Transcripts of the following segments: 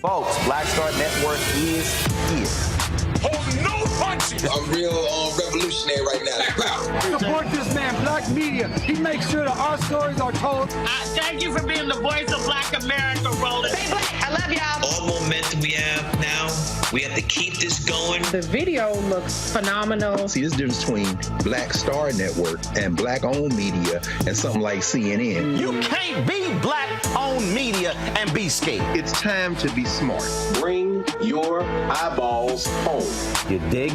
Folks, Black Star Network is here. Hold no punches! I'm real revolutionary right now. Support this man, Black Media. He makes sure that our stories are told. Thank you for being the voice of Black America, Roland. Stay black. I love y'all. All momentum we have now, we have to keep this going. The video looks phenomenal. See, there's a difference between Black Star Network and Black-owned media and something like CNN. You can't be Black-owned media and be scared. It's time to be smart. Bring your eyeballs home. You dig?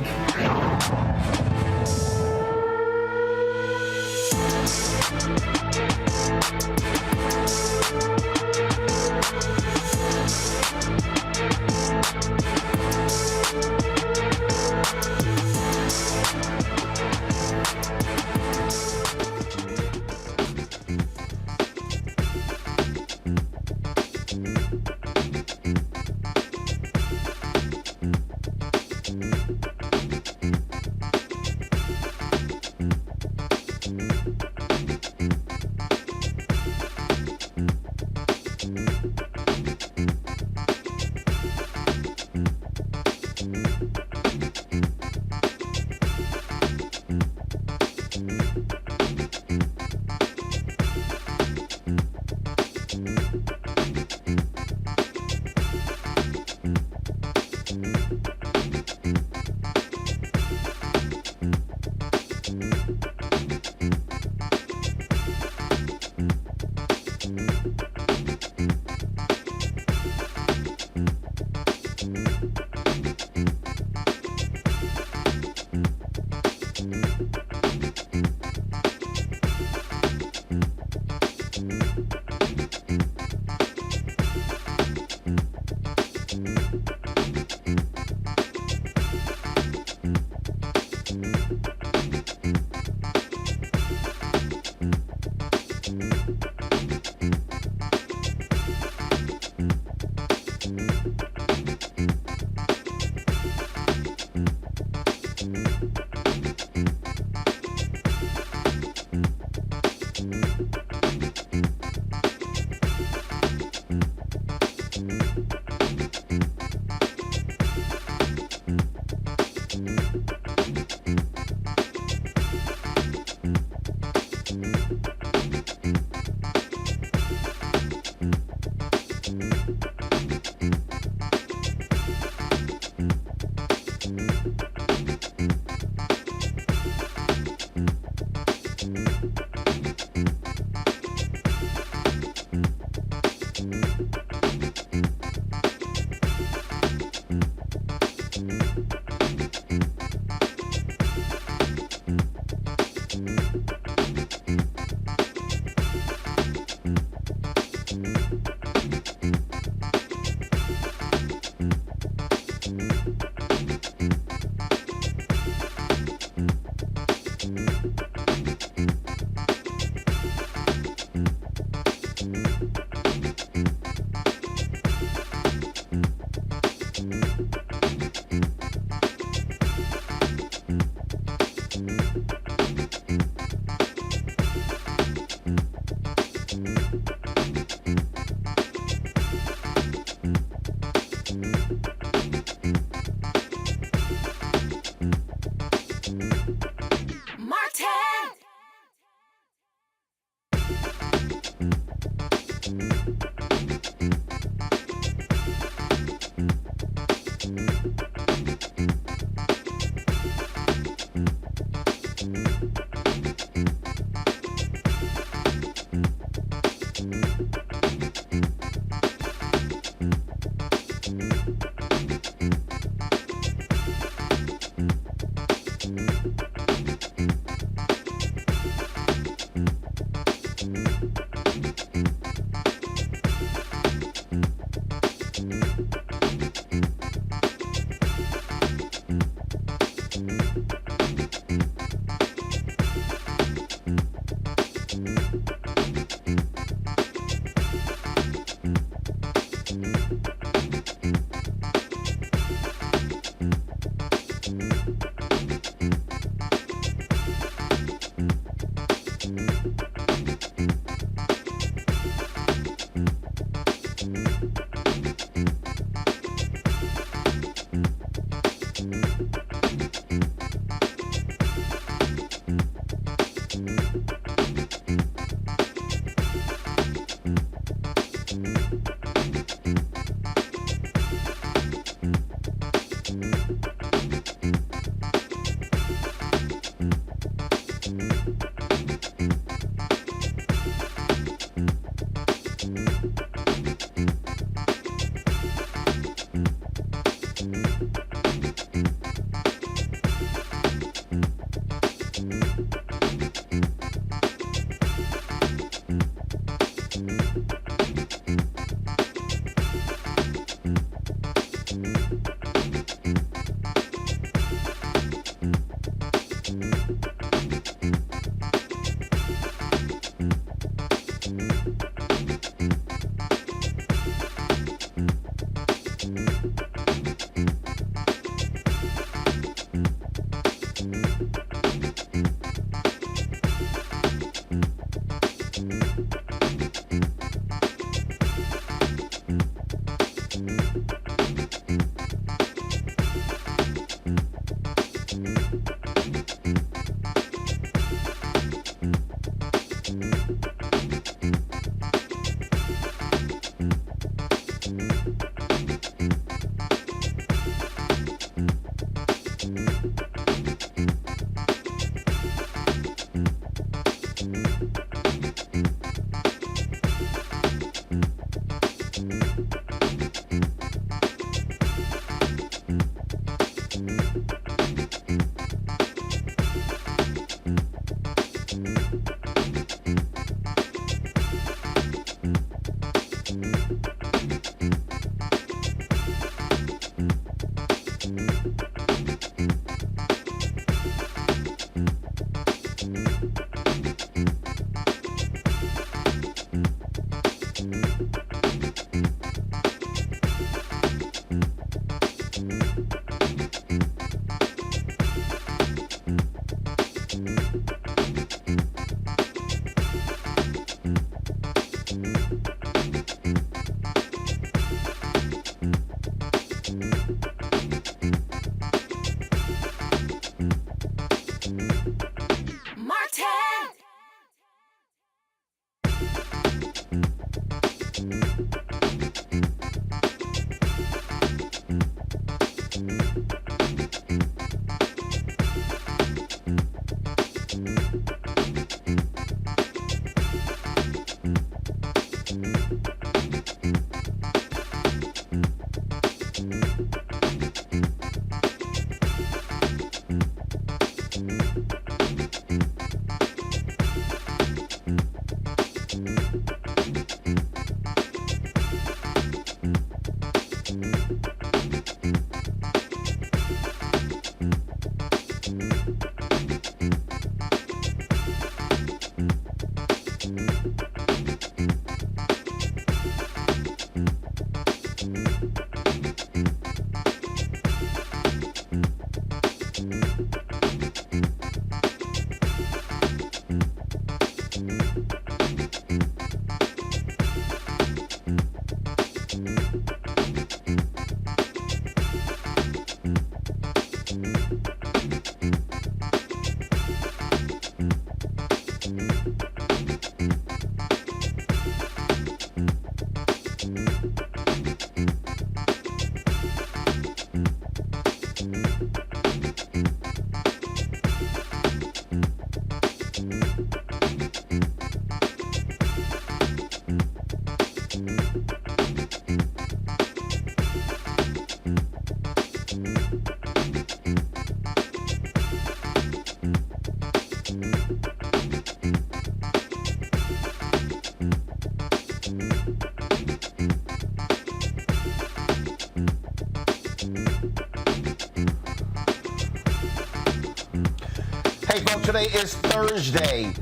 Hey, folks, today is Thursday,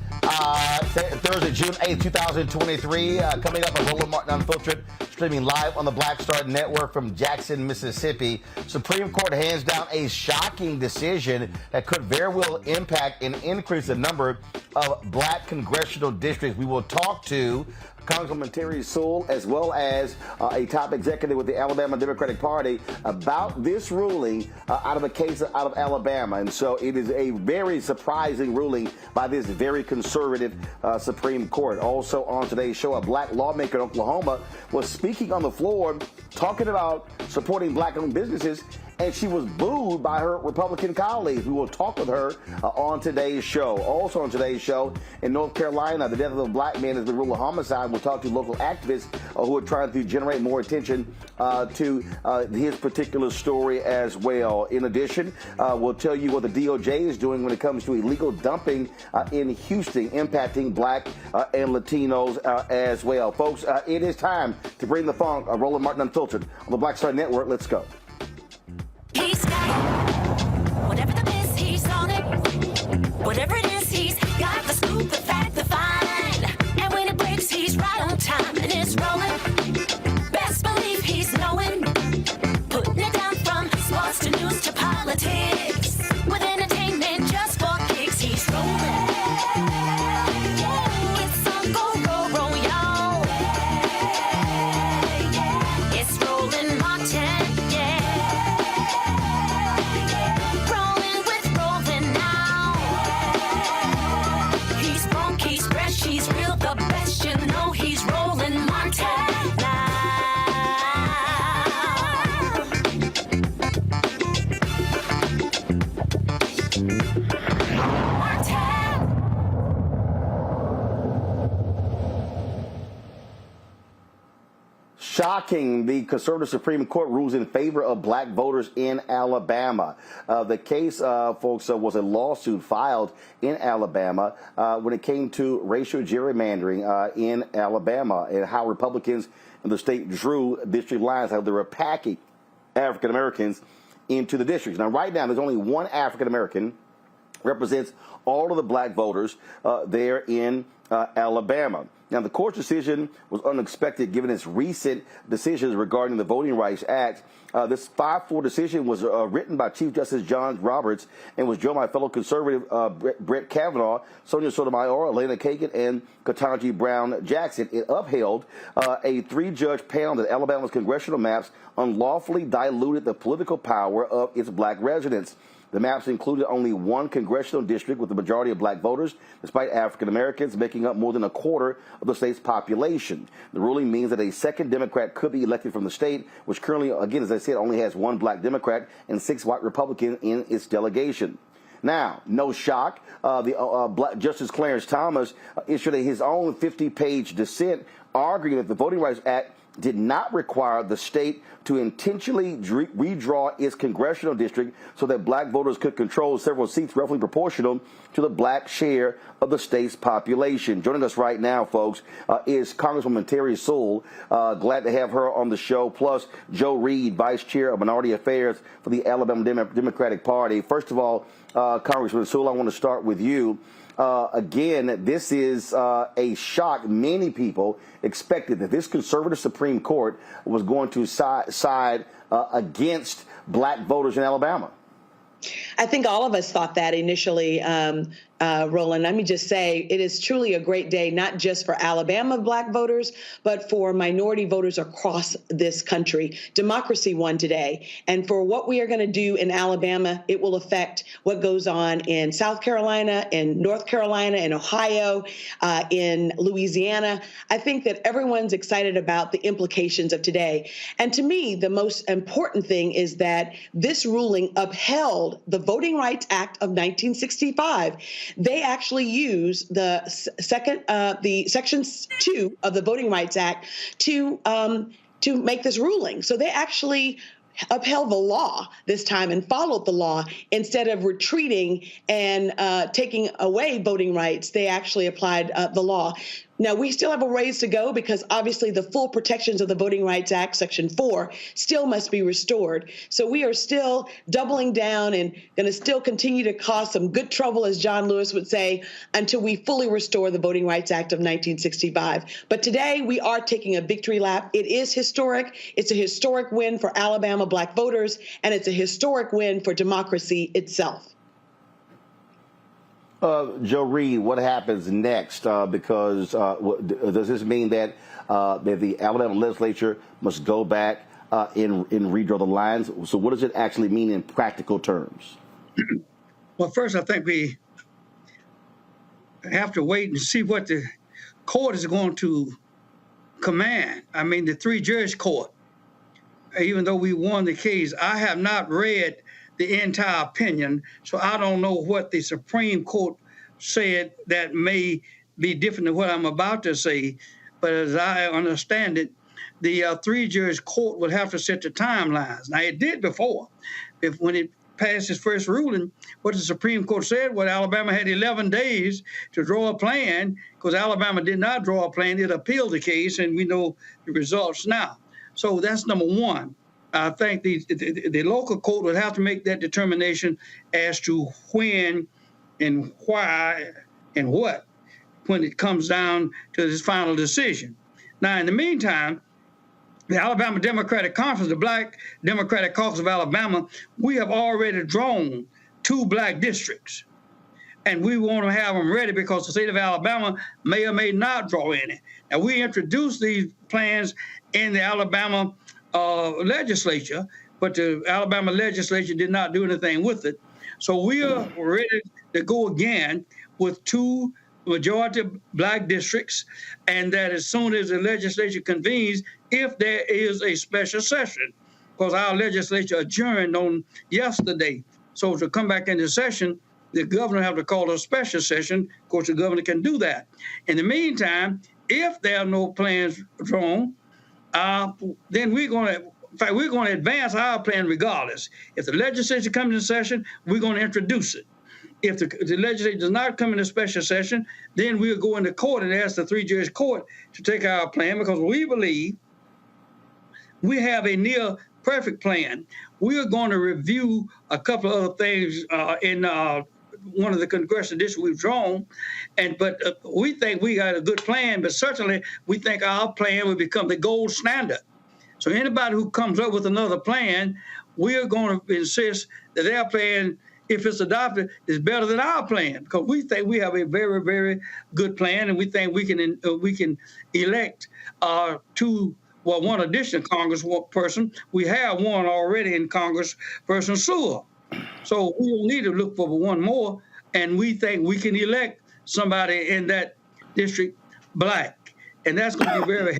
June 8th, 2023. Coming up, a Roland Martin Unfiltered, streaming live on the Black Star Network from Jackson, Mississippi. Supreme Court hands down a shocking decision that could very well impact and increase the number of black congressional districts. We will talk to Congresswoman Terri Sewell, as well as a top executive with the Alabama Democratic Party, about this ruling out of a case out of Alabama. And so it is a very surprising ruling by this very conservative Supreme Court. Also on today's show, a black lawmaker in Oklahoma was speaking on the floor, talking about supporting black-owned businesses, and she was booed by her Republican colleagues. We will talk with her on today's show. Also on today's show, in North Carolina, the death of a black man has been ruled a homicide. We'll talk to local activists who are trying to generate more attention to his particular story as well. In addition, we'll tell you what the DOJ is doing when it comes to illegal dumping in Houston, impacting black and Latinos as well. Folks, it is time to bring the funk. Roland Martin Unfiltered on the Black Star Network. Let's go. He's got whatever the is, he's on it. Whatever it is, he's got the scoop, the fact, the find. And when it breaks, he's right on time and it's rolling. Best believe he's knowing. Putting it down from sports to news to politics. With entertainment just for kicks, he's rolling. It's on go, y'all. It's Roland Martin. He's real, the best, you know he's Roland Martin now. Martin. Shocking, the conservative Supreme Court rules in favor of black voters in Alabama. The case, folks, was a lawsuit filed in Alabama when it came to racial gerrymandering in Alabama and how Republicans in the state drew district lines, how they were packing African Americans into the districts. Now, right now, there's only one African American represents all of the black voters there in Alabama. Now, the court's decision was unexpected given its recent decisions regarding the Voting Rights Act. This 5-4 decision was written by Chief Justice John Roberts and was joined by fellow conservative Brett Kavanaugh, Sonia Sotomayor, Elena Kagan, and Ketanji Brown Jackson. It upheld a 3-judge panel that Alabama's congressional maps unlawfully diluted the political power of its black residents. The maps included only one congressional district with the majority of black voters, despite African Americans making up more than a quarter of the state's population. The ruling means that a second Democrat could be elected from the state, which currently, again, as I said, only has one black Democrat and 6 white Republicans in its delegation. Now, no shock, Black Justice Clarence Thomas issued his own 50-page dissent arguing that the Voting Rights Act did not require the state to intentionally redraw its congressional district so that black voters could control several seats roughly proportional to the black share of the state's population. Joining us right now, folks, is Congresswoman Terri Sewell. Glad to have her on the show, plus Joe Reed, Vice Chair of Minority Affairs for the Alabama Democratic Party. First of all, Congresswoman Sewell, I want to start with you. Again, this is a shock. Many people expected that this conservative Supreme Court was going to side against black voters in Alabama. I think all of us thought that initially. Roland, let me just say it is truly a great day, not just for Alabama Black voters, but for minority voters across this country. Democracy won today. And for what we are going to do in Alabama, it will affect what goes on in South Carolina, in North Carolina, in Ohio, in Louisiana. I think that everyone's excited about the implications of today. And to me, the most important thing is that this ruling upheld the Voting Rights Act of 1965. They actually use the Section 2 of the Voting Rights Act to make this ruling. So they actually upheld the law this time and followed the law instead of retreating and taking away voting rights. They actually applied the law. Now, we still have a ways to go because obviously the full protections of the Voting Rights Act, Section 4, still must be restored. So we are still doubling down and going to still continue to cause some good trouble, as John Lewis would say, until we fully restore the Voting Rights Act of 1965. But today we are taking a victory lap. It is historic. It's a historic win for Alabama Black voters, and it's a historic win for democracy itself. Joe Reed, what happens next? Because does this mean that the Alabama legislature must go back and redraw the lines? So what does it actually mean in practical terms? Well, first, I think we have to wait and see what the court is going to command. I mean, the three-judge court, even though we won the case, I have not read the entire opinion, so I don't know what the Supreme Court said that may be different than what I'm about to say. But as I understand it, the three-judge court would have to set the timelines. Now, it did before. When it passed its first ruling, what the Supreme Court said, well, Alabama had 11 days to draw a plan, because Alabama did not draw a plan. It appealed the case, and we know the results now. So that's number one. I think the local court would have to make that determination as to when and why and what when it comes down to this final decision. Now, in the meantime, the Alabama Democratic Conference, the Black Democratic Caucus of Alabama, we have already drawn 2 black districts. And we want to have them ready because the state of Alabama may or may not draw any. Now, we introduced these plans in the Alabama legislature, but the Alabama legislature did not do anything with it. So we are ready to go again with 2 majority black districts, and that as soon as the legislature convenes, if there is a special session, because our legislature adjourned on yesterday. So to come back into session, the governor have to call a special session. Of course, the governor can do that. In the meantime, if there are no plans drawn, then we're going to advance our plan regardless. If the legislature comes into session, we're going to introduce it. If the legislature does not come into special session, then we'll go into court and ask the three-judge court to take our plan, because we believe we have a near perfect plan. We are going to review a couple of other things in one of the congressional districts we've drawn, but we think we got a good plan, but certainly we think our plan will become the gold standard. So anybody who comes up with another plan, we are going to insist that their plan, if it's adopted, is better than our plan, because we think we have a very, very good plan, and we think we can elect one additional congressperson. We have one already in Congressperson Sewell. So we don't need to look for one more, and we think we can elect somebody in that district black, and that's going to be very.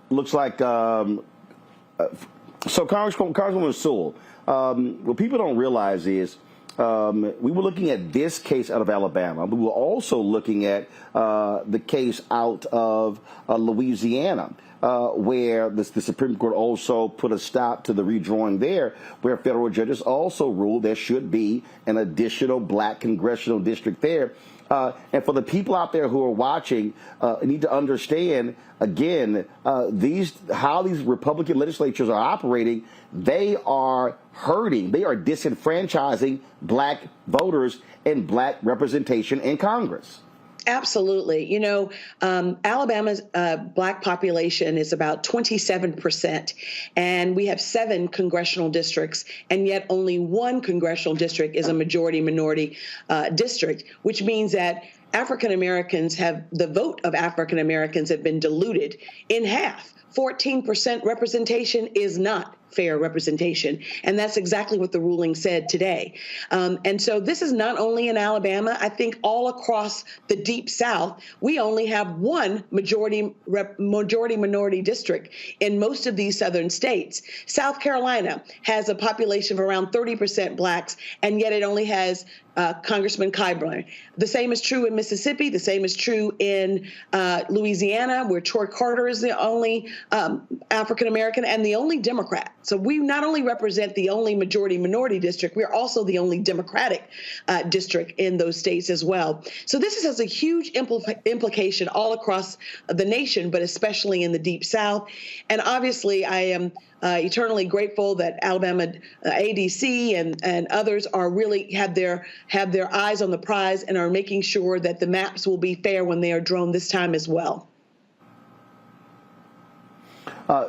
Looks like so Congresswoman Sewell. What people don't realize is we were looking at this case out of Alabama. We were also looking at the case out of Louisiana, where the Supreme Court also put a stop to the redrawing there, where federal judges also ruled there should be an additional black congressional district there. And for the people out there who are watching, need to understand, again, how these Republican legislatures are operating. They are hurting. They are disenfranchising black voters and black representation in Congress. Absolutely. You know, Alabama's Black population is about 27%, and we have 7 congressional districts, and yet only 1 congressional district is a majority-minority district, which means that African Americans the vote of African Americans have been diluted in half. 14% representation is not fair representation. And that's exactly what the ruling said today. And so this is not only in Alabama. I think all across the Deep South, we only have 1 majority-minority district in most of these southern states. South Carolina has a population of around 30% blacks, and yet it only has Congressman Clyburn. The same is true in Mississippi. The same is true in Louisiana, where Troy Carter is the only African-American and the only Democrat. So we not only represent the only majority-minority district, we're also the only Democratic district in those states as well. So this has a huge implication all across the nation, but especially in the Deep South. And obviously, I am eternally grateful that Alabama ADC and others are really have their eyes on the prize and are making sure that the maps will be fair when they are drawn this time as well.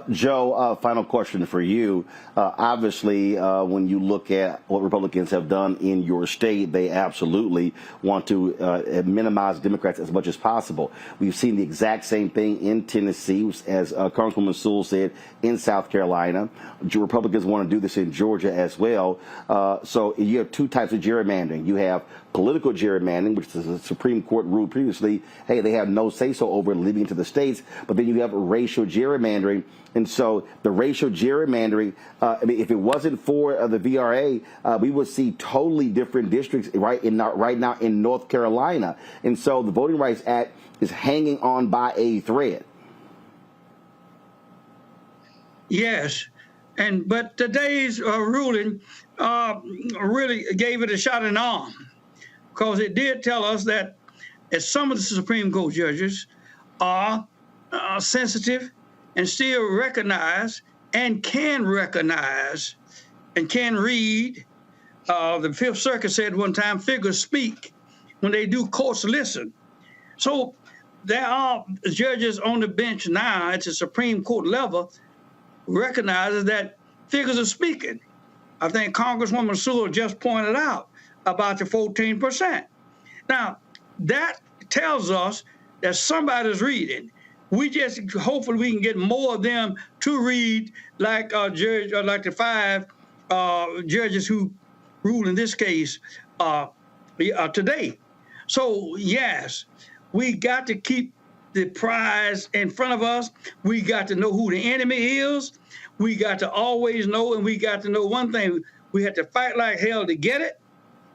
Joe, final question for you. Obviously, when you look at what Republicans have done in your state, they absolutely want to minimize Democrats as much as possible. We've seen the exact same thing in Tennessee, as Congresswoman Sewell said, in South Carolina. Republicans want to do this in Georgia as well. So you have 2 types of gerrymandering. You have political gerrymandering, which the Supreme Court ruled previously, hey, they have no say-so over leaving it to the states. But then you have racial gerrymandering. And so the racial gerrymandering, I mean, if it wasn't for the VRA, we would see totally different districts right now in North Carolina. And so the Voting Rights Act is hanging on by a thread. Yes. But today's ruling really gave it a shot in the arm, because it did tell us that as some of the Supreme Court judges are sensitive and still recognize and can recognize and can read. The Fifth Circuit said one time, figures speak. When they do, courts listen. So there are judges on the bench now at the Supreme Court level recognizes that figures are speaking. I think Congresswoman Sewell just pointed out about the 14%. Now, that tells us that somebody's reading. We just hopefully we can get more of them to read, like like the 5 judges who ruled in this case today. So yes, we got to keep the prize in front of us. We got to know who the enemy is. We got to always know, and we got to know one thing: we have to fight like hell to get it.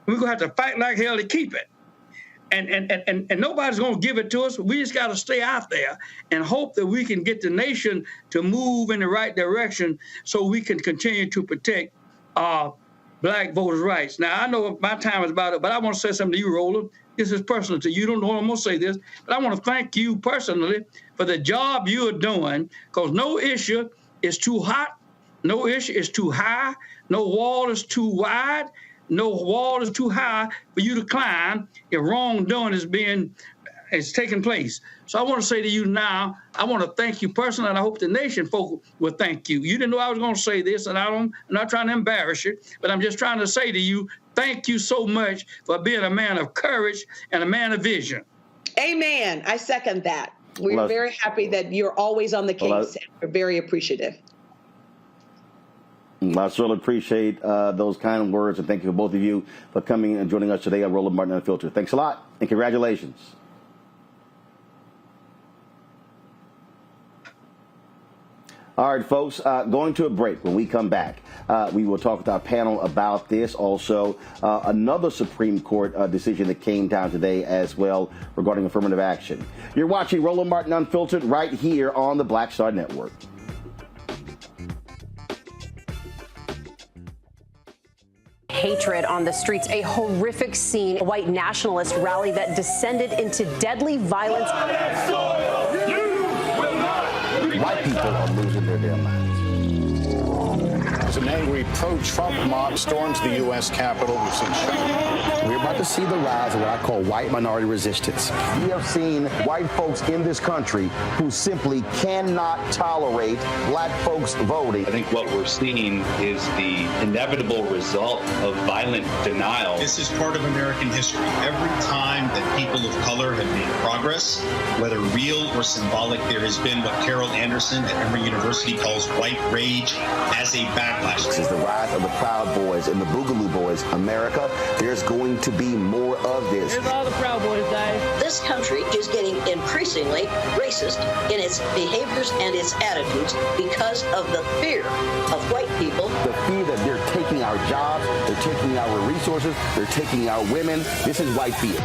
We're gonna have to fight like hell to keep it. And nobody's going to give it to us. We just got to stay out there and hope that we can get the nation to move in the right direction so we can continue to protect Black voters' rights. Now, I know my time is about it, but I want to say something to you, Roland. This is personal to you. You don't know I'm going to say this, but I want to thank you personally for the job you are doing, because no issue is too hot, no issue is too high, no wall is too wide, no wall is too high for you to climb if wrongdoing is taking place. So I want to say to you now, I want to thank you personally, and I hope the nation folk will thank you. You didn't know I was going to say this, and I'm not trying to embarrass you, but I'm just trying to say to you, thank you so much for being a man of courage and a man of vision. Amen. I second that. We're very happy that you're always on the case. We're very appreciative. I certainly appreciate those kind words, and thank you for both of you for coming and joining us today on Roland Martin Unfiltered. Thanks a lot, and congratulations. All right, folks, going to a break. When we come back, we will talk with our panel about this. Also, another Supreme Court decision that came down today as well regarding affirmative action. You're watching Roland Martin Unfiltered right here on the Black Star Network. Hatred on the streets, a horrific scene, a white nationalist rally that descended into deadly violence. White people are losing their damn minds. As an angry pro-Trump mob storms the U.S. Capitol, we've seen We're about to see the rise of what I call white minority resistance. We have seen white folks in this country who simply cannot tolerate black folks voting. I think what we're seeing is the inevitable result of violent denial. This is part of American history. Every time that people of color have made progress, whether real or symbolic, there has been what Carol Anderson at Emory University calls white rage as a backlash. This is the rise of the Proud Boys and the Boogaloo Boys. America, there's going to be more of this. Here's all the Proud Boys, guys. This country is getting increasingly racist in its behaviors and its attitudes because of the fear of white people. The fear that they're taking our jobs, they're taking our resources, they're taking our women. This is white fear.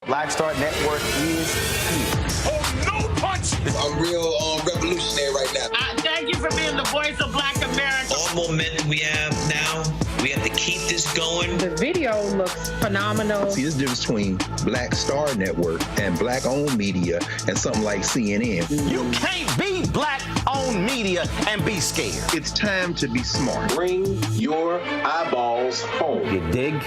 Black Star Network is here. Oh, no punches! I'm real revolutionary right now. Thank you for being the voice of Black America. All momentum we have now, we have to keep this going. The video looks phenomenal. See, there's a difference between Black Star Network and black-owned media and something like CNN. You can't be black-owned media and be scared. It's time to be smart. Bring your eyeballs home. You dig?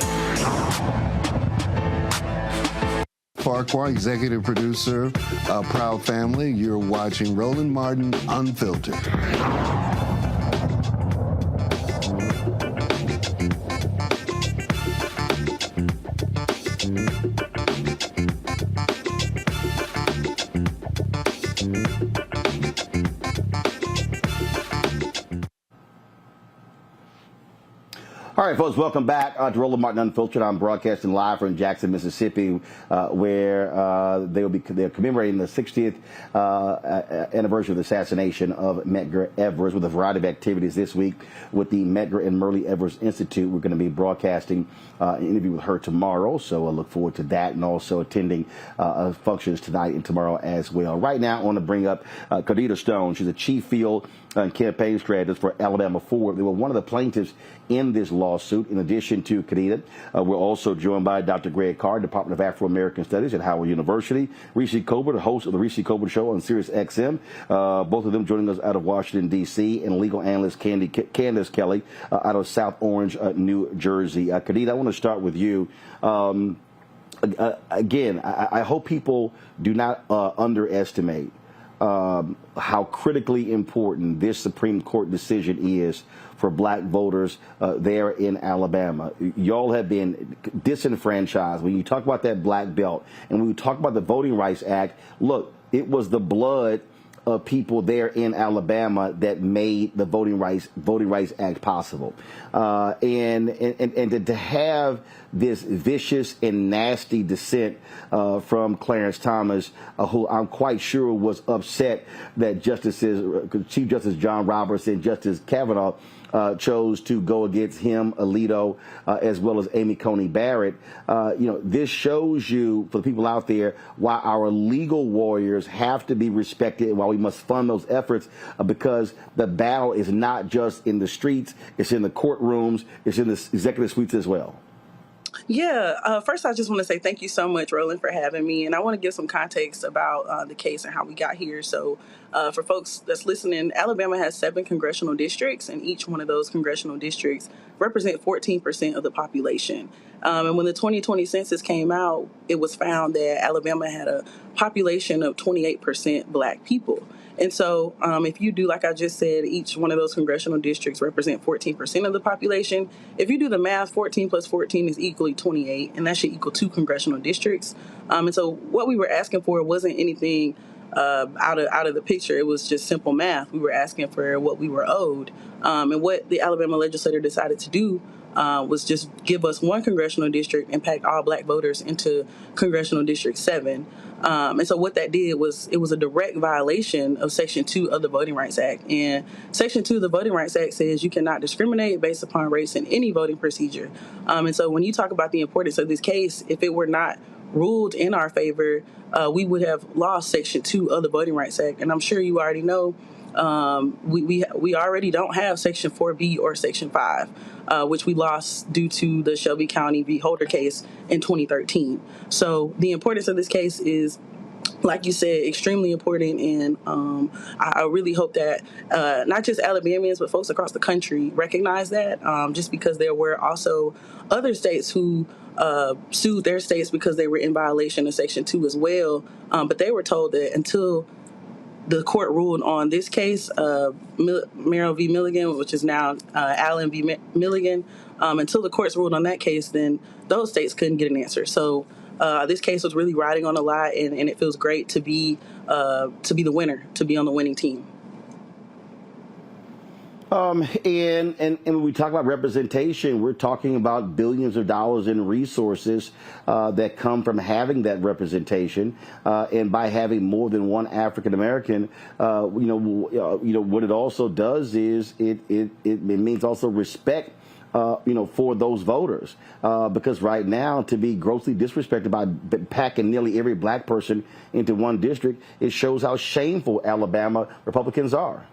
Farquhar, executive producer, Proud Family. You're watching Roland Martin Unfiltered. All right, folks, welcome back to Roland Martin Unfiltered. I'm broadcasting live from Jackson, Mississippi, where they're commemorating the 60th anniversary of the assassination of Medgar Evers with a variety of activities this week with the Medgar and Merle Evers Institute. We're going to be broadcasting an interview with her tomorrow, so I look forward to that, and also attending functions tonight and tomorrow as well. Right now, I want to bring up Kadita Stone. She's a chief field and campaign strategist for Alabama Forward. They were one of the plaintiffs in this lawsuit. In addition to Kadita, we're also joined by Dr. Greg Carr, Department of Afro-American Studies at Howard University, Rishi Colbert, the host of the Rishi Colbert Show on Sirius XM, both of them joining us out of Washington, D.C., and legal analyst Candace Kelly out of South Orange, New Jersey. Kadita, I want to start with you. Again, I hope people do not underestimate how critically important this Supreme Court decision is for black voters there in Alabama. Y'all have been disenfranchised. When you talk about that black belt and when you talk about the Voting Rights Act, look, it was the blood of people there in Alabama that made the Voting Rights Act possible. And to have this vicious and nasty dissent from Clarence Thomas, who I'm quite sure was upset that Chief Justice John Roberts and Justice Kavanaugh chose to go against him, Alito, as well as Amy Coney Barrett. This shows you, for the people out there, why our legal warriors have to be respected and why we must fund those efforts, because the battle is not just in the streets, it's in the courtrooms, it's in the executive suites as well. Yeah, first I just want to say thank you so much, Roland, for having me. And I want to give some context about the case and how we got here. So for folks that's listening, Alabama has 7 congressional districts, and each one of those congressional districts represent 14% of the population. And when the 2020 census came out, it was found that Alabama had a population of 28% black people. And so if you do, like I just said, each one of those congressional districts represent 14% of the population. If you do the math, 14 plus 14 is equally 28, and that should equal 2 congressional districts. And so what we were asking for wasn't anything out of the picture. It was just simple math. We were asking for what we were owed. And what the Alabama legislature decided to do was just give us 1 congressional district and pack all black voters into Congressional District 7. And so what that did was it was a direct violation of Section 2 of the Voting Rights Act. And Section 2 of the Voting Rights Act says you cannot discriminate based upon race in any voting procedure. And so when you talk about the importance of this case, if it were not ruled in our favor, we would have lost Section 2 of the Voting Rights Act. And I'm sure you already know we already don't have Section 4B or Section 5, which we lost due to the Shelby County v. Holder case in 2013. So the importance of this case is, like you said, extremely important, and I really hope that not just Alabamians but folks across the country recognize that, just because there were also other states who sued their states because they were in violation of Section 2 as well, but they were told that until the court ruled on this case, Merrill v. Milligan, which is now Allen v. Milligan, until the courts ruled on that case, then those states couldn't get an answer. So this case was really riding on a lot, and it feels great to be the winner, to be on the winning team. And when we talk about representation, we're talking about billions of dollars in resources that come from having that representation, and by having more than one African American, what it also does is it means also respect. For those voters, because right now, to be grossly disrespected by packing nearly every black person into one district, it shows how shameful Alabama Republicans are.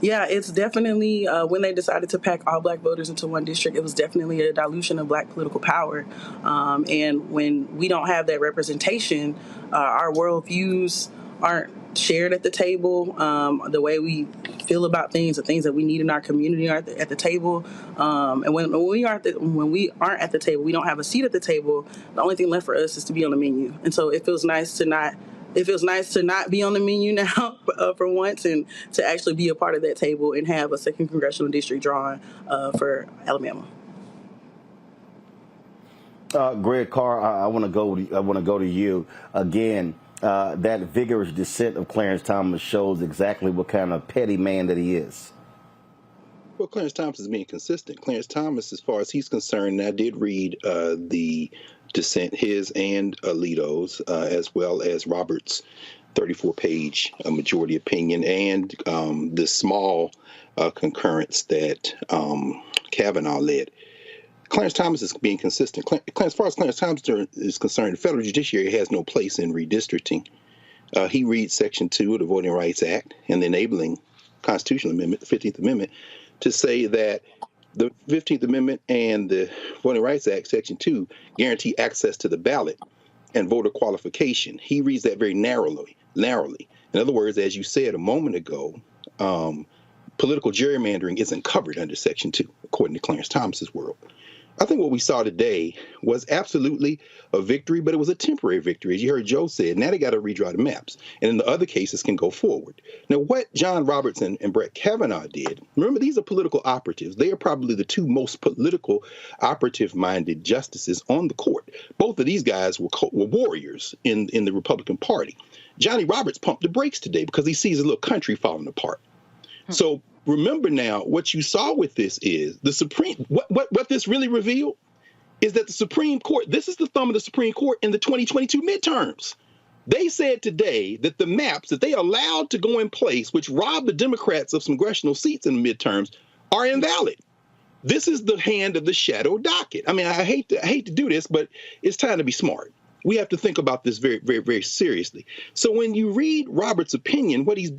Yeah, it's definitely, when they decided to pack all black voters into one district, it was definitely a dilution of black political power. And when we don't have that representation, our worldviews aren't shared at the table. The way we feel about things, the things that we need in our community are at the table. And when we aren't at the table, we don't have a seat at the table. The only thing left for us is to be on the menu. And so it feels nice to not be on the menu now for once, and to actually be a part of that table and have a second congressional district drawn for Alabama. Greg Carr, I want to go to you again. That vigorous dissent of Clarence Thomas shows exactly what kind of petty man that he is. Well, Clarence Thomas is being consistent. Clarence Thomas, as far as he's concerned, I did read the dissent, his and Alito's, as well as Roberts' 34-page majority opinion, and the small concurrence that Kavanaugh led. Clarence Thomas is being consistent. As far as Clarence Thomas is concerned, the federal judiciary has no place in redistricting. He reads Section 2 of the Voting Rights Act and the enabling constitutional amendment, the 15th Amendment, to say that the 15th Amendment and the Voting Rights Act, Section 2, guarantee access to the ballot and voter qualification. He reads that very narrowly. In other words, as you said a moment ago, political gerrymandering isn't covered under Section 2, according to Clarence Thomas's world. I think what we saw today was absolutely a victory, but it was a temporary victory. As you heard Joe said, now they got to redraw the maps. And then the other cases can go forward. Now, what John Roberts and Brett Kavanaugh did, remember, these are political operatives. They are probably the two most political operative-minded justices on the court. Both of these guys were warriors in the Republican Party. Johnny Roberts pumped the brakes today because he sees a little country falling apart. So remember now, what you saw with this is the Supreme, what this really revealed is that the Supreme Court, this is the thumb of the Supreme Court in the 2022 midterms. They said today that the maps that they allowed to go in place, which robbed the Democrats of some congressional seats in the midterms, are invalid. This is the hand of the shadow docket. I mean, I hate to do this, but it's time to be smart. We have to think about this very, very, very seriously. So when you read Roberts' opinion, what he's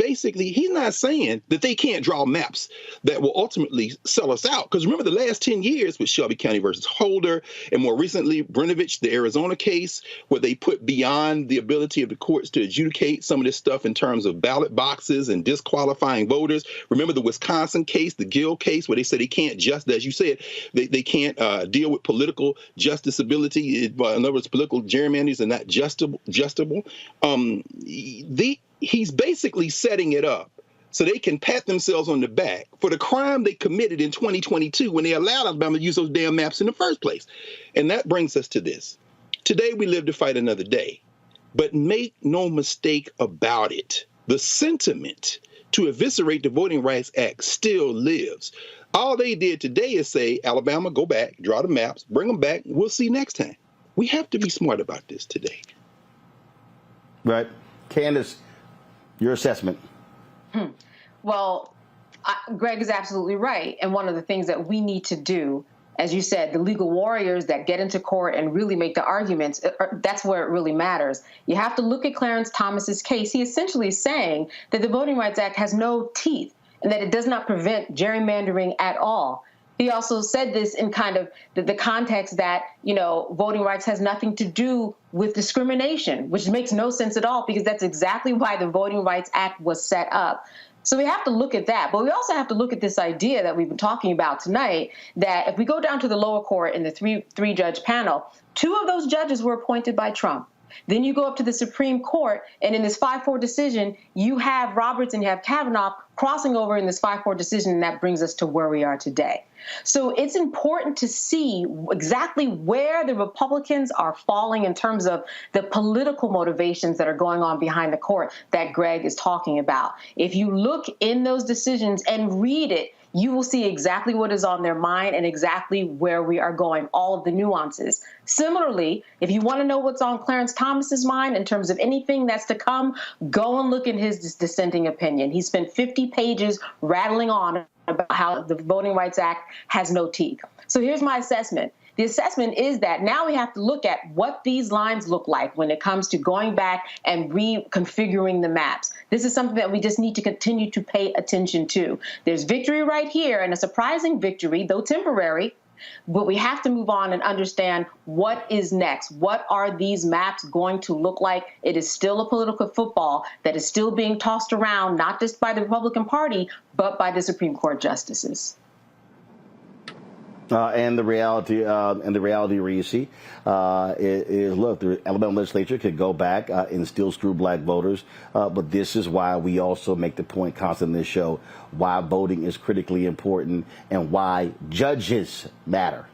not saying that they can't draw maps that will ultimately sell us out. Because remember the last 10 years with Shelby County versus Holder, and more recently, Brnovich, the Arizona case, where they put beyond the ability of the courts to adjudicate some of this stuff in terms of ballot boxes and disqualifying voters. Remember the Wisconsin case, the Gill case, where they said they can't as you said, they can't deal with political justiciability. In other words, political gerrymandering are not justable. He's basically setting it up so they can pat themselves on the back for the crime they committed in 2022 when they allowed Alabama to use those damn maps in the first place. And that brings us to this. Today we live to fight another day. But make no mistake about it. The sentiment to eviscerate the Voting Rights Act still lives. All they did today is say, Alabama, go back, draw the maps, bring them back. We'll see next time. We have to be smart about this today. Right. Candace, your assessment. Well, Greg is absolutely right. And one of the things that we need to do as you said, the legal warriors that get into court and really make the arguments, that's where it really matters. You have to look at Clarence Thomas's case. He essentially is saying that the Voting Rights Act has no teeth and that it does not prevent gerrymandering at all. He also said this in kind of the context that, voting rights has nothing to do with discrimination, which makes no sense at all, because that's exactly why the Voting Rights Act was set up. So we have to look at that. But we also have to look at this idea that we've been talking about tonight, that if we go down to the lower court in the three-judge panel, 2 of those judges were appointed by Trump. Then you go up to the Supreme Court, and in this 5-4 decision, you have Roberts and you have Kavanaugh crossing over in this 5-4 decision, and that brings us to where we are today. So it's important to see exactly where the Republicans are falling in terms of the political motivations that are going on behind the court that Greg is talking about. If you look in those decisions and read it, you will see exactly what is on their mind and exactly where we are going, all of the nuances. Similarly, if you want to know what's on Clarence Thomas's mind in terms of anything that's to come, go and look at his dissenting opinion. He spent 50 pages rattling on about how the Voting Rights Act has no teeth. So here's my assessment. The assessment is that now we have to look at what these lines look like when it comes to going back and reconfiguring the maps. This is something that we just need to continue to pay attention to. There's victory right here, and a surprising victory, though temporary, but we have to move on and understand what is next. What are these maps going to look like? It is still a political football that is still being tossed around, not just by the Republican Party, but by the Supreme Court justices. And the reality, Reese, is look, the Alabama legislature could go back and still screw black voters. But this is why we also make the point constant in this show, why voting is critically important and why judges matter.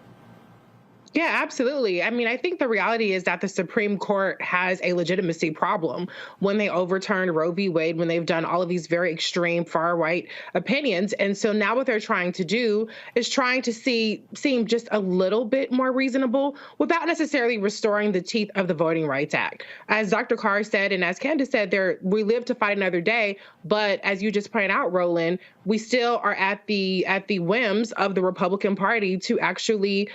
Yeah, absolutely. I mean, I think the reality is that the Supreme Court has a legitimacy problem when they overturned Roe v. Wade, when they've done all of these very extreme far-right opinions. And so now what they're trying to do is trying to seem just a little bit more reasonable without necessarily restoring the teeth of the Voting Rights Act. As Dr. Carr said, and as Candace said, we live to fight another day. But as you just pointed out, Roland, we still are at the whims of the Republican Party to actually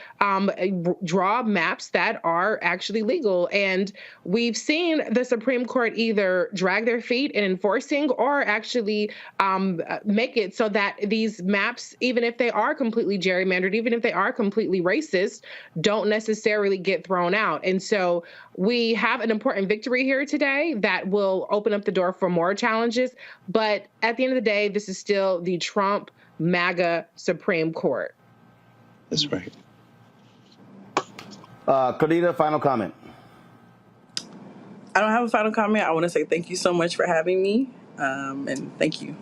draw maps that are actually legal. And we've seen the Supreme Court either drag their feet in enforcing or actually make it so that these maps, even if they are completely gerrymandered, even if they are completely racist, don't necessarily get thrown out. And so we have an important victory here today that will open up the door for more challenges. But at the end of the day, this is still the Trump MAGA Supreme Court. That's right. Cordita, final comment. I don't have a final comment. I want to say thank you so much for having me, and thank you.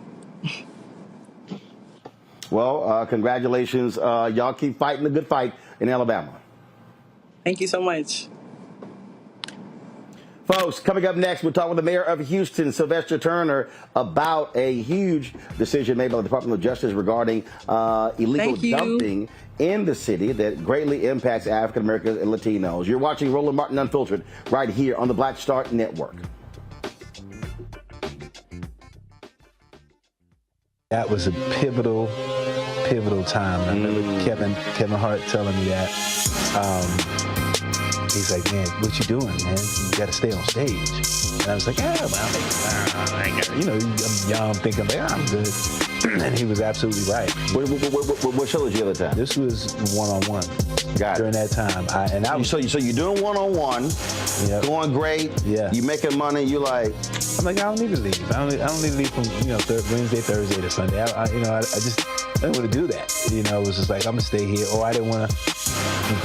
Well, congratulations. Y'all keep fighting the good fight in Alabama. Thank you so much. Folks, coming up next, we'll talk with the mayor of Houston, Sylvester Turner, about a huge decision made by the Department of Justice regarding illegal dumping in the city that greatly impacts African Americans and Latinos. You're watching Roland Martin Unfiltered right here on the Black Star Network. That was a pivotal time. I remember Kevin Hart telling me that. He's like, man, what you doing, man? You got to stay on stage. And I was like, yeah, well, I'm young, thinking, I'm good. And he was absolutely right. What show was you at the time? This was one-on-one. Got it. During that time. So you're doing one-on-one, going great. Yeah. You making money. You like. I'm like, I don't need to leave. I don't need to leave from Wednesday, Thursday to Sunday. I didn't want to do that. It was just like, I'm gonna stay here. Or I didn't want to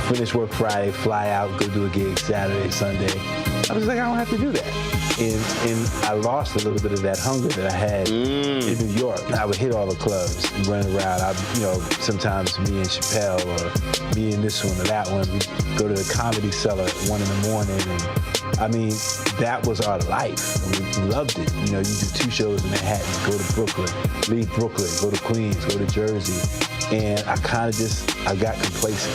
finish work Friday, fly out, go do a gig Saturday, Sunday. I was like, I don't have to do that. And I lost a little bit of that hunger that I had in New York. I would hit all the clubs and run around. Sometimes me and Chappelle or me and this one or that one, we'd go to the Comedy Cellar at 1 in the morning. And I mean, that was our life. We loved it. You do 2 shows in Manhattan, go to Brooklyn, leave Brooklyn, go to Queens, go to Jersey. And I got complacent.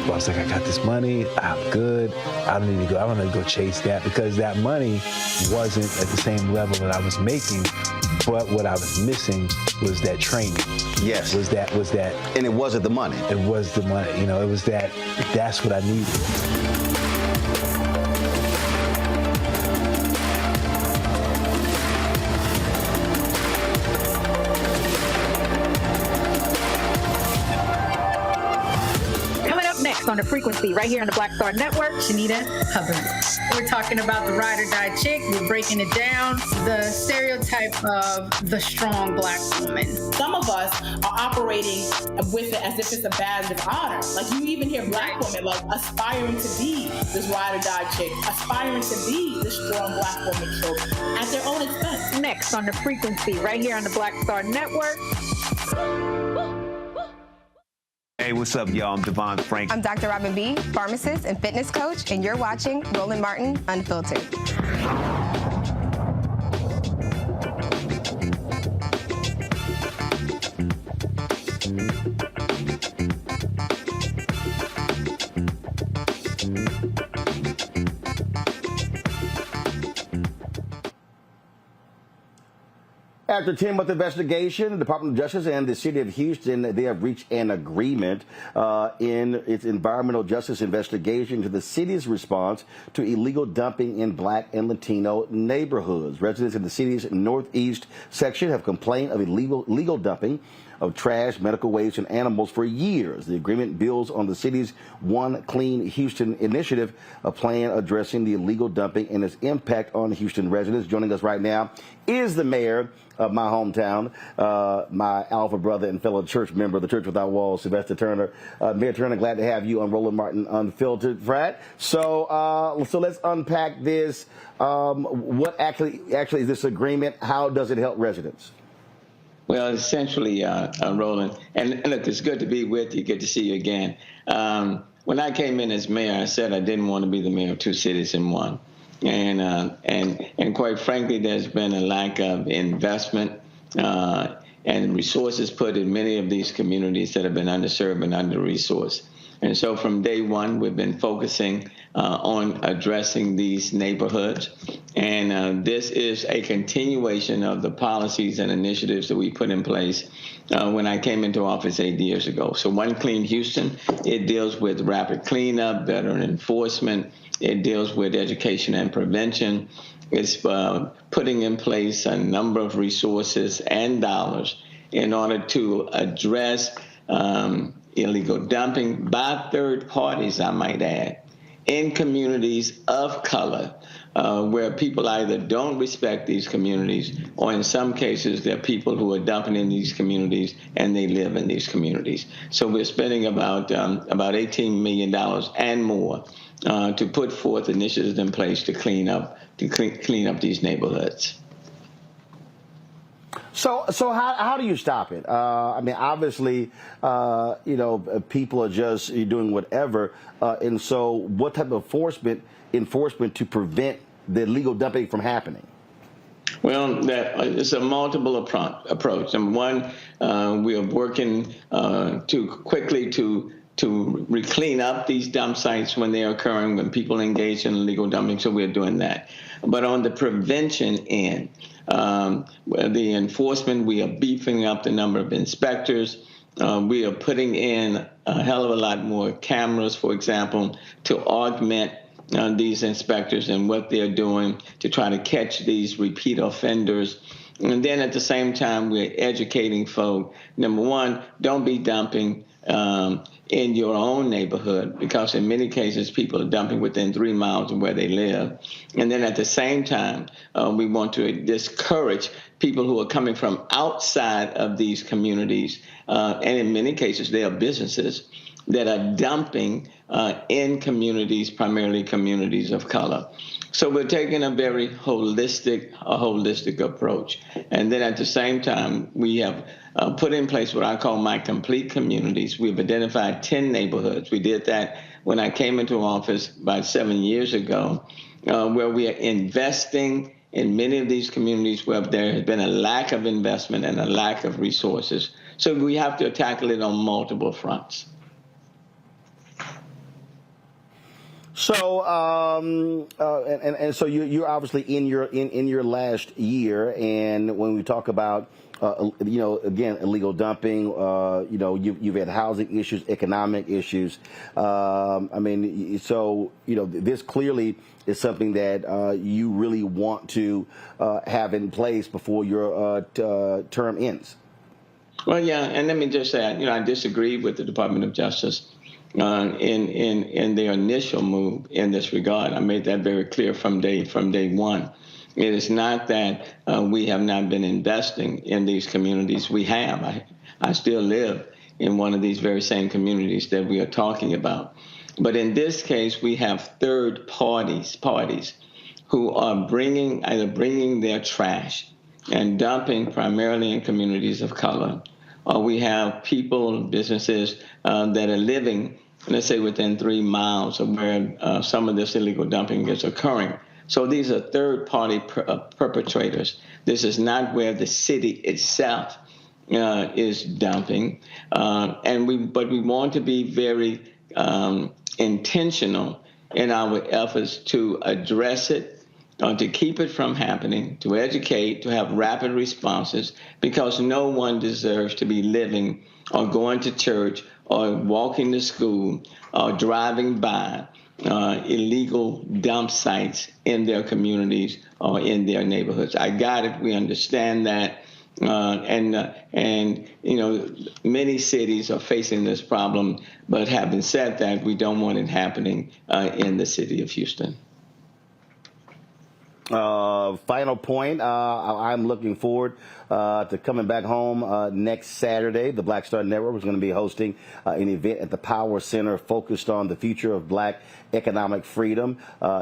I was like, I got this money. I'm good. I don't need to go. I don't need to go chase that because that money wasn't at the same level that I was making. But what I was missing was that training. Yes. Was that. And it wasn't the money. It was the money. You know, it was that. That's what I needed. On the frequency right here on the Black Star Network. Shanita Hubbard. We're talking about the ride or die chick. We're breaking it down. The stereotype of the strong Black woman. Some of us are operating with it as if it's a badge of honor. Like you even hear Black women like aspiring to be this ride or die chick, aspiring to be this strong Black woman trope at their own expense. Next on the frequency right here on the Black Star Network. Hey, what's up, y'all? I'm Devon Frank. I'm Dr. Robin B., pharmacist and fitness coach, and you're watching Roland Martin Unfiltered. After a 10-month investigation, the Department of Justice and the City of Houston, they have reached an agreement in its environmental justice investigation to the city's response to illegal dumping in Black and Latino neighborhoods. Residents in the city's northeast section have complained of illegal dumping of trash, medical waste, and animals for years. The agreement builds on the city's One Clean Houston initiative, a plan addressing the illegal dumping and its impact on Houston residents. Joining us right now is the mayor of my hometown, my alpha brother and fellow church member of the Church Without Walls, Sylvester Turner. Mayor Turner, glad to have you on Roland Martin Unfiltered, Frat. So let's unpack this. What actually is this agreement? How does it help residents? Well, essentially, Roland, and look, it's good to be with you. Good to see you again. When I came in as mayor, I said I didn't want to be the mayor of two cities in one. And quite frankly, there's been a lack of investment and resources put in many of these communities that have been underserved and under-resourced. And so from day one, we've been focusing on addressing these neighborhoods. And this is a continuation of the policies and initiatives that we put in place when I came into office 8 years ago. So One Clean Houston, it deals with rapid cleanup, better enforcement. It deals with education and prevention. It's putting in place a number of resources and dollars in order to address illegal dumping by third parties, I might add, in communities of color, where people either don't respect these communities, or in some cases, there are people who are dumping in these communities and they live in these communities. So we're spending about $18 million and more to put forth initiatives in place to clean up these neighborhoods. So how do you stop it? I mean, obviously, people are just doing whatever. And so what type of enforcement to prevent the illegal dumping from happening? Well, it's a multiple approach. Number one, we are working to clean up these dump sites when they're occurring, when people engage in illegal dumping. So we're doing that. But on the prevention end, the enforcement, we are beefing up the number of inspectors. We are putting in a hell of a lot more cameras, for example, to augment these inspectors and what they're doing to try to catch these repeat offenders. And then at the same time, we're educating folk. Number one, don't be dumping in your own neighborhood, because in many cases, people are dumping within 3 miles of where they live. And then at the same time, we want to discourage people who are coming from outside of these communities. And in many cases, they are businesses that are dumping in communities, primarily communities of color. So we're taking a very holistic approach. And then at the same time, we have put in place what I call my complete communities. We've identified 10 neighborhoods. We did that when I came into office about 7 years ago, where we are investing in many of these communities where there has been a lack of investment and a lack of resources. So we have to tackle it on multiple fronts. So, and so you're obviously in your last year, and when we talk about again, illegal dumping, you've had housing issues, economic issues. This clearly is something that you really want to have in place before your term ends. Well, yeah, and let me just say, I disagree with the Department of Justice in their initial move in this regard. I made that very clear from day one. It is not that we have not been investing in these communities. We have. I still live in one of these very same communities that we are talking about. But in this case, we have third parties who are either bringing their trash and dumping primarily in communities of color, or we have people, businesses that are living, let's say, within 3 miles of where some of this illegal dumping is occurring. So these are third-party perpetrators. This is not where the city itself is dumping, but we want to be very intentional in our efforts to address it, to keep it from happening, to educate, to have rapid responses, because no one deserves to be living or going to church or walking to school or driving by illegal dump sites in their communities or in their neighborhoods. I got it. We understand that. Many cities are facing this problem, but having said that, we don't want it happening in the city of Houston. Final point, I'm looking forward to coming back home next Saturday. The Black Star Network is going to be hosting an event at the Power Center focused on the future of black economic freedom.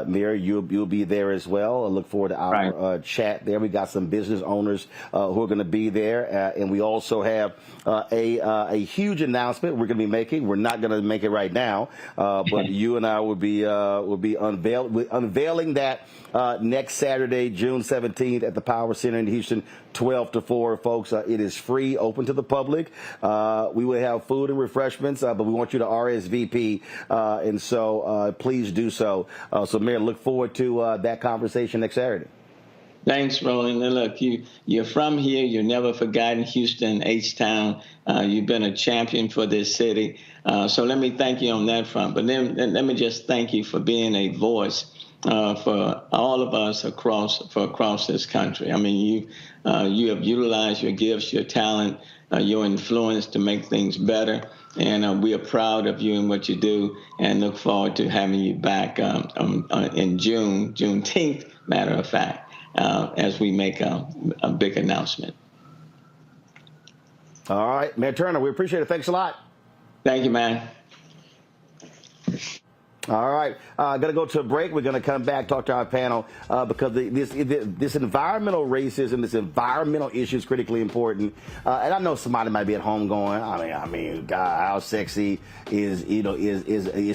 Mayor, you'll be there as well. I look forward to our chat there. We got some business owners who are going to be there, and we also have a huge announcement we're going to be making. We're not going to make it right now, but you and I will be unveiling that next Saturday, June 17th at the Power Center in Houston, 12 to 4, folks. It is free, open to the public. We will have food and refreshments, but we want you to RSVP, and so please do so. So, Mayor, look forward to that conversation next Saturday. Thanks, Roland. And look, you're from here. You're never forgotten Houston, H-Town. You've been a champion for this city. So let me thank you on that front. But then let me just thank you for being a voice for all of us across this country. I mean, you have utilized your gifts, your talent, your influence to make things better. And we are proud of you and what you do, and look forward to having you back in Juneteenth, matter of fact, as we make a big announcement. All right, Mayor Turner, we appreciate it. Thanks a lot. Thank you, man. All right, going to go to a break. We're going to come back, talk to our panel, because this environmental racism, this environmental issue is critically important. And I know somebody might be at home going, I mean, God, how sexy is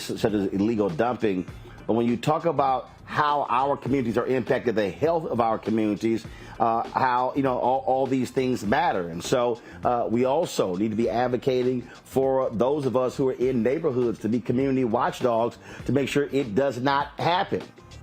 such as illegal dumping. But when you talk about how our communities are impacted, the health of our communities, how all these things matter. And so we also need to be advocating for those of us who are in neighborhoods to be community watchdogs to make sure it does not happen.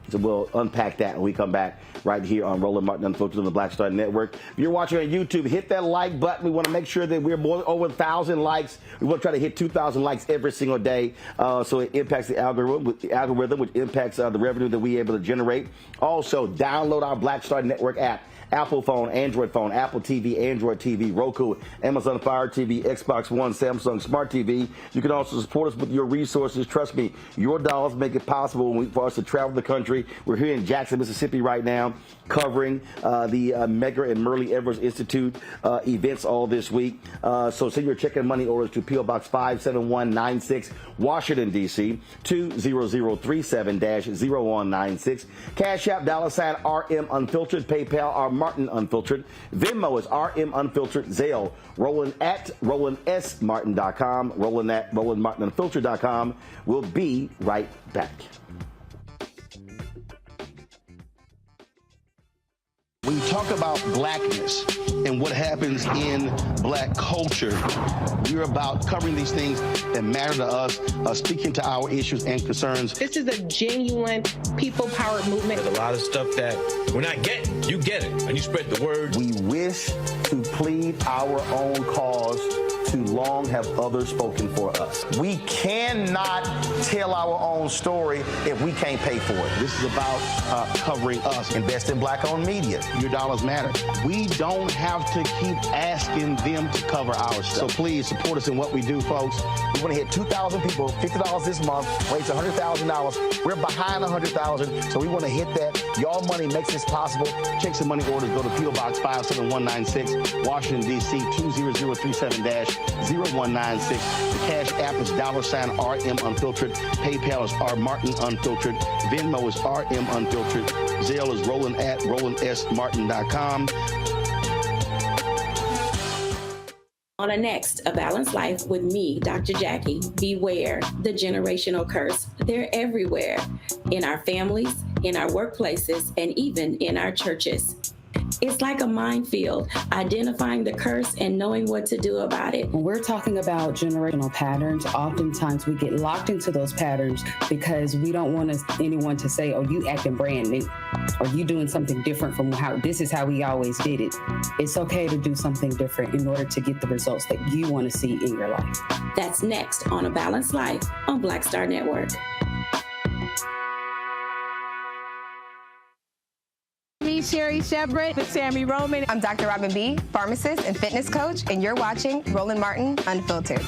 So we'll unpack that when we come back right here on Roland Martin Unfiltered on the Black Star Network. If you're watching on YouTube, hit that like button. We want to make sure that we're over 1,000 likes. We want to try to hit 2,000 likes every single day, so it impacts the algorithm, which impacts the revenue that we're able to generate. Also, download our Black Star Network app. Apple phone, Android phone, Apple TV, Android TV, Roku, Amazon Fire TV, Xbox One, Samsung Smart TV. You can also support us with your resources. Trust me, your dollars make it possible for us to travel the country. We're here in Jackson, Mississippi right now, covering the Medgar and Murray Evers Institute events all this week. So send your check and money orders to P.O. Box 57196, Washington, D.C., 20037-0196. Cash App, $RM Unfiltered, PayPal, R Martin Unfiltered. Venmo is RM Unfiltered. Zelle, Roland at RolandSMartin.com. Roland at RolandMartinUnfiltered.com. We'll be right back. We talk talk about blackness and what happens in black culture, we're about covering these things that matter to us, speaking to our issues and concerns. This is a genuine people-powered movement. There's a lot of stuff that we're not getting. You get it, and you spread the word. We wish to plead our own cause. Too long have others spoken for us. We cannot tell our own story if we can't pay for it. This is about covering us. Invest in black-owned media. Your dollars matter. We don't have to keep asking them to cover our stuff. So please support us in what we do, folks. We want to hit 2,000 people, $50 this month, raise $100,000. We're behind 100,000, so we want to hit that. Y'all money makes this possible. Checks and money orders go to P.O. Box 57196, Washington, D.C. 20037-0196. The Cash App is $RM Unfiltered. PayPal is R Martin Unfiltered. Venmo is RM Unfiltered. Zelle is Roland at RolandSMartin.com. On a next, A Balanced Life with me, Dr. Jackie. Beware the generational curse. They're everywhere, in our families, in our workplaces, and even in our churches. It's like a minefield, identifying the curse and knowing what to do about it. When we're talking about generational patterns, oftentimes we get locked into those patterns because we don't want anyone to say, oh, you acting brand new, or you doing something different from how this is how we always did it. It's okay to do something different in order to get the results that you want to see in your life. That's next on A Balanced Life on Black Star Network. Sherry Shepard with Sammy Roman. I'm Dr. Robin B., pharmacist and fitness coach, and you're watching Roland Martin Unfiltered.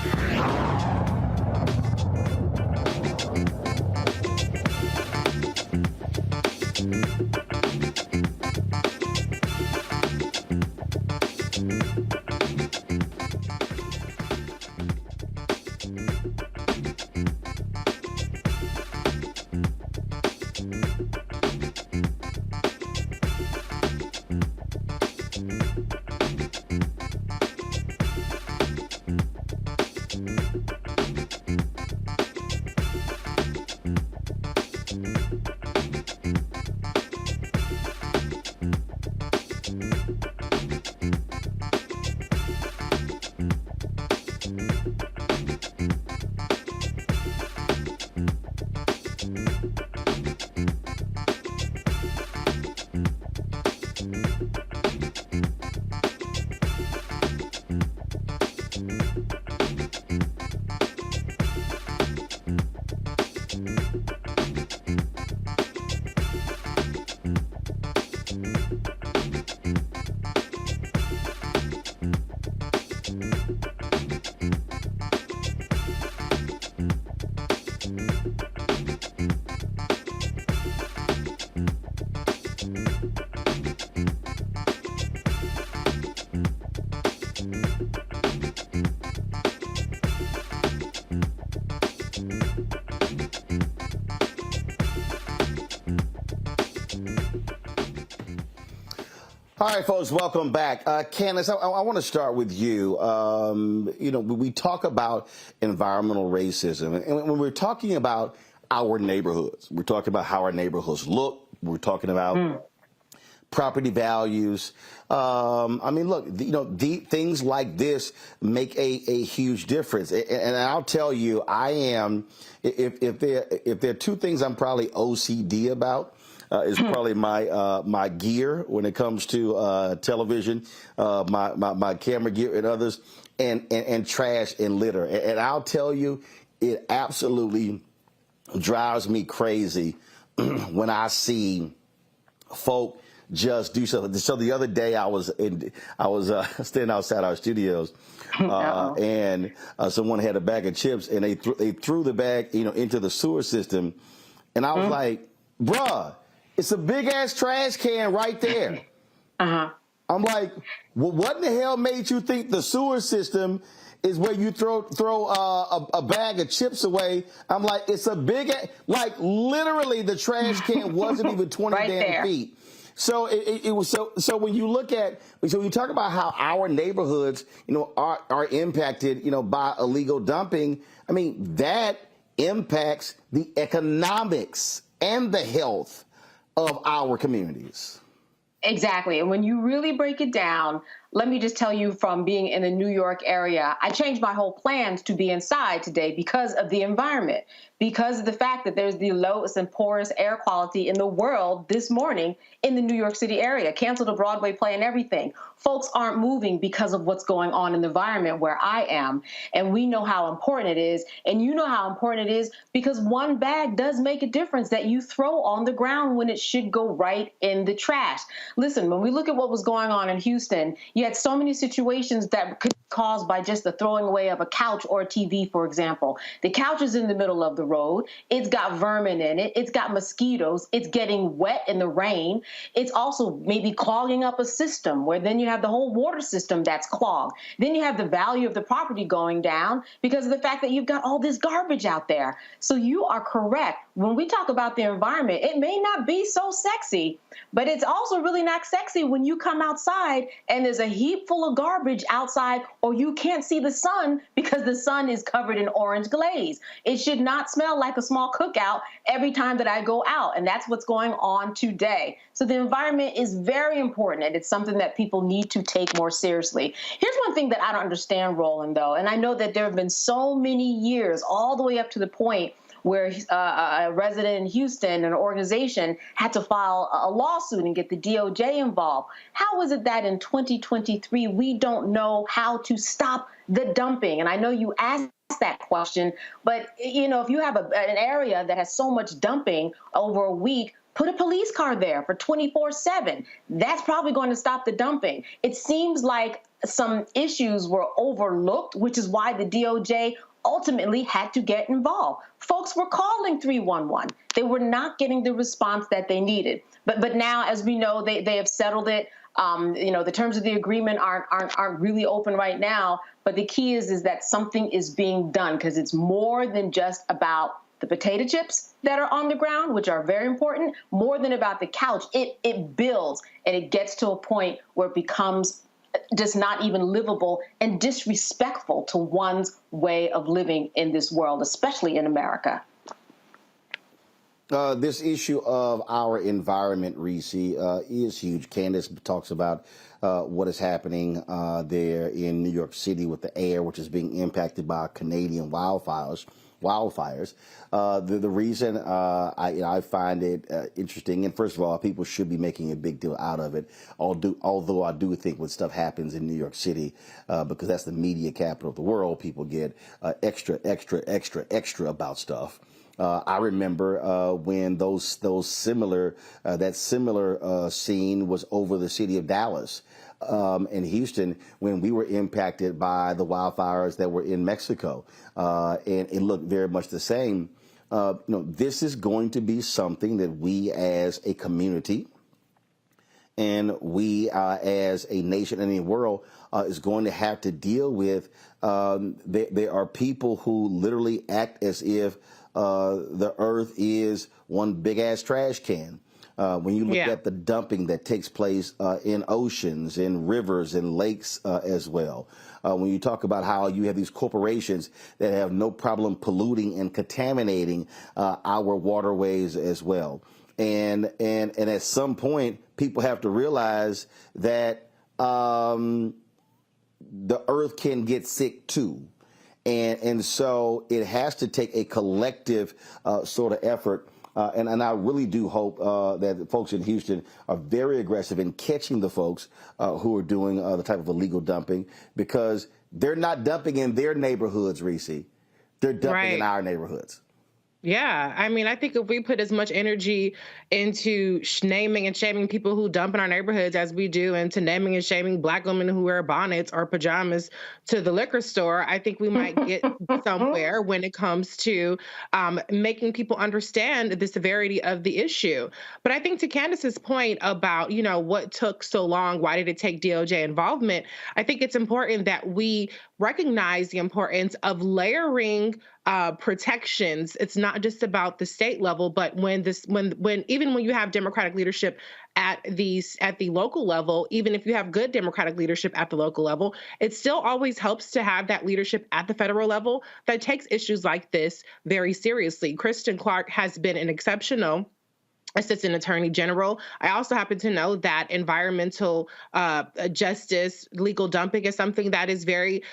All right, folks, welcome back. Candace, I want to start with you. We talk about environmental racism, and when we're talking about our neighborhoods, we're talking about how our neighborhoods look. We're talking about property values. Look, things like this make a huge difference. And I'll tell you, I am, if there are two things I'm probably OCD about, is probably my gear when it comes to television, my camera gear and others, and trash and litter. And I'll tell you, it absolutely drives me crazy when I see folk just do something. So the other day I was standing outside our studios, and someone had a bag of chips, and they threw the bag into the sewer system, and I was like, bruh, it's a big ass trash can right there. I'm like, well, what in the hell made you think the sewer system is where you throw a bag of chips away? I'm like, it's a big, like literally the trash can wasn't even 20 right damn there. Feet. So it was so when you look at, so you talk about how our neighborhoods, are impacted, by illegal dumping. I mean, that impacts the economics and the health of our communities. Exactly. And when you really break it down, let me just tell you from being in the New York area, I changed my whole plans to be inside today because of the environment, because of the fact that there's the lowest and poorest air quality in the world this morning in the New York City area, canceled a Broadway play and everything. Folks aren't moving because of what's going on in the environment where I am. And we know how important it is. And you know how important it is because one bag does make a difference that you throw on the ground when it should go right in the trash. Listen, when we look at what was going on in Houston, you had so many situations that could be caused by just the throwing away of a couch or a TV, for example. The couch is in the middle of the road. It's got vermin in it. It's got mosquitoes. It's getting wet in the rain. It's also maybe clogging up a system where then you have the whole water system that's clogged. Then you have the value of the property going down because of the fact that you've got all this garbage out there. So you are correct. When we talk about the environment, it may not be so sexy, but it's also really not sexy when you come outside and there's a heap full of garbage outside or you can't see the sun because the sun is covered in orange glaze. It should not smell like a small cookout every time that I go out, and that's what's going on today. So the environment is very important, and it's something that people need to take more seriously. Here's one thing that I don't understand, Roland, though, and I know that there have been so many years, all the way up to the point where a resident in Houston, an organization, had to file a lawsuit and get the DOJ involved. How is it that in 2023 we don't know how to stop the dumping? And I know you asked that question, but you know, if you have an area that has so much dumping over a week, put a police car there for 24/7. That's probably going to stop the dumping. It seems like some issues were overlooked, which is why the DOJ ultimately had to get involved. Folks were calling 311. They were not getting the response that they needed. But now, as we know, they have settled it. You know, the terms of the agreement aren't really open right now. But the key is that something is being done because it's more than just about the potato chips that are on the ground, which are very important, more than about the couch. It builds and it gets to a point where it becomes just not even livable and disrespectful to one's way of living in this world, especially in America. This issue of our environment, Reese, is huge. Candace talks about what is happening there in New York City with the air, which is being impacted by Canadian wildfires. The reason I find it interesting, and first of all, people should be making a big deal out of it, although I do think when stuff happens in New York City, because that's the media capital of the world, people get extra about stuff. I remember when that similar scene was over the city of Dallas. In Houston, when we were impacted by the wildfires that were in Mexico, and it looked very much the same. This is going to be something that we as a community and we as a nation and a world is going to have to deal with. There are people who literally act as if the earth is one big ass trash can. When you look at the dumping that takes place in oceans, in rivers, and lakes as well. When you talk about how you have these corporations that have no problem polluting and contaminating our waterways as well. And at some point, people have to realize that the earth can get sick too. And so it has to take a collective sort of effort. And I really do hope that the folks in Houston are very aggressive in catching the folks who are doing the type of illegal dumping, because they're not dumping in their neighborhoods, Reese. They're dumping in our neighborhoods. Yeah, I mean, I think if we put as much energy into naming and shaming people who dump in our neighborhoods as we do into naming and shaming Black women who wear bonnets or pajamas to the liquor store, I think we might get somewhere when it comes to making people understand the severity of the issue. But I think to Candace's point about, what took so long, why did it take DOJ involvement? I think it's important that we recognize the importance of layering protections. It's not just about the state level, but when you have Democratic leadership at the local level, even if you have good Democratic leadership at the local level, it still always helps to have that leadership at the federal level that takes issues like this very seriously. Kristen Clark has been an exceptional Assistant Attorney General. I also happen to know that environmental justice, legal dumping is something that is very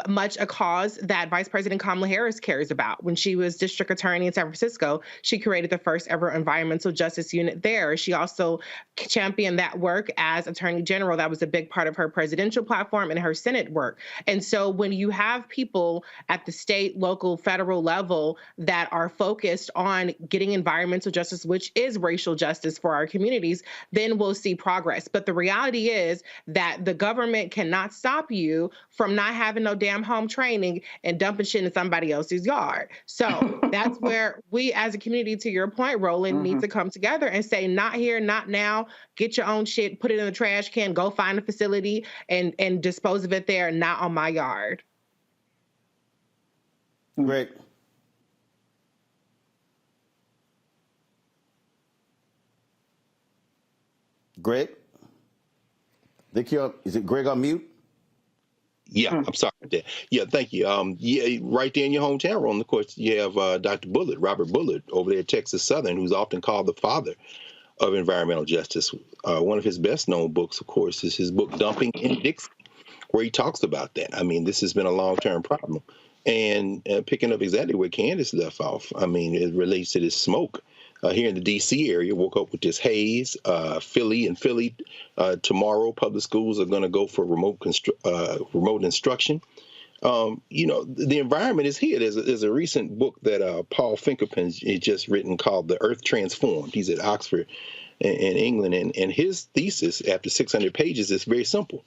much a cause that Vice President Kamala Harris cares about. When she was district attorney in San Francisco, she created the first ever environmental justice unit there. She also championed that work as Attorney General. That was a big part of her presidential platform and her Senate work. And so when you have people at the state, local, federal level that are focused on getting environmental justice, which is racial justice for our communities, then we'll see progress. But the reality is that the government cannot stop you from not having no damn home training and dumping shit in somebody else's yard. So that's where we as a community, to your point, Roland, need to come together and say, not here, not now, get your own shit, put it in the trash can, go find a facility and dispose of it there, not on my yard. Great. Greg? Is it Greg on mute? Yeah, I'm sorry about that. Yeah, thank you. Yeah, right there in your hometown, Roland, of course, you have Dr. Bullard, Robert Bullard, over there at Texas Southern, who's often called the father of environmental justice. One of his best-known books, of course, is his book, Dumping in Dixie, where he talks about that. I mean, this has been a long-term problem. And picking up exactly where Candace left off, I mean, it relates to this smoke. Here in the D.C. area, woke up with this haze. Philly, tomorrow, public schools are going to go for remote instruction. You know, the environment is here. There's a recent book that Paul Finkelpin has just written called The Earth Transformed. He's at Oxford in England. And his thesis, after 600 pages, is very simple.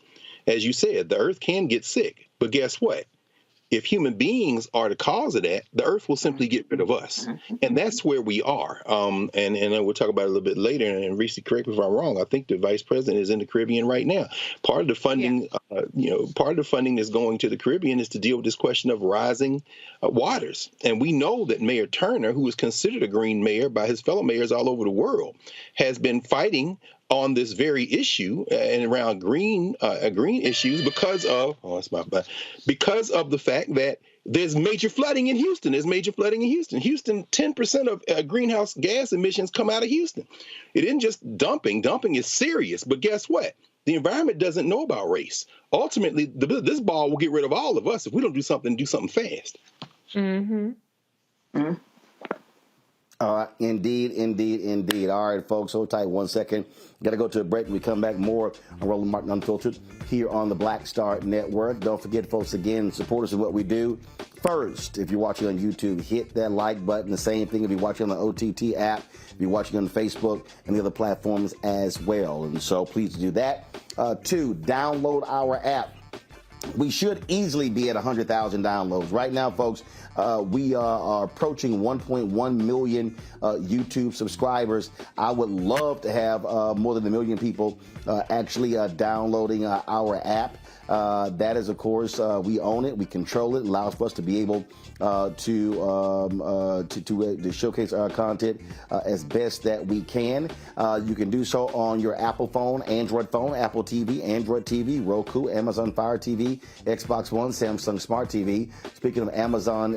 As you said, the Earth can get sick. But guess what? If human beings are the cause of that, the Earth will simply get rid of us. And that's where we are. And we'll talk about it a little bit later. And Reese, correct me if I'm wrong. I think the vice president is in the Caribbean right now. Part of the funding, part of the funding that's going to the Caribbean is to deal with this question of rising waters. And we know that Mayor Turner, who is considered a green mayor by his fellow mayors all over the world, has been fighting on this very issue and around green issues because of the fact that there's major flooding in Houston. Houston, 10% of greenhouse gas emissions come out of Houston. It isn't just dumping. Dumping is serious. But guess what? The environment doesn't know about race. Ultimately, this ball will get rid of all of us if we don't do something fast. Indeed. All right, folks, hold tight 1 second. Got to go to a break. When we come back, more on Roland Martin Unfiltered here on the Black Star Network. Don't forget, folks, again, support us in what we do. First, if you're watching on YouTube, hit that like button. The same thing if you're watching on the OTT app, if you're watching on Facebook and the other platforms as well. And so please do that. Two, download our app. We should easily be at 100,000 downloads. Right now, folks, we are approaching 1.1 million YouTube subscribers. I would love to have more than 1 million people actually downloading our app. That is, of course, we own it, we control it, allows for us to be able to showcase our content as best that we can. You can do so on your Apple phone, Android phone, Apple TV, Android TV, Roku, Amazon Fire TV, Xbox One, Samsung Smart TV. Speaking of Amazon,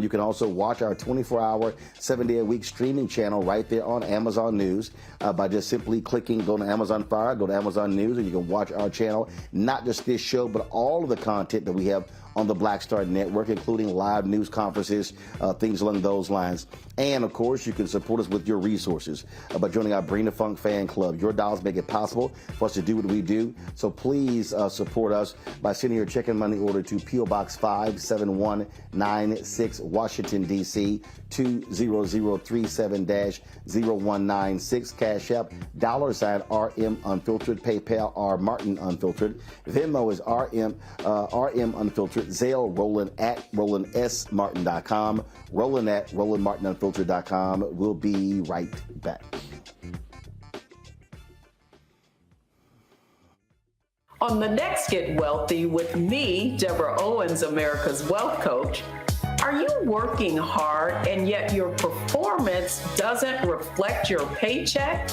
you can also watch our 24-hour, 7-day-a-week streaming channel right there on Amazon News by just simply clicking, go to Amazon Fire, go to Amazon News, and you can watch our channel, not just this show, but all of the content that we have on the Black Star Network, including live news conferences, things along those lines. And, of course, you can support us with your resources by joining our Bring the Funk fan club. Your dollars make it possible for us to do what we do. So please support us by sending your check and money order to P.O. Box 57196, Washington, D.C., 20037-0196. Cash App, $RM Unfiltered. PayPal, R Martin Unfiltered. Venmo is RM Unfiltered. Zelle, Roland at RolandSMartin.com. Roland at RolandMartinUnfiltered.com. We'll be right back. On the next Get Wealthy with me, Deborah Owens, America's Wealth Coach, Are you working hard and yet your performance doesn't reflect your paycheck?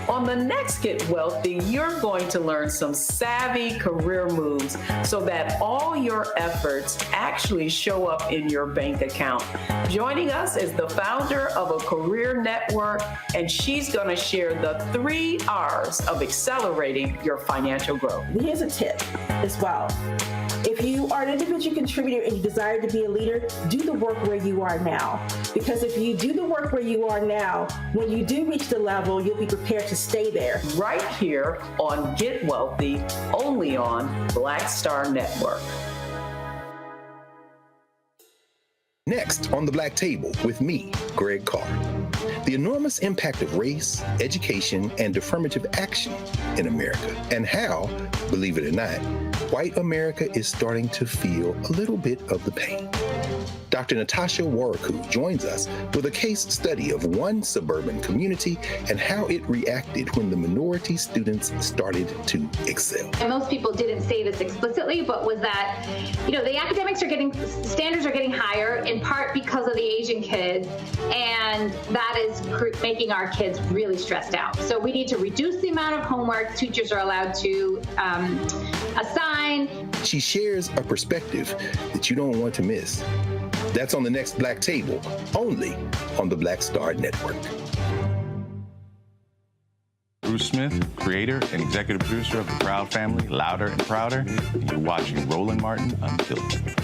On the next Get Wealthy, you're going to learn some savvy career moves so that all your efforts actually show up in your bank account. Joining us is the founder of a career network, and she's going to share the 3 R's of accelerating your financial growth. Here's a tip as well. If you are an individual contributor and you desire to be a leader, do the work where you are now. Because if you do the work where you are now, when you do reach the level, you'll be prepared to stay there. Right here on Get Wealthy, only on Black Star Network. Next on the Black Table with me, Greg Carr. The enormous impact of race, education, and affirmative action in America, and how, believe it or not, white America is starting to feel a little bit of the pain. Dr. Natasha Waraku joins us with a case study of one suburban community and how it reacted when the minority students started to excel. And most people didn't say this explicitly, but was that, the academic standards are getting higher in part because of the Asian kids, and that is making our kids really stressed out. So we need to reduce the amount of homework teachers are allowed to assign. She shares a perspective that you don't want to miss. That's on the next Black Table, only on the Black Star Network. Bruce Smith, creator and executive producer of The Proud Family, Louder and Prouder, and you're watching Roland Martin Unfiltered.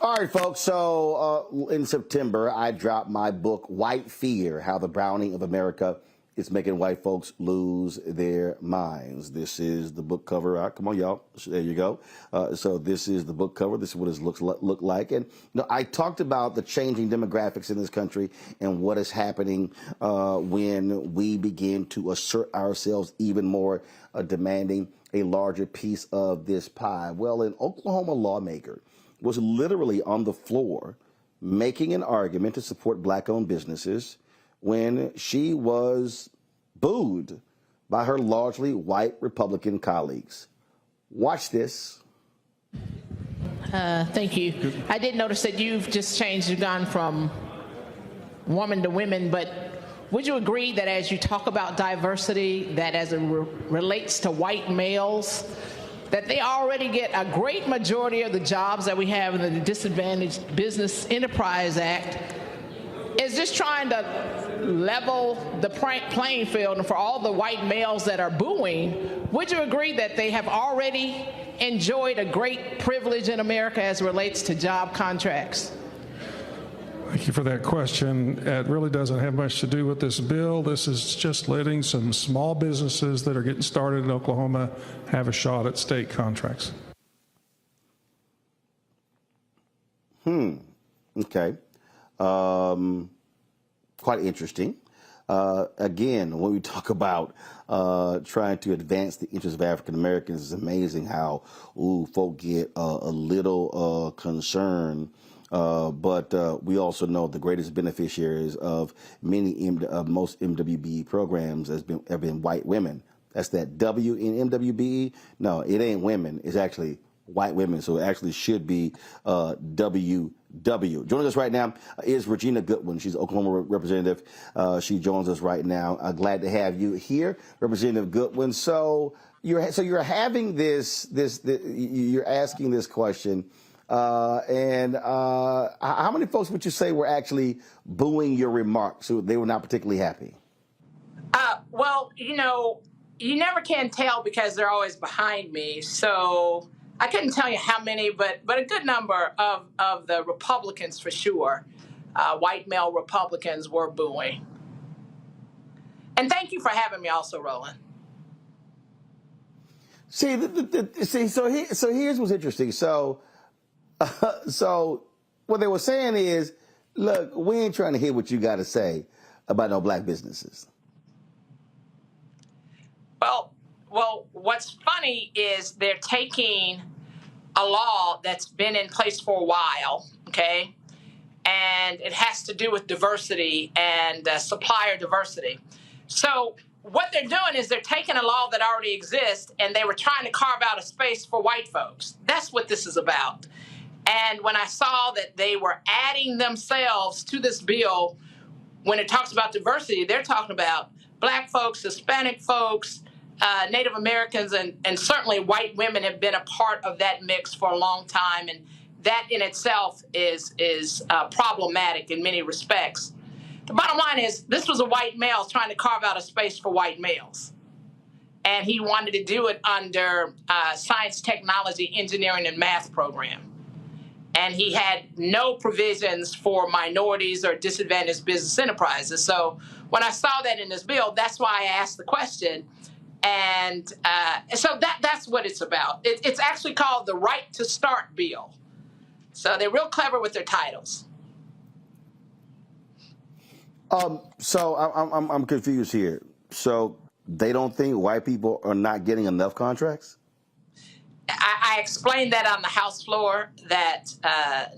All right, folks. So in September, I dropped my book, White Fear, How the Browning of America is Making White Folks Lose Their Minds. This is the book cover. Come on, y'all. There you go. So this is the book cover. This is what it look like. And I talked about the changing demographics in this country and what is happening when we begin to assert ourselves even more, demanding a larger piece of this pie. Well, an Oklahoma lawmaker was literally on the floor making an argument to support black-owned businesses when she was booed by her largely white Republican colleagues. Watch this. Thank you. I did notice that you've just changed, you've gone from woman to women, but would you agree that as you talk about diversity, that as it relates to white males, that they already get a great majority of the jobs that we have in the Disadvantaged Business Enterprise Act, is just trying to level the playing field, and for all the white males that are booing, would you agree that they have already enjoyed a great privilege in America as it relates to job contracts? Thank you for that question. It really doesn't have much to do with this bill. This is just letting some small businesses that are getting started in Oklahoma have a shot at state contracts. Okay. Quite interesting. Again, when we talk about trying to advance the interests of African Americans, it's amazing how folk get a little concerned. But we also know the greatest beneficiaries of most MWBE programs have been white women. That's that W in MWBE. No, it ain't women. It's actually white women. So it actually should be WW. Joining us right now is Regina Goodwin. She's Oklahoma representative. She joins us right now. Glad to have you here, Representative Goodwin. So you're having you're asking this question. And how many folks would you say were actually booing your remarks? So they were not particularly happy? Well, you never can tell because they're always behind me. So I couldn't tell you how many, but a good number of the Republicans for sure, white male Republicans, were booing. And thank you for having me also, Roland. See, so here's what's interesting. So what they were saying is, look, we ain't trying to hear what you got to say about no black businesses. Well, Well, what's funny is they're taking a law that's been in place for a while, okay? And it has to do with diversity and supplier diversity. So what they're doing is they're taking a law that already exists and they were trying to carve out a space for white folks. That's what this is about. And when I saw that they were adding themselves to this bill, when it talks about diversity, they're talking about Black folks, Hispanic folks, Native Americans, and certainly white women have been a part of that mix for a long time. And that in itself is problematic in many respects. The bottom line is this was a white male trying to carve out a space for white males. And he wanted to do it under science, technology, engineering, and math program. And he had no provisions for minorities or disadvantaged business enterprises. So when I saw that in this bill, that's why I asked the question. And so that's what it's about. It's actually called the Right to Start Bill. So they're real clever with their titles. So I'm confused here. So they don't think white people are not getting enough contracts? I explained that on the House floor, that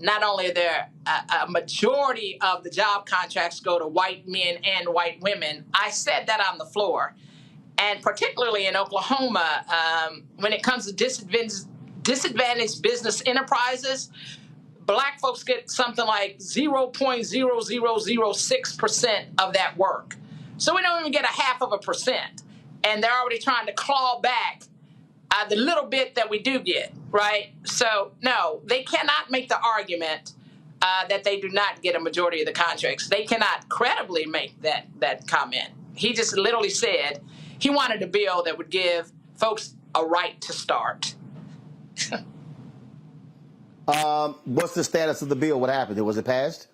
not only are there a majority of the job contracts go to white men and white women, I said that on the floor. And particularly in Oklahoma, when it comes to disadvantaged business enterprises, Black folks get something like 0.0006% of that work. So we don't even get 0.5%. And they're already trying to claw back the little bit that we do get, right? So, no, they cannot make the argument that they do not get a majority of the contracts. They cannot credibly make that comment. He just literally said he wanted a bill that would give folks a right to start. What's the status of the bill? What happened? Was it passed?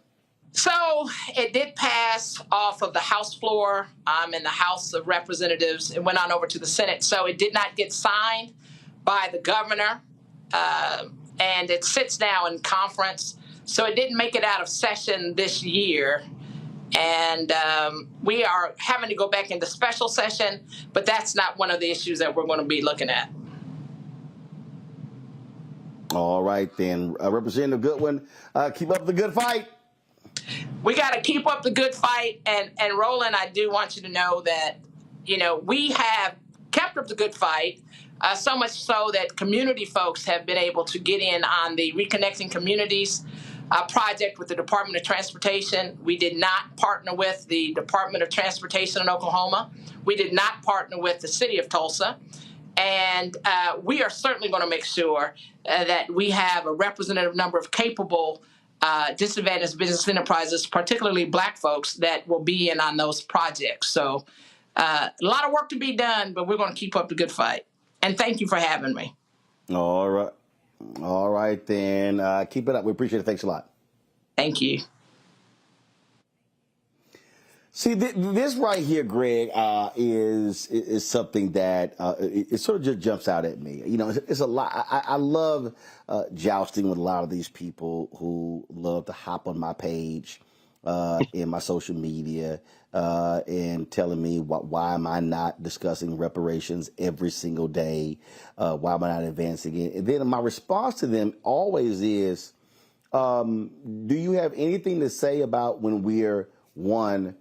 So it did pass off of the House floor in the House of Representatives. It went on over to the Senate. So it did not get signed by the governor, and it sits now in conference. So it didn't make it out of session this year. And we are having to go back into special session, but that's not one of the issues that we're going to be looking at. All right, then. Representative Goodwin, keep up the good fight. We got to keep up the good fight. And Roland, I do want you to know that, we have kept up the good fight, so much so that community folks have been able to get in on the Reconnecting Communities project with the Department of Transportation. We did not partner with the Department of Transportation in Oklahoma. We did not partner with the city of Tulsa. And we are certainly going to make sure that we have a representative number of capable disadvantaged business enterprises, particularly Black folks, that will be in on those projects. So a lot of work to be done, but we're going to keep up the good fight. And thank you for having me. All right. All right, then. Keep it up. We appreciate it. Thanks a lot. Thank you. See, this right here, Greg, is something that it sort of just jumps out at me. It's a lot. I love jousting with a lot of these people who love to hop on my page in my social media and telling me why am I not discussing reparations every single day? Why am I not advancing it? And then my response to them always is, do you have anything to say about when we're, one,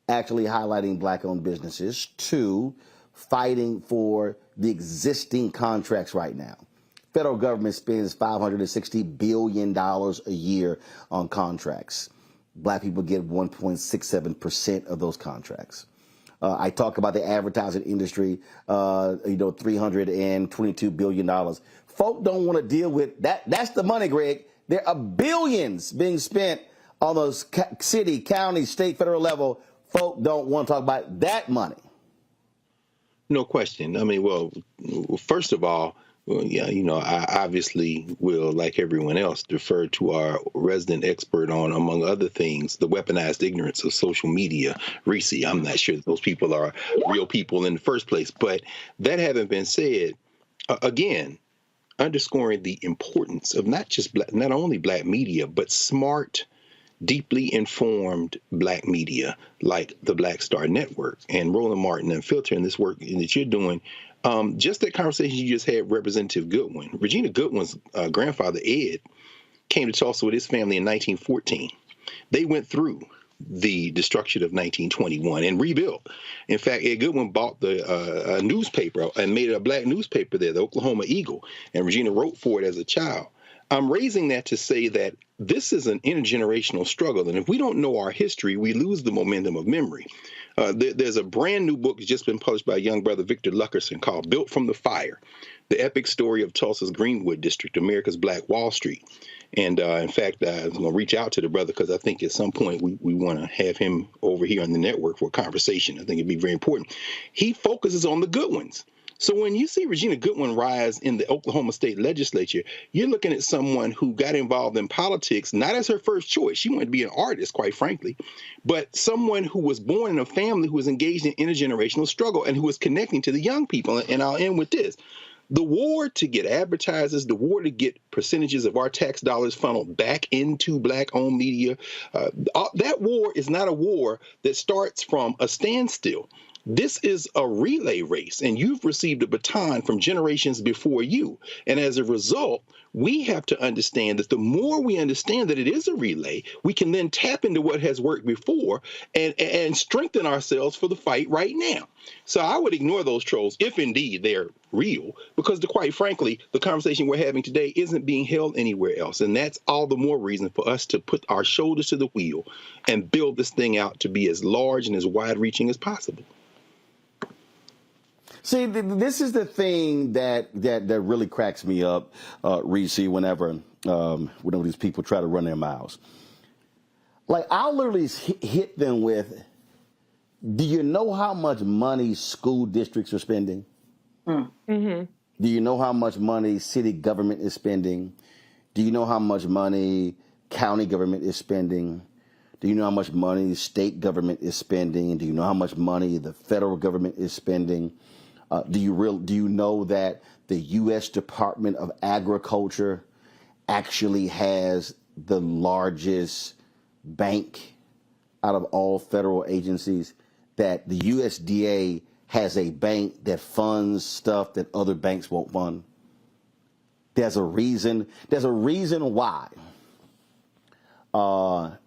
actually highlighting Black-owned businesses, two, fighting for the existing contracts right now? Federal government spends $560 billion a year on contracts. Black people get 1.67% of those contracts. I talk about the advertising industry, $322 billion. Folk don't want to deal with that. That's the money, Greg. There are billions being spent on those city, county, state, federal level. Folk don't want to talk about that money. No question. I mean, well, first of all, I obviously will, like everyone else, defer to our resident expert on, among other things, the weaponized ignorance of social media, Reese. I'm not sure that those people are real people in the first place. But that having been said, again, underscoring the importance of not only Black media, but smart, deeply informed Black media like the Black Star Network and Roland Martin and Filter and this work that you're doing. Just that conversation you just had, Representative Goodwin. Regina Goodwin's grandfather, Ed, came to Tulsa with his family in 1914. They went through the destruction of 1921 and rebuilt. In fact, Ed Goodwin bought a newspaper and made it a black newspaper there, the Oklahoma Eagle, and Regina wrote for it as a child. I'm raising that to say that this is an intergenerational struggle, and if we don't know our history, we lose the momentum of memory. There's a brand new book that's just been published by young brother Victor Luckerson called Built from the Fire, the epic story of Tulsa's Greenwood District, America's Black Wall Street. And in fact, I'm going to reach out to the brother because I think at some point we want to have him over here on the network for a conversation. I think it'd be very important. He focuses on the Goodwins. So when you see Regina Goodwin rise in the Oklahoma State Legislature, you're looking at someone who got involved in politics, not as her first choice. She wanted to be an artist, quite frankly, but someone who was born in a family who was engaged in intergenerational struggle and who was connecting to the young people. And I'll end with this. The war to get advertisers, the war to get percentages of our tax dollars funneled back into black-owned media, that war is not a war that starts from a standstill. This is a relay race, and you've received a baton from generations before you. And as a result, we have to understand that the more we understand that it is a relay, we can then tap into what has worked before and strengthen ourselves for the fight right now. So I would ignore those trolls if indeed they're real, because quite frankly, the conversation we're having today isn't being held anywhere else. And that's all the more reason for us to put our shoulders to the wheel and build this thing out to be as large and as wide-reaching as possible. See, this is the thing that really cracks me up, Reese, whenever these people try to run their mouths. Like, I'll literally hit them with, do you know how much money school districts are spending? Mm-hmm. Do you know how much money city government is spending? Do you know how much money county government is spending? Do you know how much money state government is spending? Do you know how much money the federal government is spending? Do you know that the U.S. Department of Agriculture actually has the largest bank out of all federal agencies? That the USDA has a bank that funds stuff that other banks won't fund? There's a reason. There's a reason why a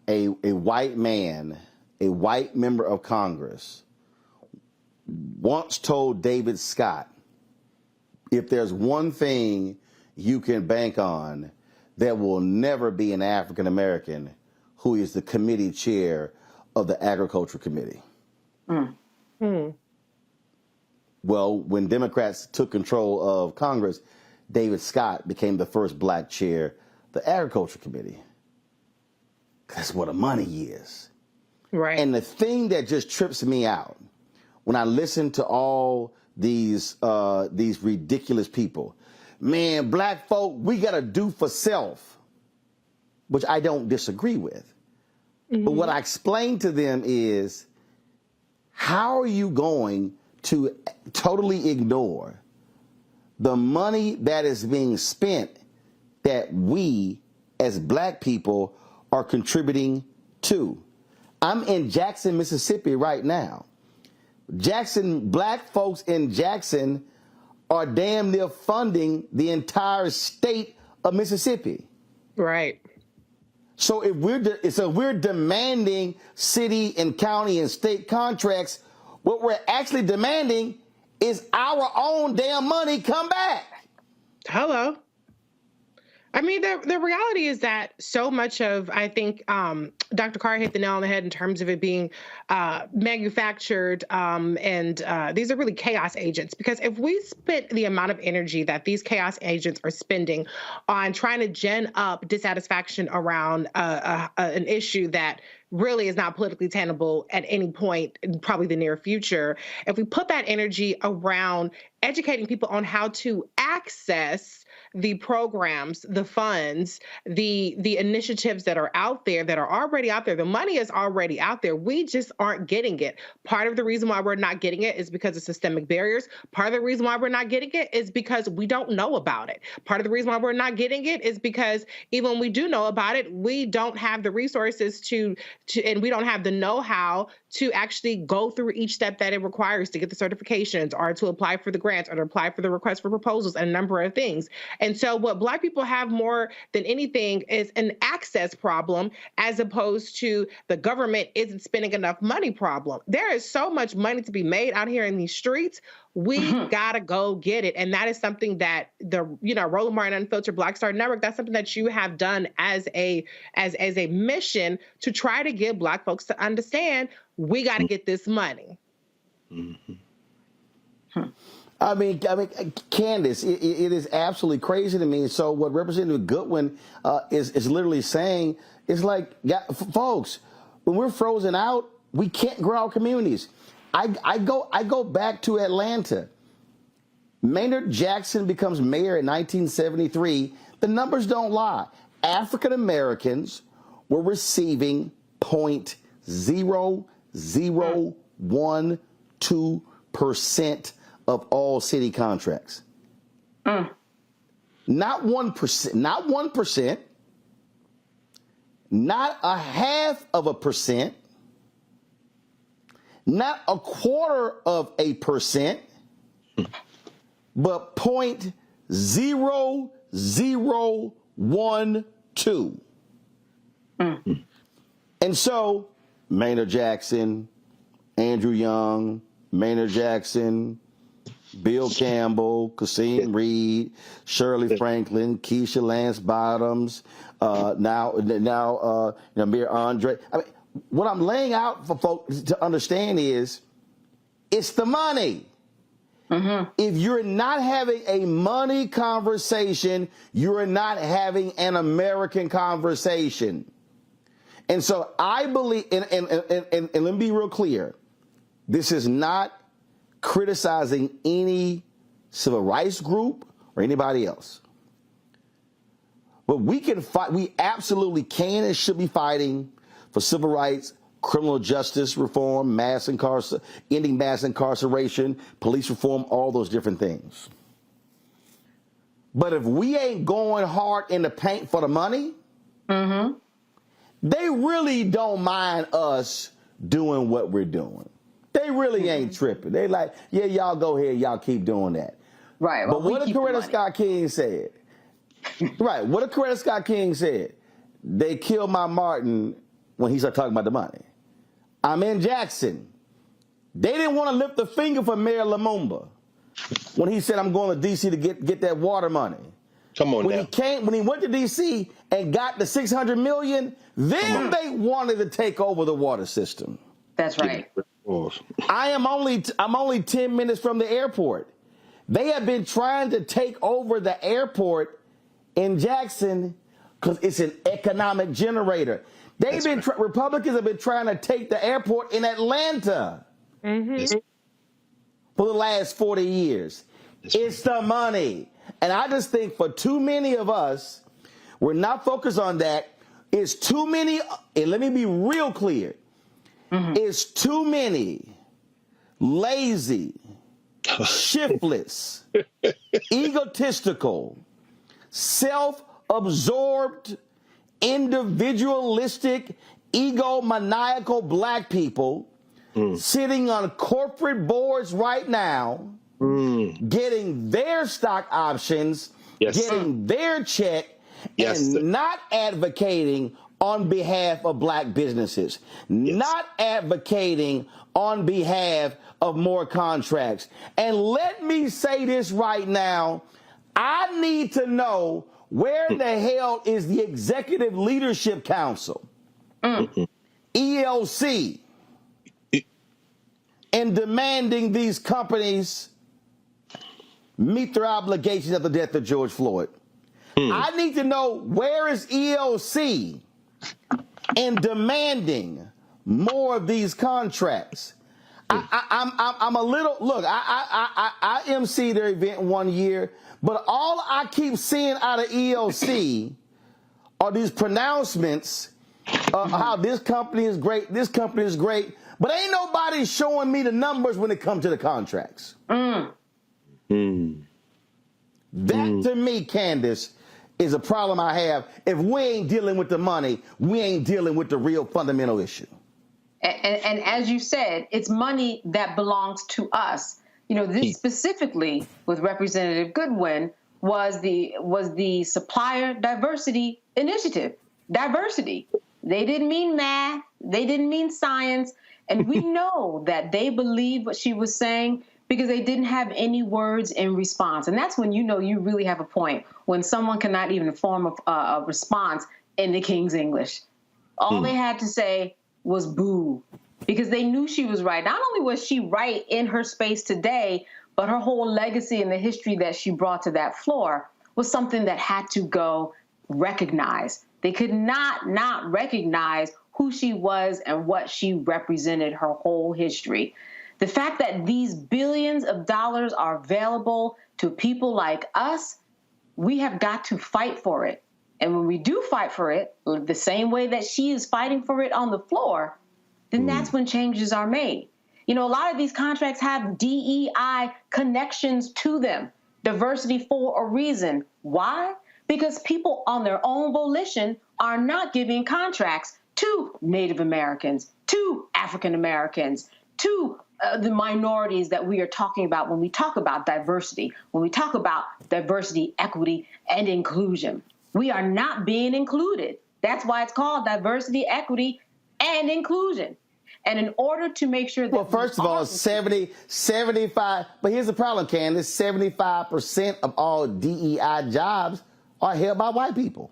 white man, a white member of Congress, once told David Scott, if there's one thing you can bank on, there will never be an African American who is the committee chair of the Agriculture Committee. Well, when Democrats took control of Congress, David Scott became the first black chair of the Agriculture Committee. That's where the money is. Right. And the thing that just trips me out when I listen to all these ridiculous people, man, black folk, we got to do for self, which I don't disagree with. Mm-hmm. But what I explain to them is, how are you going to totally ignore the money that is being spent that we as black people are contributing to? I'm in Jackson, Mississippi right now. Black folks in Jackson are damn near funding the entire state of Mississippi. Right. So if we're demanding city and county and state contracts, what we're actually demanding is our own damn money come back. Hello. I mean, the reality is that so much of, I think, Dr. Carr hit the nail on the head in terms of it being manufactured, and these are really chaos agents. Because if we spent the amount of energy that these chaos agents are spending on trying to gen up dissatisfaction around an issue that really is not politically tenable at any point in probably the near future, if we put that energy around educating people on how to access the programs, the funds, the initiatives that are out there, that are already out there. The money is already out there. We just aren't getting it. Part of the reason why we're not getting it is because of systemic barriers. Part of the reason why we're not getting it is because we don't know about it. Part of the reason why we're not getting it is because even when we do know about it, we don't have the resources to and we don't have the know-how to actually go through each step that it requires to get the certifications or to apply for the grants or to apply for the request for proposals and a number of things. And so what Black people have more than anything is an access problem, as opposed to the government isn't spending enough money problem. There is so much money to be made out here in these streets. We gotta go get it. And that is something that the, Roland Martin Unfiltered Black Star Network, that's something that you have done as a mission to try to get Black folks to understand we gotta get this money. I mean, Candace, it is absolutely crazy to me. So what Representative Goodwin is literally saying is like, folks, when we're frozen out, we can't grow our communities. I go back to Atlanta. Maynard Jackson becomes mayor in 1973. The numbers don't lie. African Americans were receiving 0.0012% of all city contracts. Not 1%, not 1%, not 0.5%, not 0.25%, but 0.0012. And so Maynard Jackson, Andrew Young, Maynard Jackson, Bill Campbell, Kasim Reed, Shirley Franklin, Keisha Lance Bottoms, now Amir Andre. I mean, what I'm laying out for folks to understand is it's the money. If you're not having a money conversation, you're not having an American conversation. And so I believe, and let me be real clear, this is not criticizing any civil rights group or anybody else. But we can fight, we absolutely can and should be fighting for civil rights, criminal justice reform, ending mass incarceration, police reform, all those different things. But if we ain't going hard in the paint for the money, they really don't mind us doing what we're doing. They really ain't tripping. They like, yeah, y'all go ahead, y'all keep doing that. Right. But what did Coretta Scott King said? Right. What did Coretta Scott King said? They killed my Martin when he started talking about the money. I'm in Jackson. They didn't want to lift a finger for Mayor Lumumba when he said, I'm going to D.C. to get that water money. Come on now. When he went to D.C. and got the $600 million, then they wanted to take over the water system. That's right. I'm only 10 minutes from the airport. They have been trying to take over the airport in Jackson because it's an economic generator. Republicans have been trying to take the airport in Atlanta for the last 40 years. It's the money. And I just think for too many of us, we're not focused on that. It's too many, and let me be real clear. It's too many lazy, shiftless, egotistical, self-absorbed, individualistic, egomaniacal Black people sitting on corporate boards right now, getting their stock options, getting their check, and not advocating on behalf of Black businesses, not advocating on behalf of more contracts. And let me say this right now, I need to know where the hell is the Executive Leadership Council, ELC, in demanding these companies meet their obligations at the death of George Floyd. I need to know where is ELC in demanding more of these contracts. I'm a little, look, I MC their event one year, but all I keep seeing out of EOC are these pronouncements how this company is great, this company is great, but ain't nobody showing me the numbers when it comes to the contracts. That to me, Candace, is a problem I have. If we ain't dealing with the money, we ain't dealing with the real fundamental issue. And as you said, it's money that belongs to us. You know, this specifically with Representative Goodwin was the Supplier Diversity Initiative. Diversity. They didn't mean math. They didn't mean science. And we know that they believed what she was saying because they didn't have any words in response. And that's when you know you really have a point, when someone cannot even form a response in the King's English. All they had to say was boo, because they knew she was right. Not only was she right in her space today, but her whole legacy and the history that she brought to that floor was something that had to go recognized. They could not recognize who she was and what she represented, her whole history. The fact that these billions of dollars are available to people like us, we have got to fight for it. And when we do fight for it, the same way that she is fighting for it on the floor, then that's when changes are made. You know, a lot of these contracts have DEI connections to them, diversity for a reason. Why? Because people on their own volition are not giving contracts to Native Americans, to African Americans, to the minorities that we are talking about when we talk about diversity, when we talk about diversity, equity, and inclusion. We are not being included. That's why it's called diversity, equity, and inclusion. And in order to make sure that... Well, first of all, it's 75, but here's the problem, Candace, 75% of all DEI jobs are held by white people.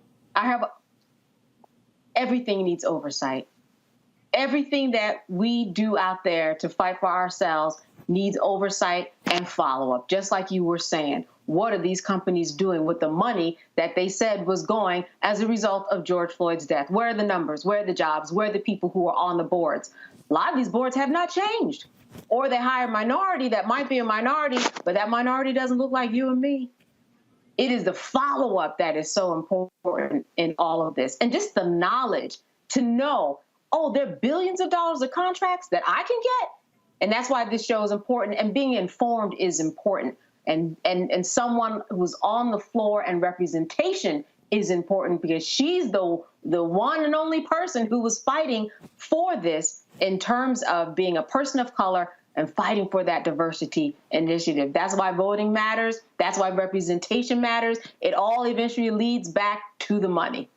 Everything needs oversight. Everything that we do out there to fight for ourselves needs oversight and follow-up, just like you were saying. What are these companies doing with the money that they said was going as a result of George Floyd's death? Where are the numbers? Where are the jobs? Where are the people who are on the boards? A lot of these boards have not changed. Or they hire a minority that might be a minority, but that minority doesn't look like you and me. It is the follow-up that is so important in all of this. And just the knowledge to know, oh, there are billions of dollars of contracts that I can get. And that's why this show is important. And being informed is important. And someone who's on the floor and representation is important, because she's the one and only person who was fighting for this in terms of being a person of color and fighting for that diversity initiative. That's why voting matters. That's why representation matters. It all eventually leads back to the money.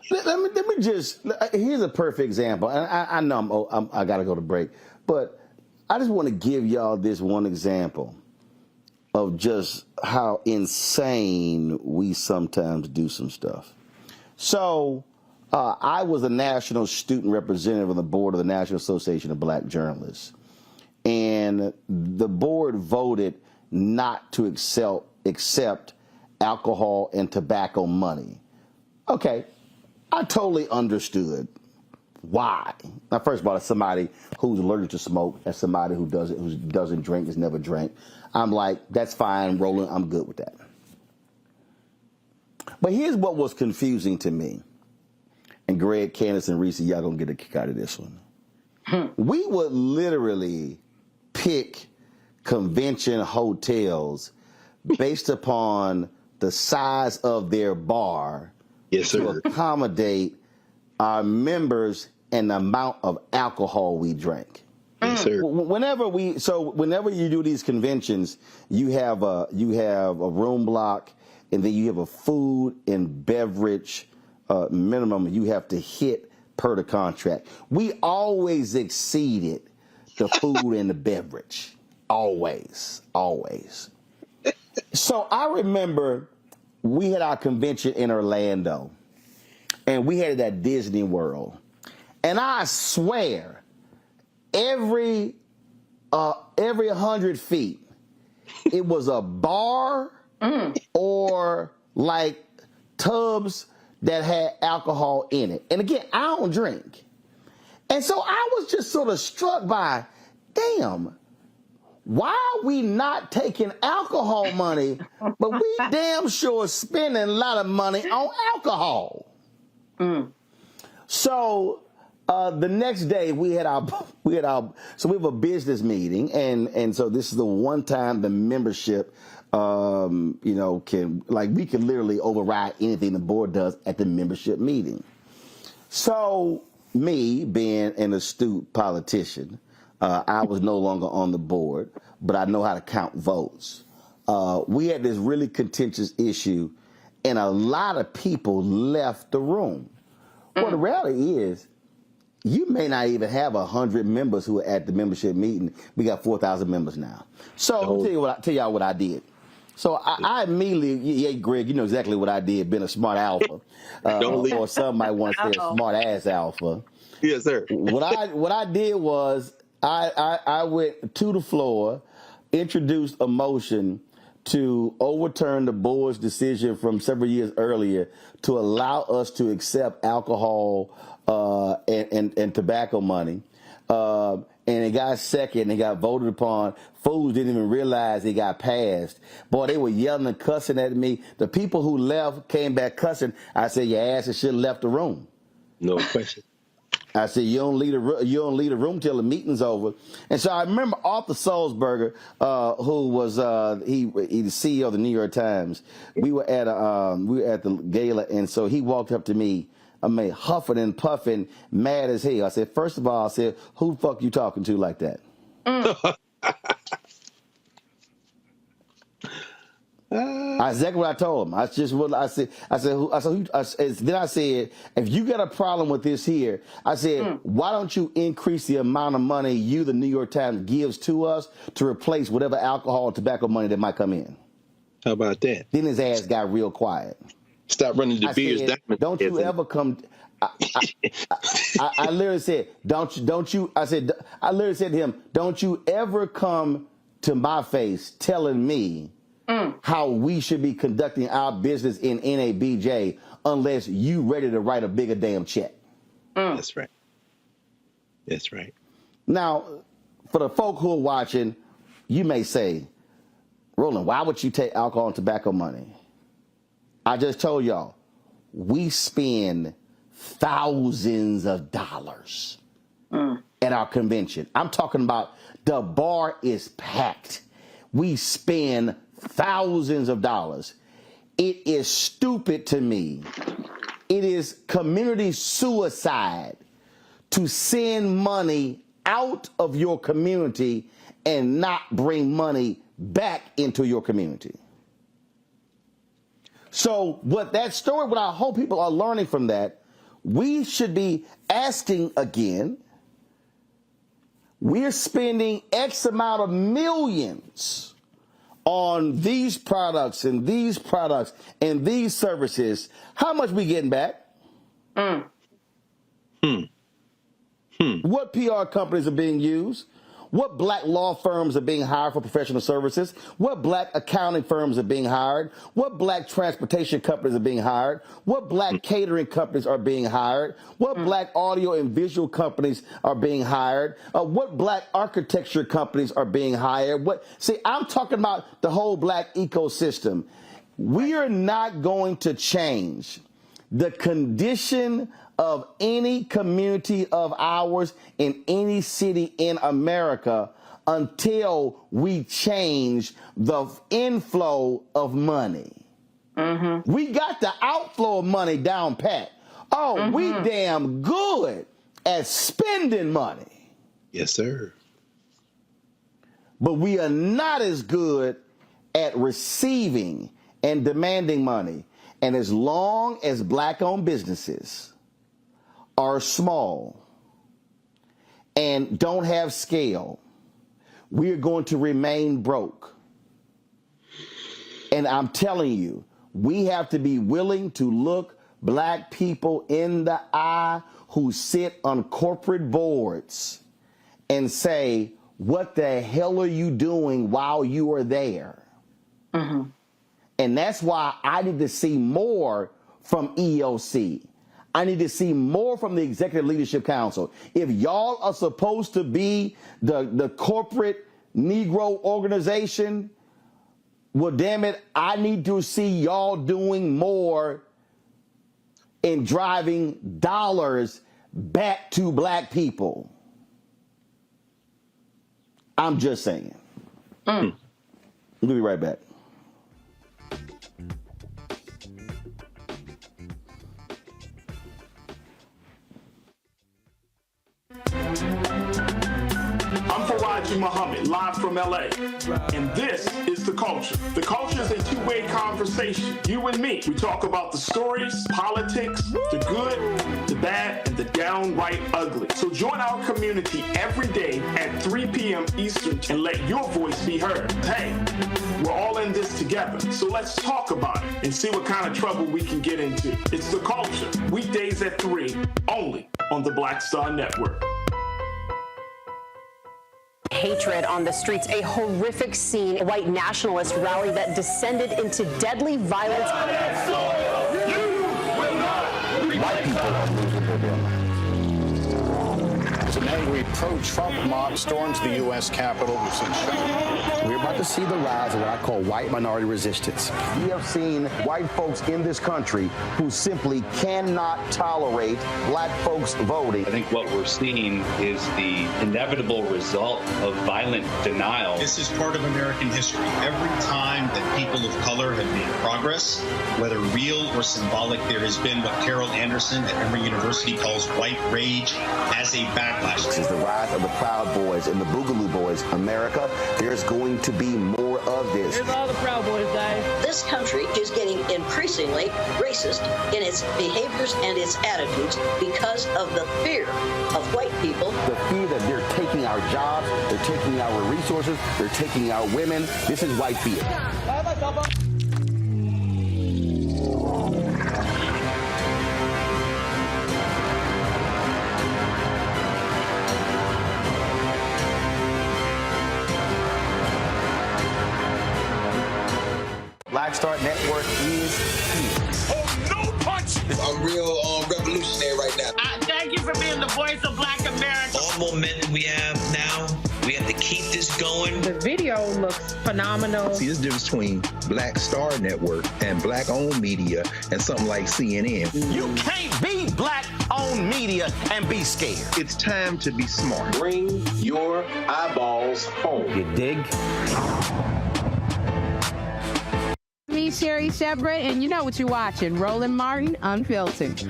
Let me just, here's a perfect example. And I know I got to go to break, but I just want to give y'all this one example of just how insane we sometimes do some stuff. So I was a national student representative on the board of the National Association of Black Journalists. And the board voted not to accept alcohol and tobacco money. Okay, I totally understood why. Now, first of all, as somebody who's allergic to smoke, as somebody who doesn't drink, has never drank, I'm like, that's fine, Roland, I'm good with that. But here's what was confusing to me. And Greg, Candace, and Reese, y'all gonna get a kick out of this one. We would literally pick convention hotels based upon the size of their bar to accommodate our members and the amount of alcohol we drank. Yes, sir. Whenever you do these conventions, you have a room block, and then you have a food and beverage minimum you have to hit per the contract. We always exceeded the food and the beverage. Always. So I remember we had our convention in Orlando, and we had it at Disney World. And I swear, every 100 feet, it was a bar or like tubs that had alcohol in it. And again, I don't drink. And so I was just sort of struck by, damn, why are we not taking alcohol money, but we damn sure spending a lot of money on alcohol? So the next day we have a business meeting, and so this is the one time the membership, we can literally override anything the board does at the membership meeting. So me being an astute politician, I was no longer on the board, but I know how to count votes. We had this really contentious issue, and a lot of people left the room. Well, the reality is, you may not even have 100 members who are at the membership meeting. We got 4,000 members now. So I'll tell y'all what I did. So I immediately, Greg, you know exactly what I did, being a smart alpha. Or some might want to say a smart ass alpha. Yes, sir. What I did was I went to the floor, introduced a motion to overturn the board's decision from several years earlier to allow us to accept alcohol and tobacco money. And it got second, it got voted upon. Fools didn't even realize it got passed. Boy, they were yelling and cussing at me. The people who left came back cussing. I said, your asses should have left the room. No question. I said, you don't leave the room till the meeting's over. And so I remember Arthur Sulzberger, who was he's the CEO of the New York Times. We were at the gala, and so he walked up to me, huffing and puffing, mad as hell. I said, first of all, who the fuck you talking to like that? That's exactly what I told him. I said, then I said, if you got a problem with this here, I said, why don't you increase the amount of money you, the New York Times, gives to us to replace whatever alcohol or tobacco money that might come in? How about that? Then his ass got real quiet. Stop running the beers down. Don't you ever come. I literally said, don't you? I literally said to him, don't you ever come to my face telling me how we should be conducting our business in NABJ unless you ready to write a bigger damn check. That's right. That's right. Now, for the folk who are watching, you may say, Roland, why would you take alcohol and tobacco money? I just told y'all, we spend thousands of dollars at our convention. I'm talking about the bar is packed. We spend thousands of dollars. It is stupid to me. It is community suicide to send money out of your community and not bring money back into your community. So what I hope people are learning from that, we should be asking again, we're spending X amount of millions on these products and these products and these services. How much we getting back? What PR companies are being used? What black law firms are being hired for professional services? What black accounting firms are being hired? What black transportation companies are being hired? What black catering companies are being hired? What black audio and visual companies are being hired? What black architecture companies are being hired? See, I'm talking about the whole black ecosystem. We are not going to change the condition of any community of ours in any city in America until we change the inflow of money. We got the outflow of money down pat. We damn good at spending money. Yes, sir. But we are not as good at receiving and demanding money. And as long as black-owned businesses are small and don't have scale, we're going to remain broke. And I'm telling you, we have to be willing to look black people in the eye who sit on corporate boards and say, what the hell are you doing while you are there? And that's why I need to see more from EOC. I need to see more from the Executive Leadership Council. If y'all are supposed to be the corporate Negro organization, well, damn it, I need to see y'all doing more in driving dollars back to black people. I'm just saying. We'll be right back. Muhammad, live from LA. And this is The Culture. The Culture is a two-way conversation. You and me. We talk about the stories, politics, the good, the bad, and the downright ugly. So join our community every day at 3 p.m. Eastern and let your voice be heard. Hey, we're all in this together. So let's talk about it and see what kind of trouble we can get into. It's The Culture. Weekdays at 3, only on the Black Star Network. Hatred on the streets, a horrific scene, a white nationalist rally that descended into deadly violence. White people are losing their mind. As an angry pro-Trump mob storms the U.S. Capitol, we've seen shooting. We're about to see the rise of what I call white minority resistance. We have seen white folks in this country who simply cannot tolerate black folks voting. I think what we're seeing is the inevitable result of violent denial. This is part of American history. Every time that people of color have made progress, whether real or symbolic, there has been what Carol Anderson at Emory University calls white rage as a backlash. This is the rise of the Proud Boys and the Boogaloo Boys. America, there's going to be more of this. Here's all the Proud Boys, guys. This country is getting increasingly racist in its behaviors and its attitudes because of the fear of white people. The fear that they're taking our jobs, they're taking our resources, they're taking our women. This is white fear. Black Star Network is here. Oh, no punch! I'm real revolutionary right now. Thank you for being the voice of Black America. All momentum we have now, we have to keep this going. The video looks phenomenal. See, this difference between Black Star Network and black-owned media and something like CNN. You can't be black-owned media and be scared. It's time to be smart. Bring your eyeballs home. You dig? Me, Sherry Shepard, and you know what you're watching. Roland Martin, Unfiltered.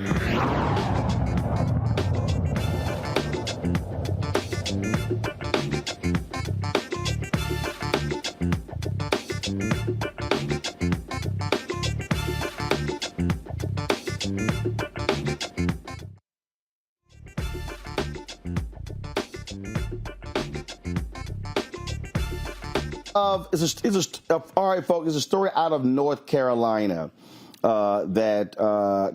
All right, folks, it's a story out of North Carolina that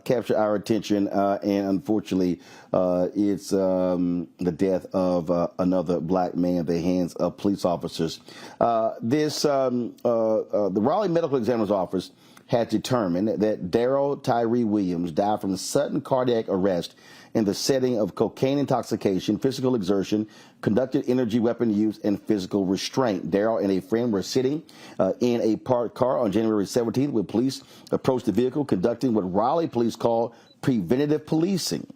captured our attention, and unfortunately, it's the death of another black man at the hands of police officers. The Raleigh Medical Examiner's Office had determined that Darryl Tyree Williams died from sudden cardiac arrest in the setting of cocaine intoxication, physical exertion, conducted energy weapon use, and physical restraint. Darryl and a friend were sitting in a parked car on January 17th when police approached the vehicle, conducting what Raleigh police call preventative policing.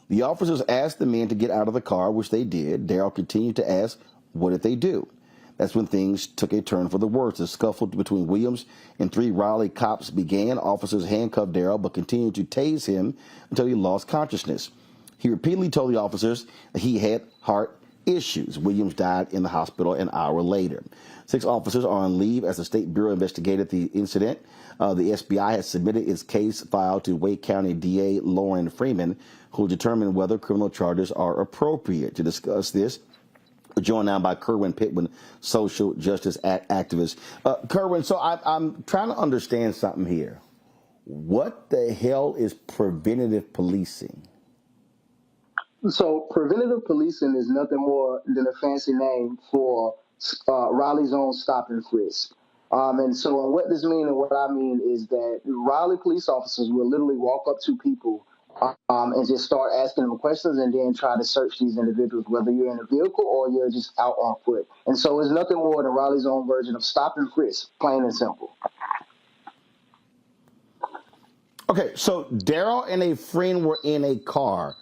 The officers asked the men to get out of the car, which they did. Darryl continued to ask, what did they do? That's when things took a turn for the worse. The scuffle between Williams and 3 Raleigh cops began. Officers handcuffed Darryl but continued to tase him until he lost consciousness. He repeatedly told the officers that he had heart issues. Williams died in the hospital an hour later. 6 officers are on leave as the State Bureau investigated the incident. The SBI has submitted its case file to Wake County DA Lauren Freeman, who will determine whether criminal charges are appropriate. To discuss this, we're joined now by Kerwin Pittman, social justice activist. Kerwin, so I'm trying to understand something here. What the hell is preventative policing? So preventative policing is nothing more than a fancy name for Raleigh's own stop and frisk. And what this means and what I mean is that Raleigh police officers will literally walk up to people and just start asking them questions and then try to search these individuals, whether you're in a vehicle or you're just out on foot. And so it's nothing more than Raleigh's own version of stop and frisk, plain and simple. Okay, so Darryl and a friend were in a car.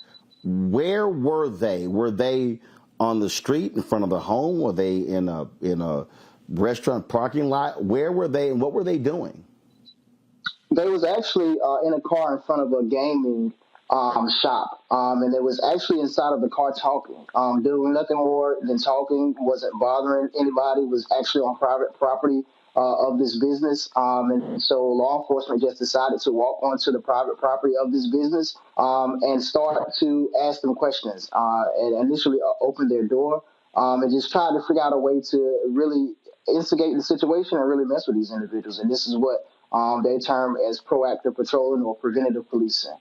Where were they? Were they on the street in front of the home? Were they in a restaurant parking lot? Where were they and what were they doing? They was actually in a car in front of a gaming shop, and they was actually inside of the car talking, doing nothing more than talking, wasn't bothering anybody, was actually on private property of this business, and so law enforcement just decided to walk onto the private property of this business and start to ask them questions, and initially open their door and just try to figure out a way to really instigate the situation and really mess with these individuals, and this is what they term as proactive patrolling or preventative policing.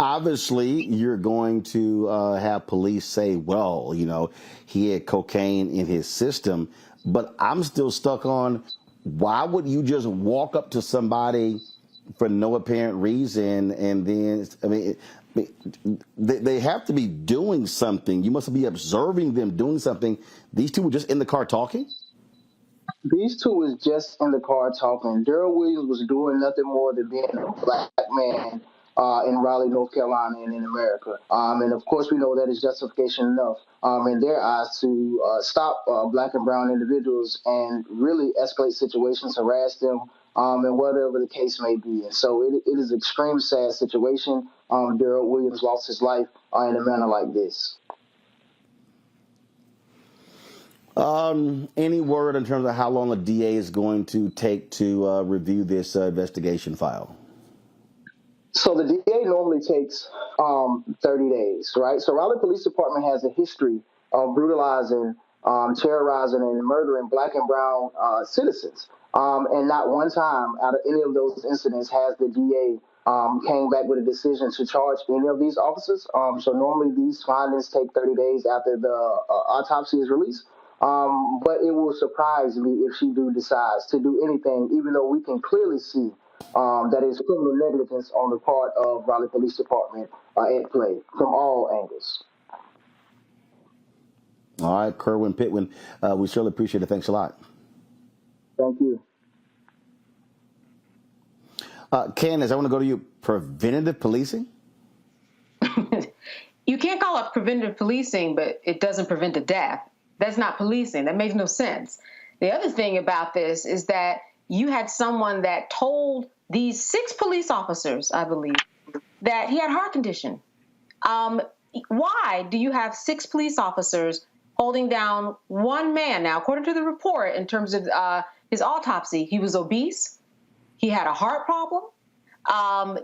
Obviously, you're going to have police say, well, you know, he had cocaine in his system, but I'm still stuck on why would you just walk up to somebody for no apparent reason and then, I mean, they have to be doing something. You must be observing them doing something. These two were just in the car talking? These two was just in the car talking. Darryl Williams was doing nothing more than being a black man in Raleigh, North Carolina, and in America. And of course, we know that is justification enough in their eyes to stop black and brown individuals and really escalate situations, harass them, and whatever the case may be. And so it is an extreme sad situation. Darryl Williams lost his life in a manner like this. Any word in terms of how long the DA is going to take to review this investigation file? So the DA normally takes 30 days, right? So Raleigh Police Department has a history of brutalizing, terrorizing, and murdering black and brown citizens. And not one time out of any of those incidents has the DA came back with a decision to charge any of these officers. So normally these findings take 30 days after the autopsy is released. But it will surprise me if she decides to do anything, even though we can clearly see that is criminal negligence on the part of Raleigh Police Department at play from all angles. All right, Kerwin Pitwin, we certainly appreciate it. Thanks a lot. Thank you. Candace, I want to go to you. Preventative policing? You can't call it preventative policing, but it doesn't prevent a death. That's not policing. That makes no sense. The other thing about this is that you had someone that told these 6 police officers, I believe, that he had a heart condition. Why do you have 6 police officers holding down one man? Now, according to the report, in terms of his autopsy, he was obese. He had a heart problem.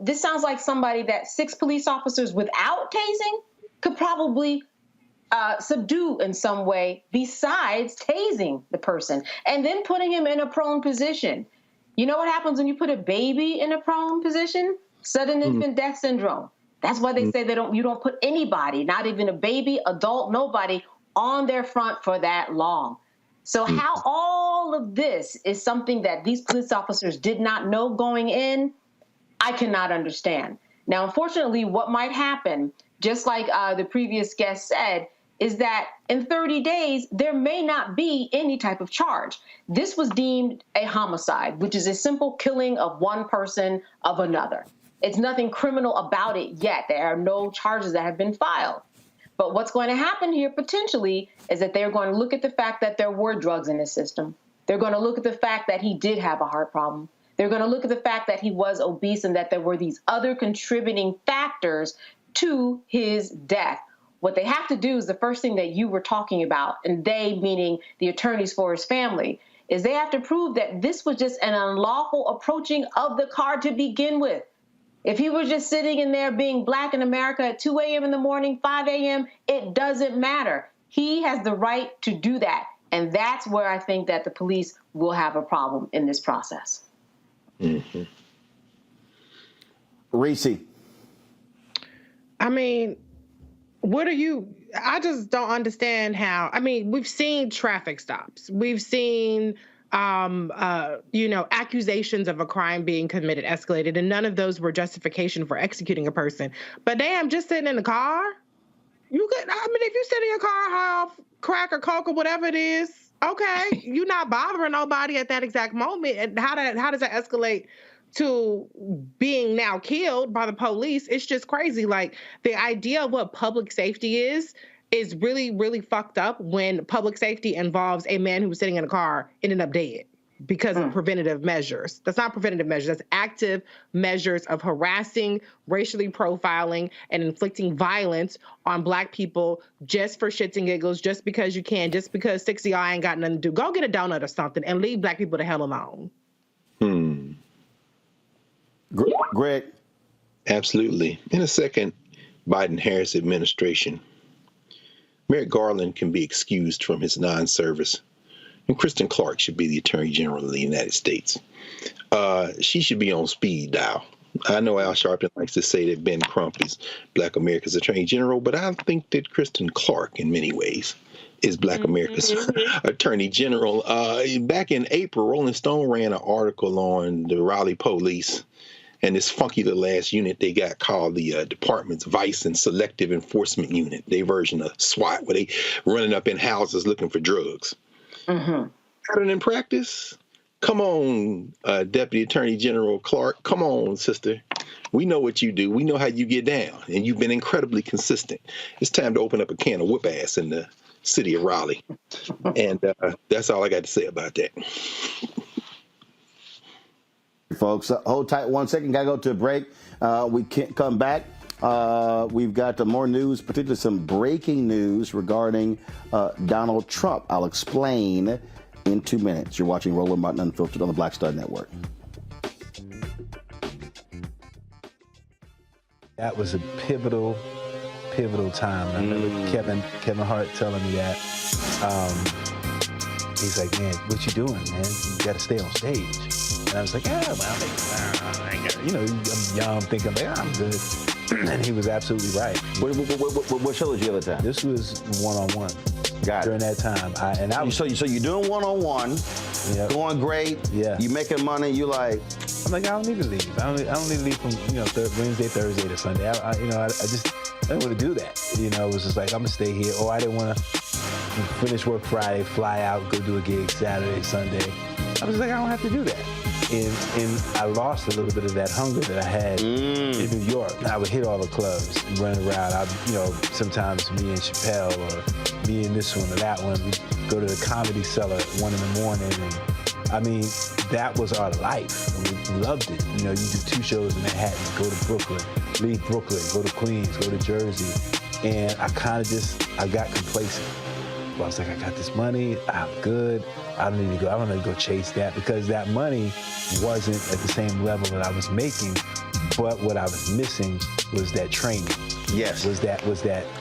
This sounds like somebody that 6 police officers without tasing could probably subdue in some way besides tasing the person and then putting him in a prone position. You know what happens when you put a baby in a prone position? Sudden infant death syndrome. That's why they say you don't put anybody, not even a baby, adult, nobody, on their front for that long. So how all of this is something that these police officers did not know going in, I cannot understand. Now, unfortunately, what might happen, just like the previous guest said, is that in 30 days, there may not be any type of charge. This was deemed a homicide, which is a simple killing of one person of another. It's nothing criminal about it yet. There are no charges that have been filed. But what's going to happen here potentially is that they're going to look at the fact that there were drugs in his system. They're going to look at the fact that he did have a heart problem. They're going to look at the fact that he was obese and that there were these other contributing factors to his death. What they have to do is the first thing that you were talking about, and they meaning the attorneys for his family, is they have to prove that this was just an unlawful approaching of the car to begin with. If he was just sitting in there being black in America at 2 a.m. in the morning, 5 a.m., it doesn't matter. He has the right to do that. And that's where I think that the police will have a problem in this process. Mm-hmm. Reese. I mean, I just don't understand how. I mean, we've seen traffic stops. We've seen accusations of a crime being committed escalated, and none of those were justification for executing a person. But damn, just sitting in the car, if you sit in your car high off crack or coke or whatever it is, okay, you're not bothering nobody at that exact moment. And how does that escalate to being now killed by the police? It's just crazy. Like, the idea of what public safety is really, really fucked up when public safety involves a man who was sitting in a car ended up dead because of preventative measures. That's not preventative measures. That's active measures of harassing, racially profiling, and inflicting violence on Black people just for shits and giggles, just because you can, just because 60 y'all ain't got nothing to do. Go get a donut or something and leave Black people the hell alone. Greg? Absolutely. In a second Biden-Harris administration, Merrick Garland can be excused from his non-service, and Kristen Clark should be the Attorney General of the United States. She should be on speed dial. I know Al Sharpton likes to say that Ben Crump is Black America's Attorney General, but I think that Kristen Clark, in many ways, is Black America's Attorney General. Back in April, Rolling Stone ran an article on the Raleigh police and this funky little ass unit they got called the Department's Vice and Selective Enforcement Unit, their version of SWAT, where they running up in houses looking for drugs. Pattern in practice? Come on, Deputy Attorney General Clark. Come on, sister. We know what you do. We know how you get down, and you've been incredibly consistent. It's time to open up a can of whoop ass in the city of Raleigh. And that's all I got to say about that. Folks, hold tight 1 second. Got to go to a break. We can't come back. We've got more news, particularly some breaking news regarding Donald Trump. I'll explain in 2 minutes. You're watching Roland Martin Unfiltered on the Black Star Network. That was a pivotal time. I remember Kevin Hart telling me that. He's like, man, what you doing, man? You got to stay on stage. And I was like, I'm young, thinking, I'm good. And he was absolutely right. What show did you have at that time? This was one-on-one. Got during it. That time. So you're doing one-on-one, going great. Yeah. You making money. You like. I'm like, I don't need to leave. I don't need to leave from Wednesday, Thursday to Sunday. I didn't want to do that. It was just like, I'm gonna stay here. Or I didn't want to finish work Friday, fly out, go do a gig Saturday, Sunday. I was like, I don't have to do that. And I lost a little bit of that hunger that I had in New York. I would hit all the clubs, run around. Sometimes me and Chappelle or me and this one or that one, we'd go to the Comedy Cellar at 1 a.m. And that was our life. We loved it. You do 2 shows in Manhattan, go to Brooklyn, leave Brooklyn, go to Queens, go to Jersey. And I got complacent. I was like, I got this money, I'm good. I don't need to go chase that, because that money wasn't at the same level that I was making, but what I was missing was that training. Yes. Was that.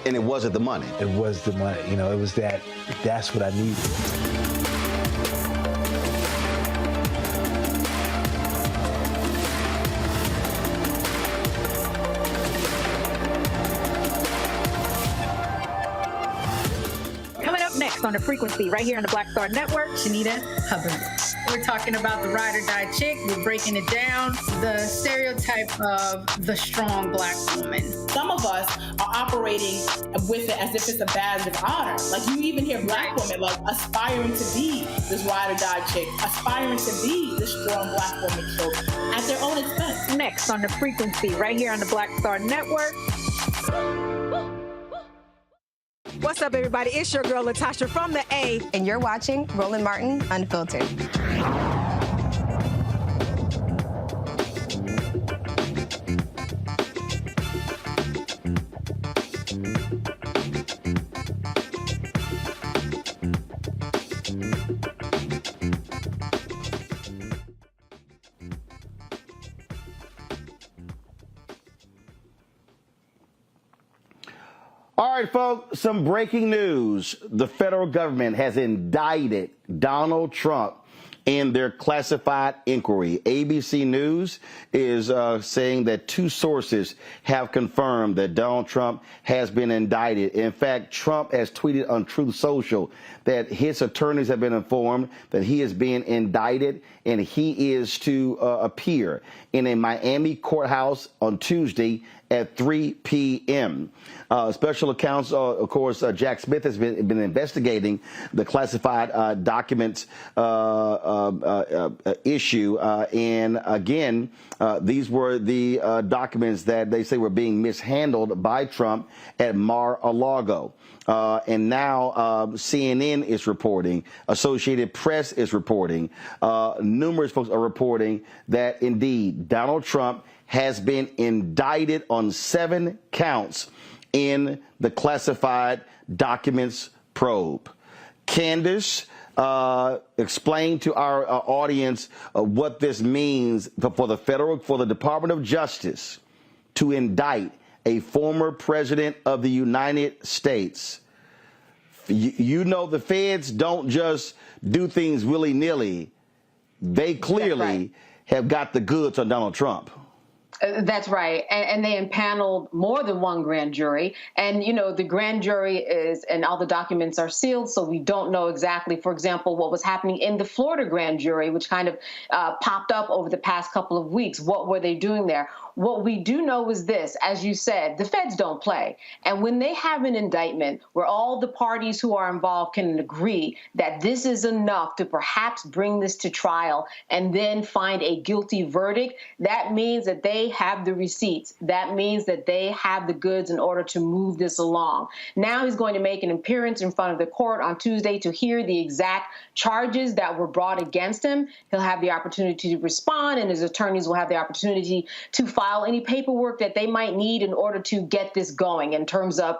And it wasn't the money. It was the money. It was that's what I needed. On the frequency right here on the Black Star Network, Shanita Hubbard. We're talking about the ride or die chick. We're breaking it down. The stereotype of the strong Black woman. Some of us are operating with it as if it's a badge of honor. Like, you even hear Black women like aspiring to be this ride or die chick, aspiring to be this strong Black woman. So at their own expense. Next on the frequency right here on the Black Star Network. What's up, everybody? It's your girl, Latasha from the A. And you're watching Roland Martin Unfiltered. All right, folks, some breaking news. The federal government has indicted Donald Trump in their classified inquiry. ABC News is saying that two sources have confirmed that Donald Trump has been indicted. In fact, Trump has tweeted on Truth Social that his attorneys have been informed that he is being indicted and he is to appear in a Miami courthouse on Tuesday at 3 p.m. Special counsel, of course, Jack Smith has been investigating the classified documents issue. And again, these were the documents that they say were being mishandled by Trump at Mar-a-Lago. And now CNN is reporting, Associated Press is reporting, numerous folks are reporting that indeed Donald Trump has been indicted on 7 counts in the classified documents probe. Candace, explain to our audience what this means for the Department of Justice to indict a former president of the United States. You know, the feds don't just do things willy-nilly. They clearly have got the goods on Donald Trump. That's right. And they impaneled more than one grand jury. And, you know, the grand jury is, and all the documents are sealed, so we don't know exactly, for example, what was happening in the Florida grand jury, which kind of popped up over the past couple of weeks. What were they doing there? What we do know is this, as you said, the feds don't play. And when they have an indictment where all the parties who are involved can agree that this is enough to perhaps bring this to trial and then find a guilty verdict, that means that they have the receipts. That means that they have the goods in order to move this along. Now he's going to make an appearance in front of the court on Tuesday to hear the exact charges that were brought against him. He'll have the opportunity to respond, and his attorneys will have the opportunity to file any paperwork that they might need in order to get this going in terms of,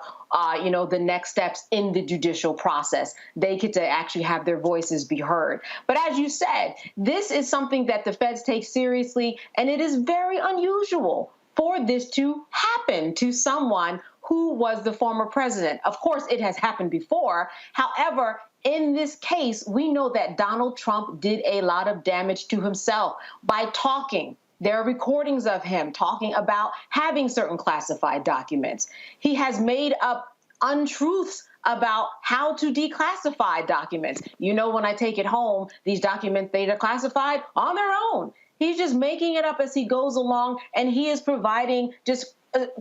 you know, the next steps in the judicial process. They get to actually have their voices be heard. But as you said, this is something that the feds take seriously, and it is very unusual for this to happen to someone who was the former president. Of course, it has happened before. However, in this case, we know that Donald Trump did a lot of damage to himself by talking. There are recordings of him talking about having certain classified documents. He has made up untruths about how to declassify documents. You know, when I take it home, these documents, they are classified on their own. He's just making it up as he goes along, and he is providing just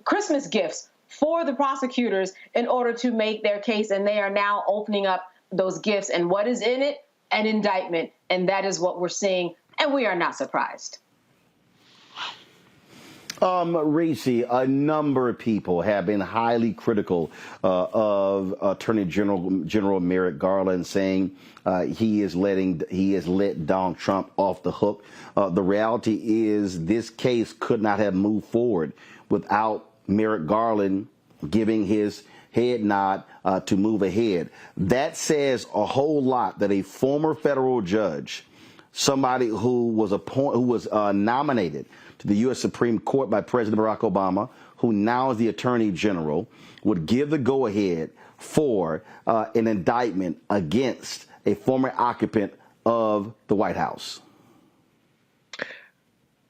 Christmas gifts for the prosecutors in order to make their case, and they are now opening up those gifts. And what is in it? An indictment, and that is what we're seeing, and we are not surprised. Reese, a number of people have been highly critical of Attorney General Merrick Garland, saying he has let Donald Trump off the hook. The reality is this case could not have moved forward without Merrick Garland giving his head nod to move ahead. That says a whole lot that a former federal judge, somebody who was nominated to the U.S. Supreme Court by President Barack Obama, who now is the Attorney General, would give the go-ahead for an indictment against a former occupant of the White House.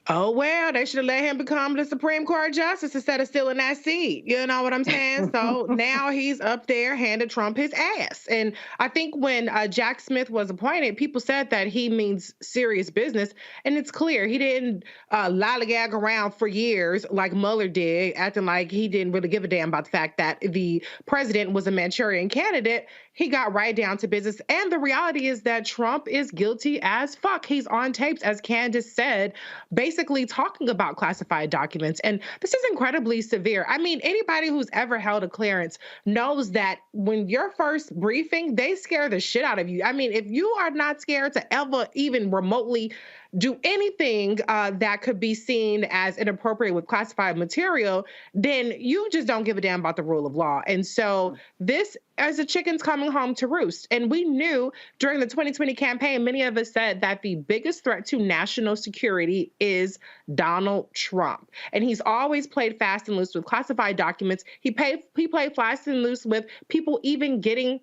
Oh, well, they should have let him become the Supreme Court justice instead of stealing that seat. You know what I'm saying? So now he's up there handing Trump his ass. And I think when Jack Smith was appointed, people said that he means serious business. And it's clear he didn't lollygag around for years like Mueller did, acting like he didn't really give a damn about the fact that the president was a Manchurian candidate. He got right down to business. And the reality is that Trump is guilty as fuck. He's on tapes, as Candace said, basically talking about classified documents. And this is incredibly severe. I mean, anybody who's ever held a clearance knows that when your first briefing, they scare the shit out of you. I mean, if you are not scared to ever even remotely do anything that could be seen as inappropriate with classified material, then you just don't give a damn about the rule of law. And so this as a chicken's coming home to roost. And we knew during the 2020 campaign, many of us said that the biggest threat to national security is Donald Trump. And he's always played fast and loose with classified documents. He played fast and loose with people even getting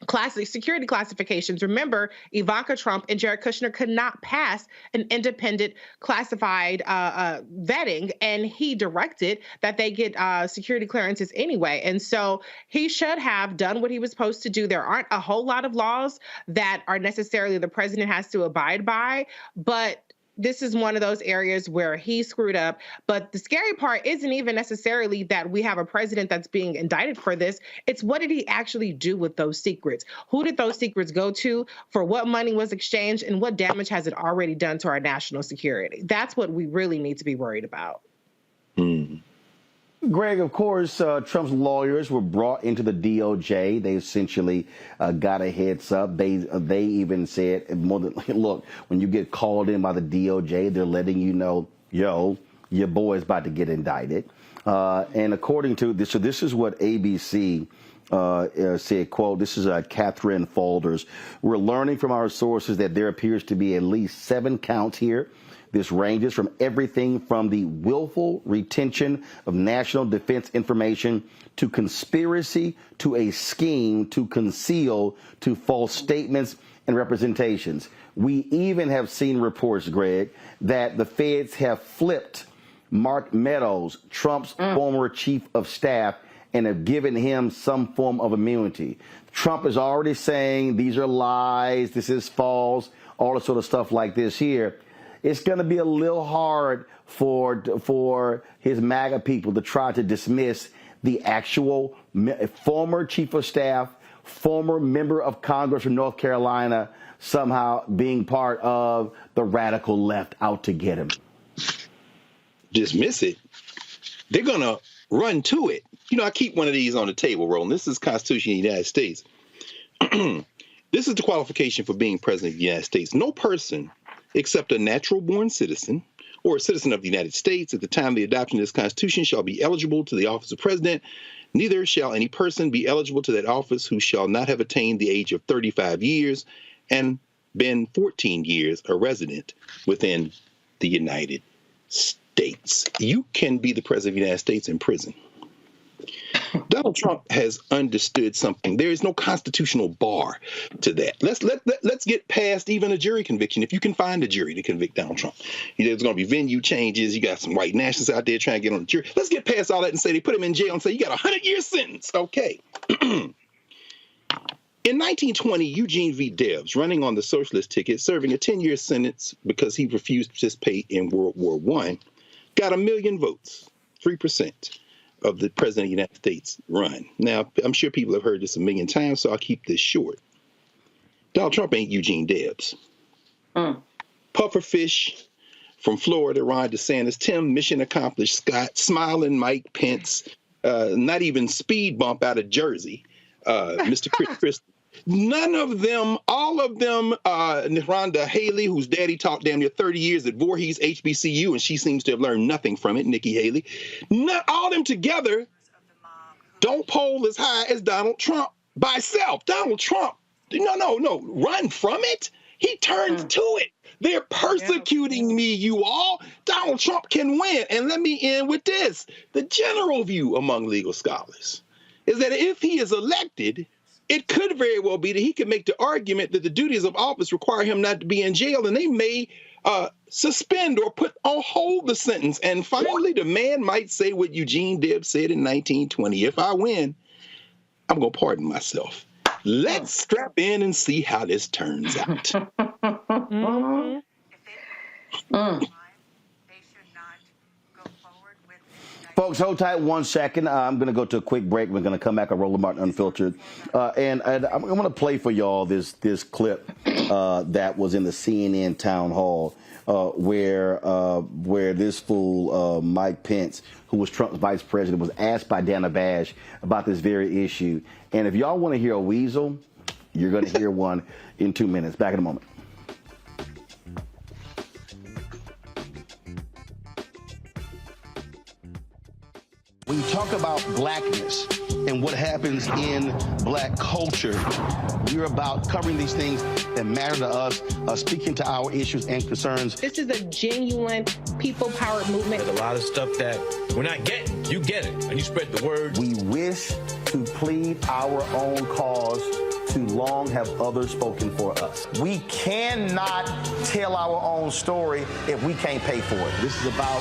security classifications. Remember, Ivanka Trump and Jared Kushner could not pass an independent classified vetting, and he directed that they get security clearances anyway. And so he should have done what he was supposed to do. There aren't a whole lot of laws that are necessarily the president has to abide by, but this is one of those areas where he screwed up. But the scary part isn't even necessarily that we have a president that's being indicted for this. It's what did he actually do with those secrets? Who did those secrets go to? For what money was exchanged? And what damage has it already done to our national security? That's what we really need to be worried about. Greg, of course, Trump's lawyers were brought into the DOJ. They essentially got a heads up. They even said, more than, look, when you get called in by the DOJ, they're letting you know, yo, your boy's about to get indicted. And according to this, so this is what ABC said, quote, this is Catherine Faulders. We're learning from our sources that there appears to be at least 7 counts here. This ranges from everything from the willful retention of national defense information to conspiracy to a scheme to conceal to false statements and representations. We even have seen reports, Greg, that the feds have flipped Mark Meadows, Trump's former chief of staff, and have given him some form of immunity. Trump is already saying these are lies, this is false, all the sort of stuff like this here. It's going to be a little hard for his MAGA people to try to dismiss the actual former chief of staff, former member of Congress from North Carolina, somehow being part of the radical left out to get him. Dismiss it. They're going to run to it. You know, I keep one of these on the table, Roland. This is the Constitution of the United States. This is the qualification for being president of the United States. No person except a natural-born citizen or a citizen of the United States at the time of the adoption of this Constitution shall be eligible to the office of president. Neither shall any person be eligible to that office who shall not have attained the age of 35 years and been 14 years a resident within the United States. You can be the president of the United States in prison. Donald Trump has understood something. There is no constitutional bar to that. Let's get past even a jury conviction. If you can find a jury to convict Donald Trump, there's going to be venue changes. You got some white nationalists out there trying to get on the jury. Let's get past all that and say they put him in jail and say you got a 100-year sentence. Okay. In 1920, Eugene V. Debs, running on the socialist ticket, serving a 10-year sentence because he refused to participate in World War I, got 1 million votes, 3%. Of the president of the United States run. Now, I'm sure people have heard this 1 million times, so I'll keep this short. Donald Trump ain't Eugene Debs. Pufferfish from Florida, Ron DeSantis, Tim, mission accomplished, Scott, smiling Mike Pence, not even speed bump out of Jersey, Mr. Chris Christie. None of them, all of them, Rhonda Haley, whose daddy taught damn near 30 years at Voorhees HBCU, and she seems to have learned nothing from it, Nikki Haley. Not all of them together don't poll as high as Donald Trump by itself. Donald Trump, no, run from it. He turns to it. They're persecuting me, you all. Donald Trump can win. And let me end with this. The general view among legal scholars is that if he is elected, it could very well be that he could make the argument that the duties of office require him not to be in jail, and they may suspend or put on hold the sentence. And finally, the man might say what Eugene Debs said in 1920, if I win, I'm going to pardon myself. Let's strap in and see how this turns out. Folks, hold tight 1 second. I'm going to go to a quick break. We're going to come back on Roland Martin Unfiltered. And I'm going to play for y'all this clip that was in the CNN town hall where this fool, Mike Pence, who was Trump's vice president, was asked by Dana Bash about this very issue. And if y'all want to hear a weasel, you're going to hear one in 2 minutes. Back in a moment. When you talk about blackness and what happens in black culture, we're about covering these things that matter to us, speaking to our issues and concerns. This is a genuine people-powered movement. There's a lot of stuff that we're not getting. You get it, and you spread the word. We wish to plead our own cause too long have others spoken for us. We cannot tell our own story if we can't pay for it. This is about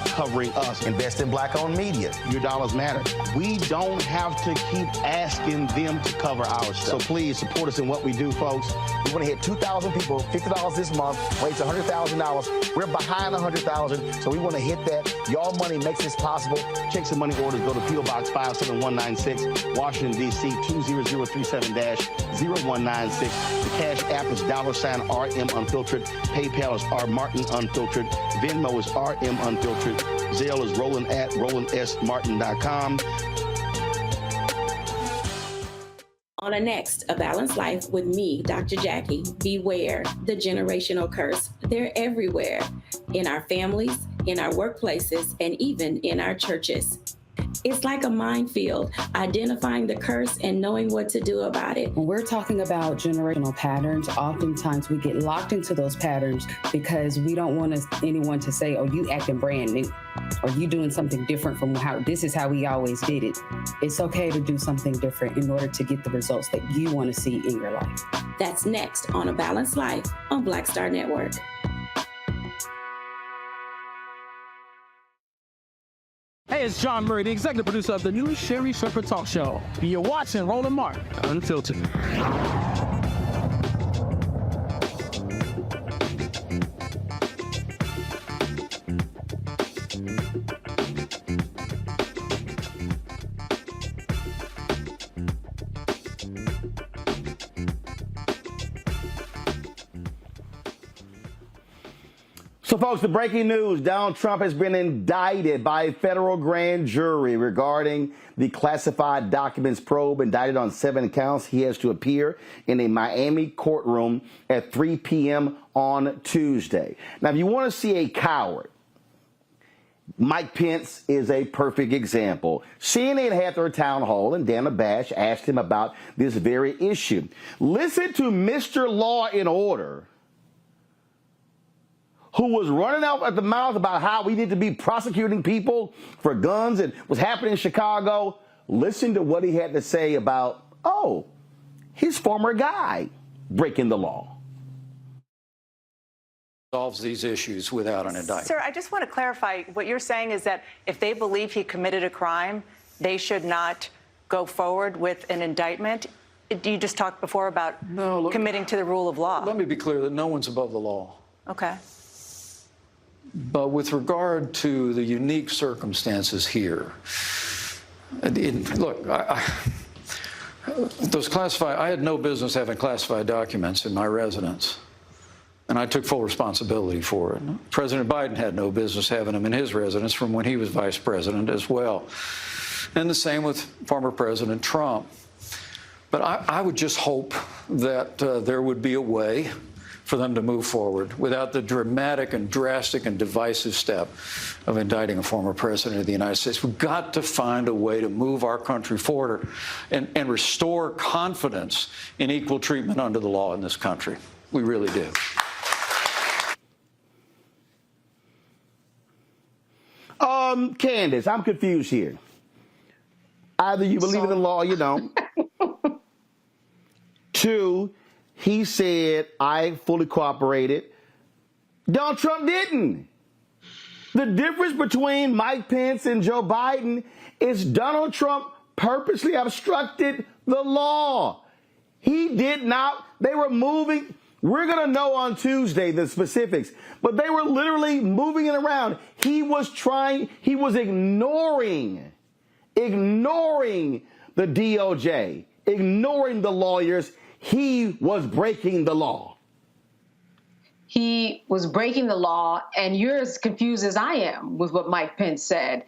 covering us. Invest in black-owned media. Your dollars matter. We don't have to keep asking them to cover our stuff. So please support us in what we do, folks. We want to hit 2,000 people, $50 this month, raise $100,000. We're behind 100,000, so we want to hit that. Y'all money makes this possible. Checks and money orders go to P.O. Box 57196, Washington, D.C. 20037-0196. The Cash App is $RM Unfiltered. PayPal is R Martin Unfiltered. Venmo is RM Unfiltered. Zelle is roland@rolandsmartin.com. On the next A Balanced Life with me, Dr. Jackie, beware the generational curse. They're everywhere, in our families, in our workplaces, and even in our churches. It's like a minefield, identifying the curse and knowing what to do about it. When we're talking about generational patterns, oftentimes we get locked into those patterns because we don't want anyone to say, oh, you acting brand new, or you doing something different from how this is how we always did it. It's okay to do something different in order to get the results that you want to see in your life. That's next on A Balanced Life on Black Star Network. Hey, it's John Murray, the executive producer of the new Sherry Shepherd Talk Show. You're watching Roland Martin Unfiltered. So, folks, the breaking news, Donald Trump has been indicted by a federal grand jury regarding the classified documents probe. Indicted on 7 counts. He has to appear in a Miami courtroom at 3 p.m. on Tuesday. Now, if you want to see a coward, Mike Pence is a perfect example. CNN had their town hall, and Dana Bash asked him about this very issue. Listen to Mr. Law and Order, who was running out at the mouth about how we need to be prosecuting people for guns and what's happening in Chicago. Listen to what he had to say about, his former guy breaking the law. Solves these issues without an indictment. Sir, I just want to clarify. What you're saying is that if they believe he committed a crime, they should not go forward with an indictment. You just talked before about committing to the rule of law. Let me be clear that no one's above the law. Okay. But with regard to the unique circumstances here, look, those classified, I had no business having classified documents in my residence, and I took full responsibility for it. President Biden had no business having them in his residence from when he was vice president as well. And the same with former President Trump. But I would just hope that there would be a way for them to move forward without the dramatic and drastic and divisive step of indicting a former president of the United States. We've got to find a way to move our country forward and restore confidence in equal treatment under the law in this country. We really do. Candace, I'm confused here. Either you believe in the law or you don't. 2, he said, I fully cooperated. Donald Trump didn't. The difference between Mike Pence and Joe Biden is Donald Trump purposely obstructed the law. He did not. They were moving. We're going to know on Tuesday the specifics, but they were literally moving it around. He was ignoring the DOJ, ignoring the lawyers. He was breaking the law. He was breaking the law, and you're as confused as I am with what Mike Pence said.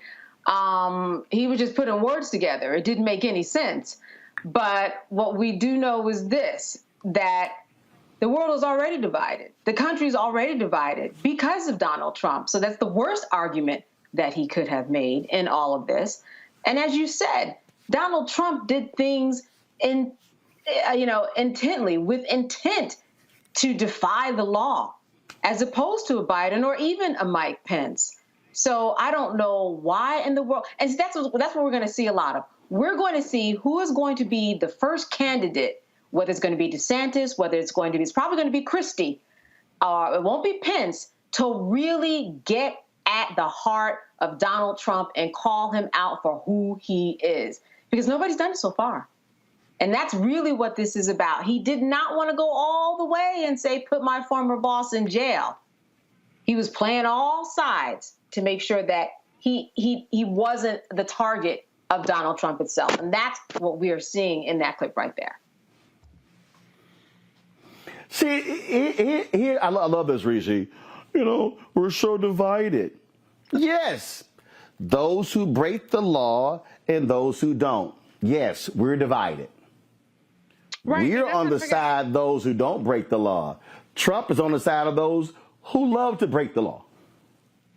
He was just putting words together. It didn't make any sense. But what we do know is this, that the world is already divided. The country is already divided because of Donald Trump. So that's the worst argument that he could have made in all of this. And as you said, Donald Trump did things intently, with intent to defy the law, as opposed to a Biden or even a Mike Pence. So I don't know why in the world, and that's what we're going to see a lot of. We're going to see who is going to be the first candidate whether it's going to be DeSantis, whether it's probably going to be Christie, it won't be Pence, to really get at the heart of Donald Trump and call him out for who he is, because nobody's done it so far. And that's really what this is about. He did not want to go all the way and say, put my former boss in jail. He was playing all sides to make sure that he wasn't the target of Donald Trump itself. And that's what we are seeing in that clip right there. See, here I love this, Rishi. You know, we're so divided. Yes, those who break the law and those who don't. Yes, we're divided. Right, we're on the side of those who don't break the law. Trump is on the side of those who love to break the law.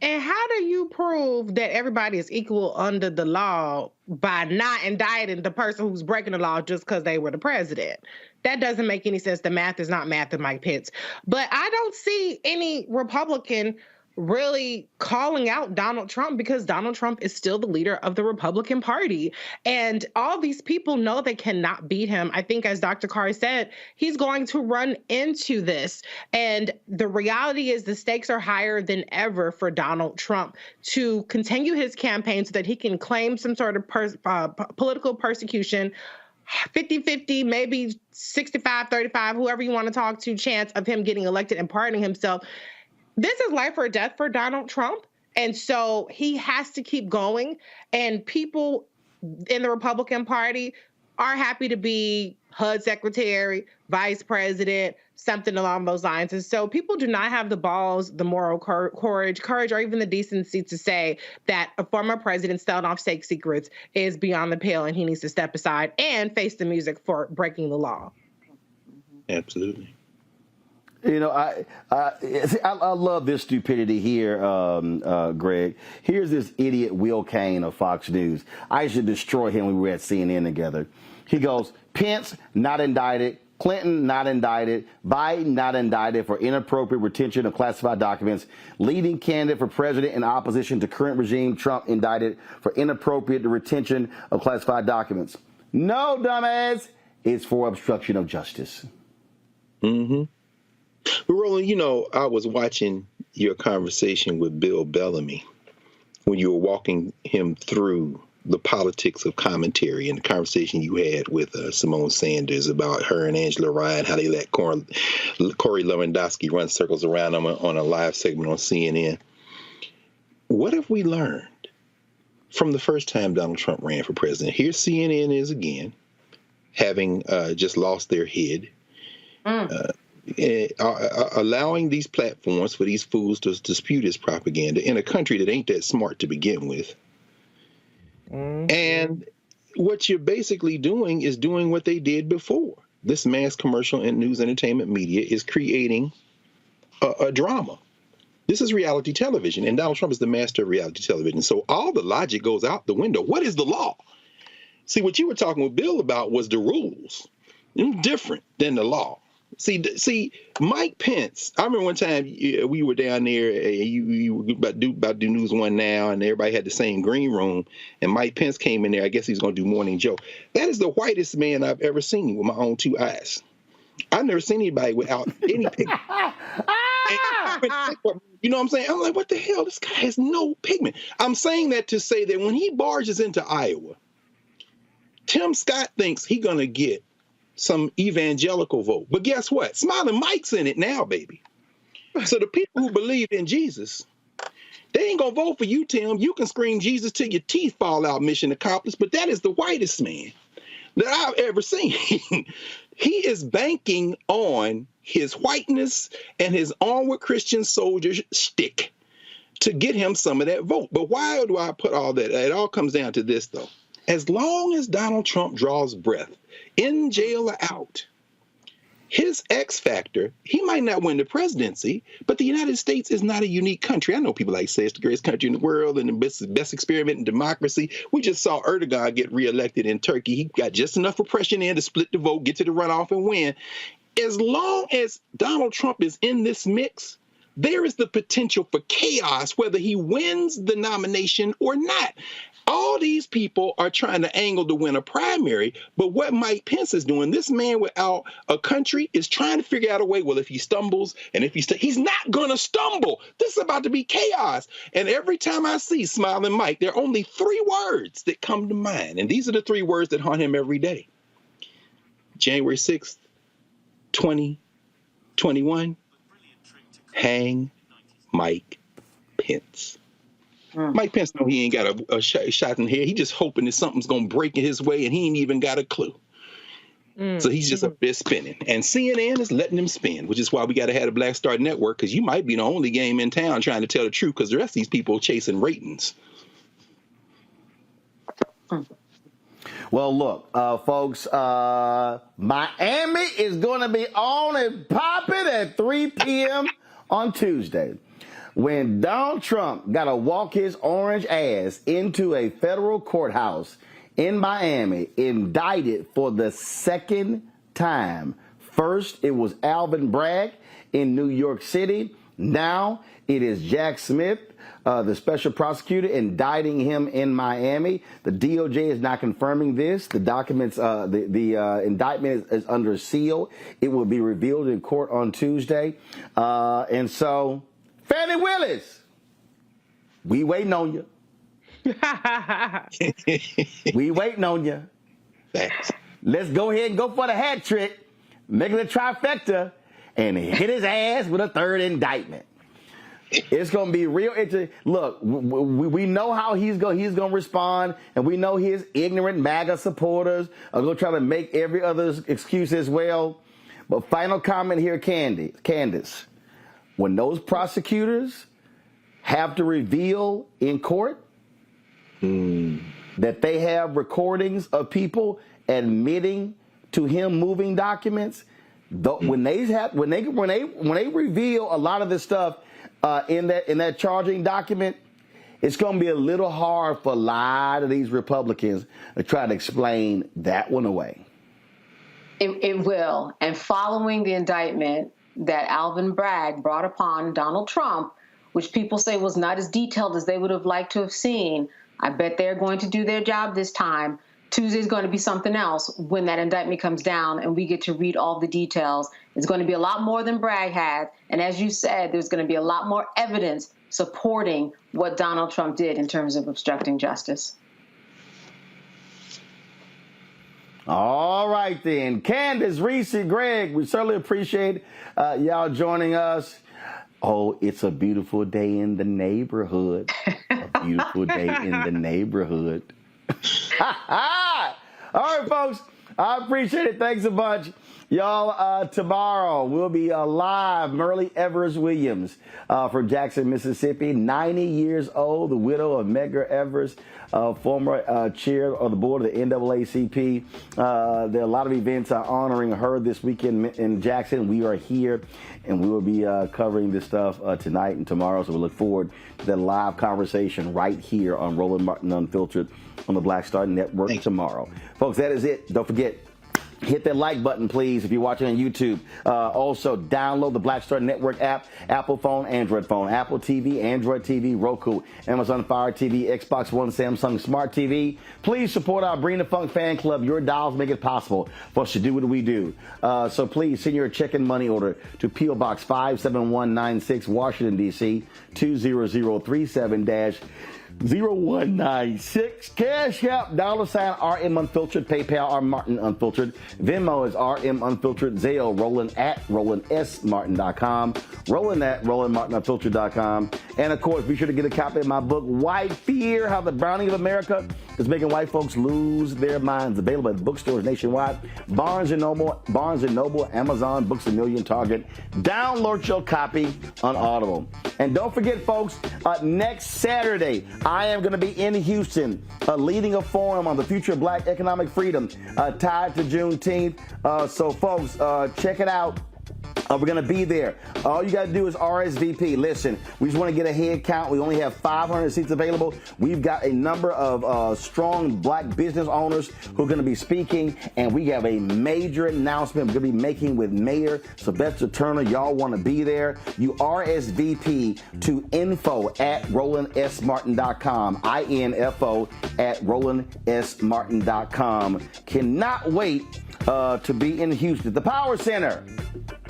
And how do you prove that everybody is equal under the law by not indicting the person who's breaking the law just because they were the president? That doesn't make any sense. The math is not math in Mike Pence. But I don't see any Republican really calling out Donald Trump, because Donald Trump is still the leader of the Republican Party. And all these people know they cannot beat him. I think, as Dr. Kari said, he's going to run into this. And the reality is the stakes are higher than ever for Donald Trump to continue his campaign so that he can claim some sort of political persecution, 50-50, maybe 65-35, whoever you want to talk to, chance of him getting elected and pardoning himself. This is life or death for Donald Trump. And so he has to keep going. And people in the Republican Party are happy to be HUD secretary, vice president, something along those lines. And so people do not have the balls, the moral courage, or even the decency to say that a former president selling off state secrets is beyond the pale and he needs to step aside and face the music for breaking the law. Absolutely. You know, I love this stupidity here, Greg. Here's this idiot Will Cain of Fox News. I should destroy him when we were at CNN together. He goes, Pence not indicted, Clinton not indicted, Biden not indicted for inappropriate retention of classified documents, leading candidate for president in opposition to current regime Trump indicted for inappropriate retention of classified documents. No, dumbass, it's for obstruction of justice. Mm-hmm. But Roland, you know, I was watching your conversation with Bill Bellamy when you were walking him through the politics of commentary and the conversation you had with Simone Sanders about her and Angela Ryan, how they let Corey Lewandowski run circles around them on a live segment on CNN. What have we learned from the first time Donald Trump ran for president? Here CNN is again, having just lost their head. Allowing these platforms for these fools to dispute his propaganda in a country that ain't that smart to begin with. And what you're basically doing is doing what they did before. This mass commercial and news entertainment media is creating a drama. This is reality television, and Donald Trump is the master of reality television. So all the logic goes out the window. What is the law? See, what you were talking with Bill about was the rules. Different than the law. See, Mike Pence, I remember one time we were down there, you were about to do News One Now, and everybody had the same green room, and Mike Pence came in there. I guess he's going to do Morning Joe. That is the whitest man I've ever seen with my own two eyes. I've never seen anybody without any pigment. You know what I'm saying? I'm like, what the hell? This guy has no pigment. I'm saying that to say that when he barges into Iowa, Tim Scott thinks he's going to get some evangelical vote. But guess what? Smiling Mike's in it now, baby. So the people who believe in Jesus, they ain't going to vote for you, Tim. You can scream Jesus till your teeth fall out, mission accomplished. But that is the whitest man that I've ever seen. He is banking on his whiteness and his onward Christian soldier shtick to get him some of that vote. But why do I put all that? It all comes down to this, though. As long as Donald Trump draws breath, in jail or out, his X factor, he might not win the presidency, but the United States is not a unique country. I know people like say it's the greatest country in the world and the best experiment in democracy. We just saw Erdogan get reelected in Turkey. He got just enough oppression in to split the vote, get to the runoff and win. As long as Donald Trump is in this mix, there is the potential for chaos, whether he wins the nomination or not. All these people are trying to angle to win a primary, but what Mike Pence is doing, this man without a country is trying to figure out a way, well, if he stumbles and if he's not going to stumble. This is about to be chaos. And every time I see Smiling Mike, there are only 3 words that come to mind. And these are the 3 words that haunt him every day. January 6th, 2021, hang Mike Pence. Mike Pence know he ain't got a shot in here. He just hoping that something's going to break in his way, and he ain't even got a clue. So he's just a bit spinning. And CNN is letting him spin, which is why we got to have the Black Star Network, because you might be the only game in town trying to tell the truth, because the rest of these people are chasing ratings. Well, look, folks, Miami is going to be on and popping at 3 p.m. on Tuesday, when Donald Trump got to walk his orange ass into a federal courthouse in Miami, indicted for the 2nd time. First, it was Alvin Bragg in New York City. Now it is Jack Smith, the special prosecutor, indicting him in Miami. The DOJ is not confirming this. The documents, the indictment is under seal. It will be revealed in court on Tuesday. And so, Fannie Willis, we waiting on you. We waiting on you. Thanks. Let's go ahead and go for the hat trick, make it a trifecta, and hit his ass with a 3rd indictment. It's going to be real interesting. Look, we know how he's going to respond, and we know his ignorant MAGA supporters are going to try to make every other excuse as well. But final comment here, Candace. When those prosecutors have to reveal in court that they have recordings of people admitting to him moving documents, when they reveal a lot of this stuff in that charging document, it's going to be a little hard for a lot of these Republicans to try to explain that one away. It will. And following the indictment that Alvin Bragg brought upon Donald Trump, which people say was not as detailed as they would have liked to have seen, I bet they're going to do their job this time. Tuesday's going to be something else when that indictment comes down and we get to read all the details. It's going to be a lot more than Bragg had. And as you said, there's going to be a lot more evidence supporting what Donald Trump did in terms of obstructing justice. All right, then. Candace, Reese, Greg, we certainly appreciate y'all joining us. Oh, it's a beautiful day in the neighborhood. A beautiful day in the neighborhood. All right, folks. I appreciate it. Thanks a bunch. Y'all, tomorrow we'll be live. Merle Evers Williams from Jackson, Mississippi, 90 years old, the widow of Medgar Evers, former chair of the board of the NAACP. There are a lot of events honoring her this weekend in Jackson. We are here, and we will be covering this stuff tonight and tomorrow. So we look forward to that live conversation right here on Roland Martin Unfiltered on the Black Star Network tomorrow. Folks, that is it. Don't forget, hit that like button, please, if you're watching on YouTube. Also, download the Black Star Network app, Apple phone, Android phone, Apple TV, Android TV, Roku, Amazon Fire TV, Xbox One, Samsung Smart TV. Please support our Bring the Funk fan club. Your dollars make it possible for us to do what we do. So please send your check and money order to P.O. Box 57196, Washington, D.C., 20037-0196. Cash App, $RM Unfiltered, PayPal, R Martin Unfiltered, Venmo is RM Unfiltered, Zelle, Roland at RolandSMartin.com, Roland at RolandMartinUnfiltered.com, and of course, be sure to get a copy of my book, White Fear: How the Browning of America is Making White Folks Lose Their Minds. Available at bookstores nationwide, Barnes & Noble, Amazon, Books A Million, Target. Download your copy on Audible. And don't forget, folks, next Saturday, I am going to be in Houston leading a forum on the future of black economic freedom tied to Juneteenth. So, folks, check it out. We're going to be there. All you got to do is RSVP. Listen, we just want to get a head count. We only have 500 seats available. We've got a number of strong black business owners who are going to be speaking, and we have a major announcement we're going to be making with Mayor Sylvester Turner. Y'all want to be there. You RSVP to info@RolandSMartin.com, info@RolandSMartin.com. Cannot wait to be in Houston, the Power Center.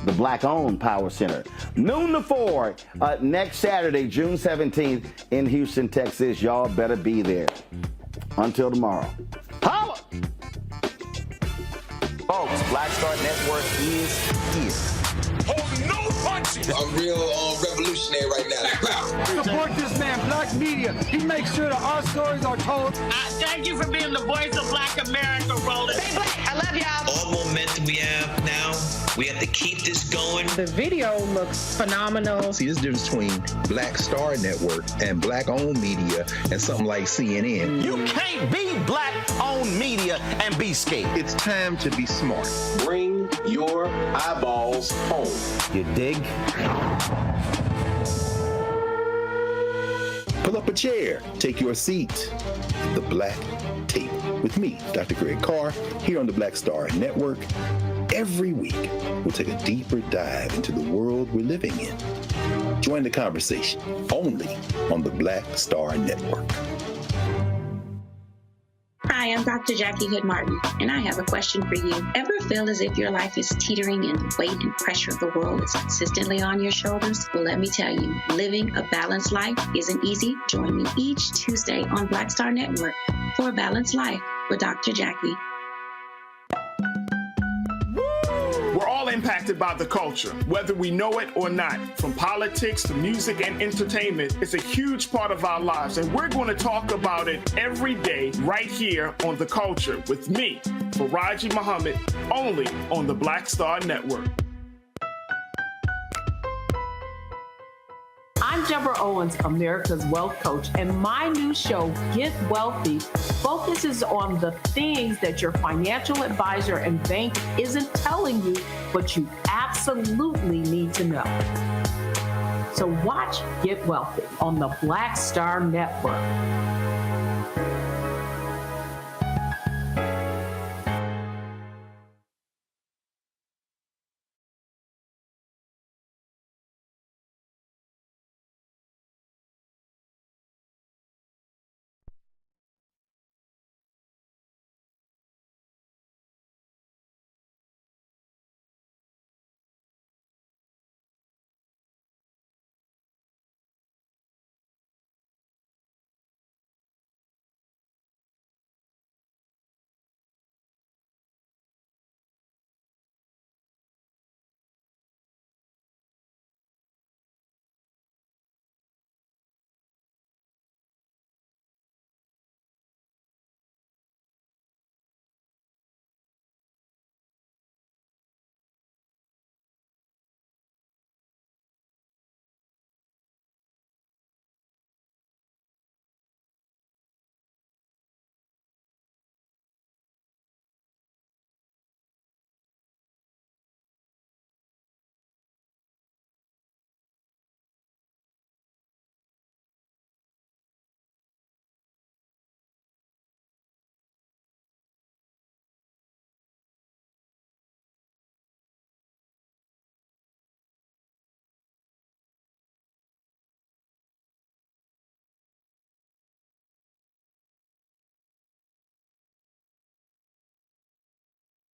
The Black-owned Power Center. Noon to 4 next Saturday, June 17th in Houston, Texas. Y'all better be there. Until tomorrow. Holla! Folks, Black Star Network is here. Holding no punches. I'm real revolutionary right now. Support this man, Black Media. He makes sure that our stories are told. Thank you for being the voice of Black America, Roland. Stay black. I love y'all. All momentum we have now, we have to keep this going. The video looks phenomenal. See, this difference between Black Star Network and black-owned media and something like CNN. You can't be black-owned media and be scared. It's time to be smart. Bring your eyeballs home. You dig? Pull up a chair. Take your seat. The Black Tape with me, Dr. Greg Carr, here on the Black Star Network. Every week, we'll take a deeper dive into the world we're living in. Join the conversation only on the Black Star Network. Hi, I'm Dr. Jackie Hood Martin, and I have a question for you. Ever feel as if your life is teetering and the weight and pressure of the world is consistently on your shoulders? Well, let me tell you, living a balanced life isn't easy. Join me each Tuesday on Black Star Network for A Balanced Life with Dr. Jackie. We're all impacted by the culture, whether we know it or not. From politics to music and entertainment, it's a huge part of our lives, and we're going to talk about it every day right here on The Culture with me, Faraji Muhammad, only on the Black Star Network. I'm Deborah Owens, America's Wealth Coach, and my new show, Get Wealthy, focuses on the things that your financial advisor and bank isn't telling you, but you absolutely need to know. So watch Get Wealthy on the Black Star Network.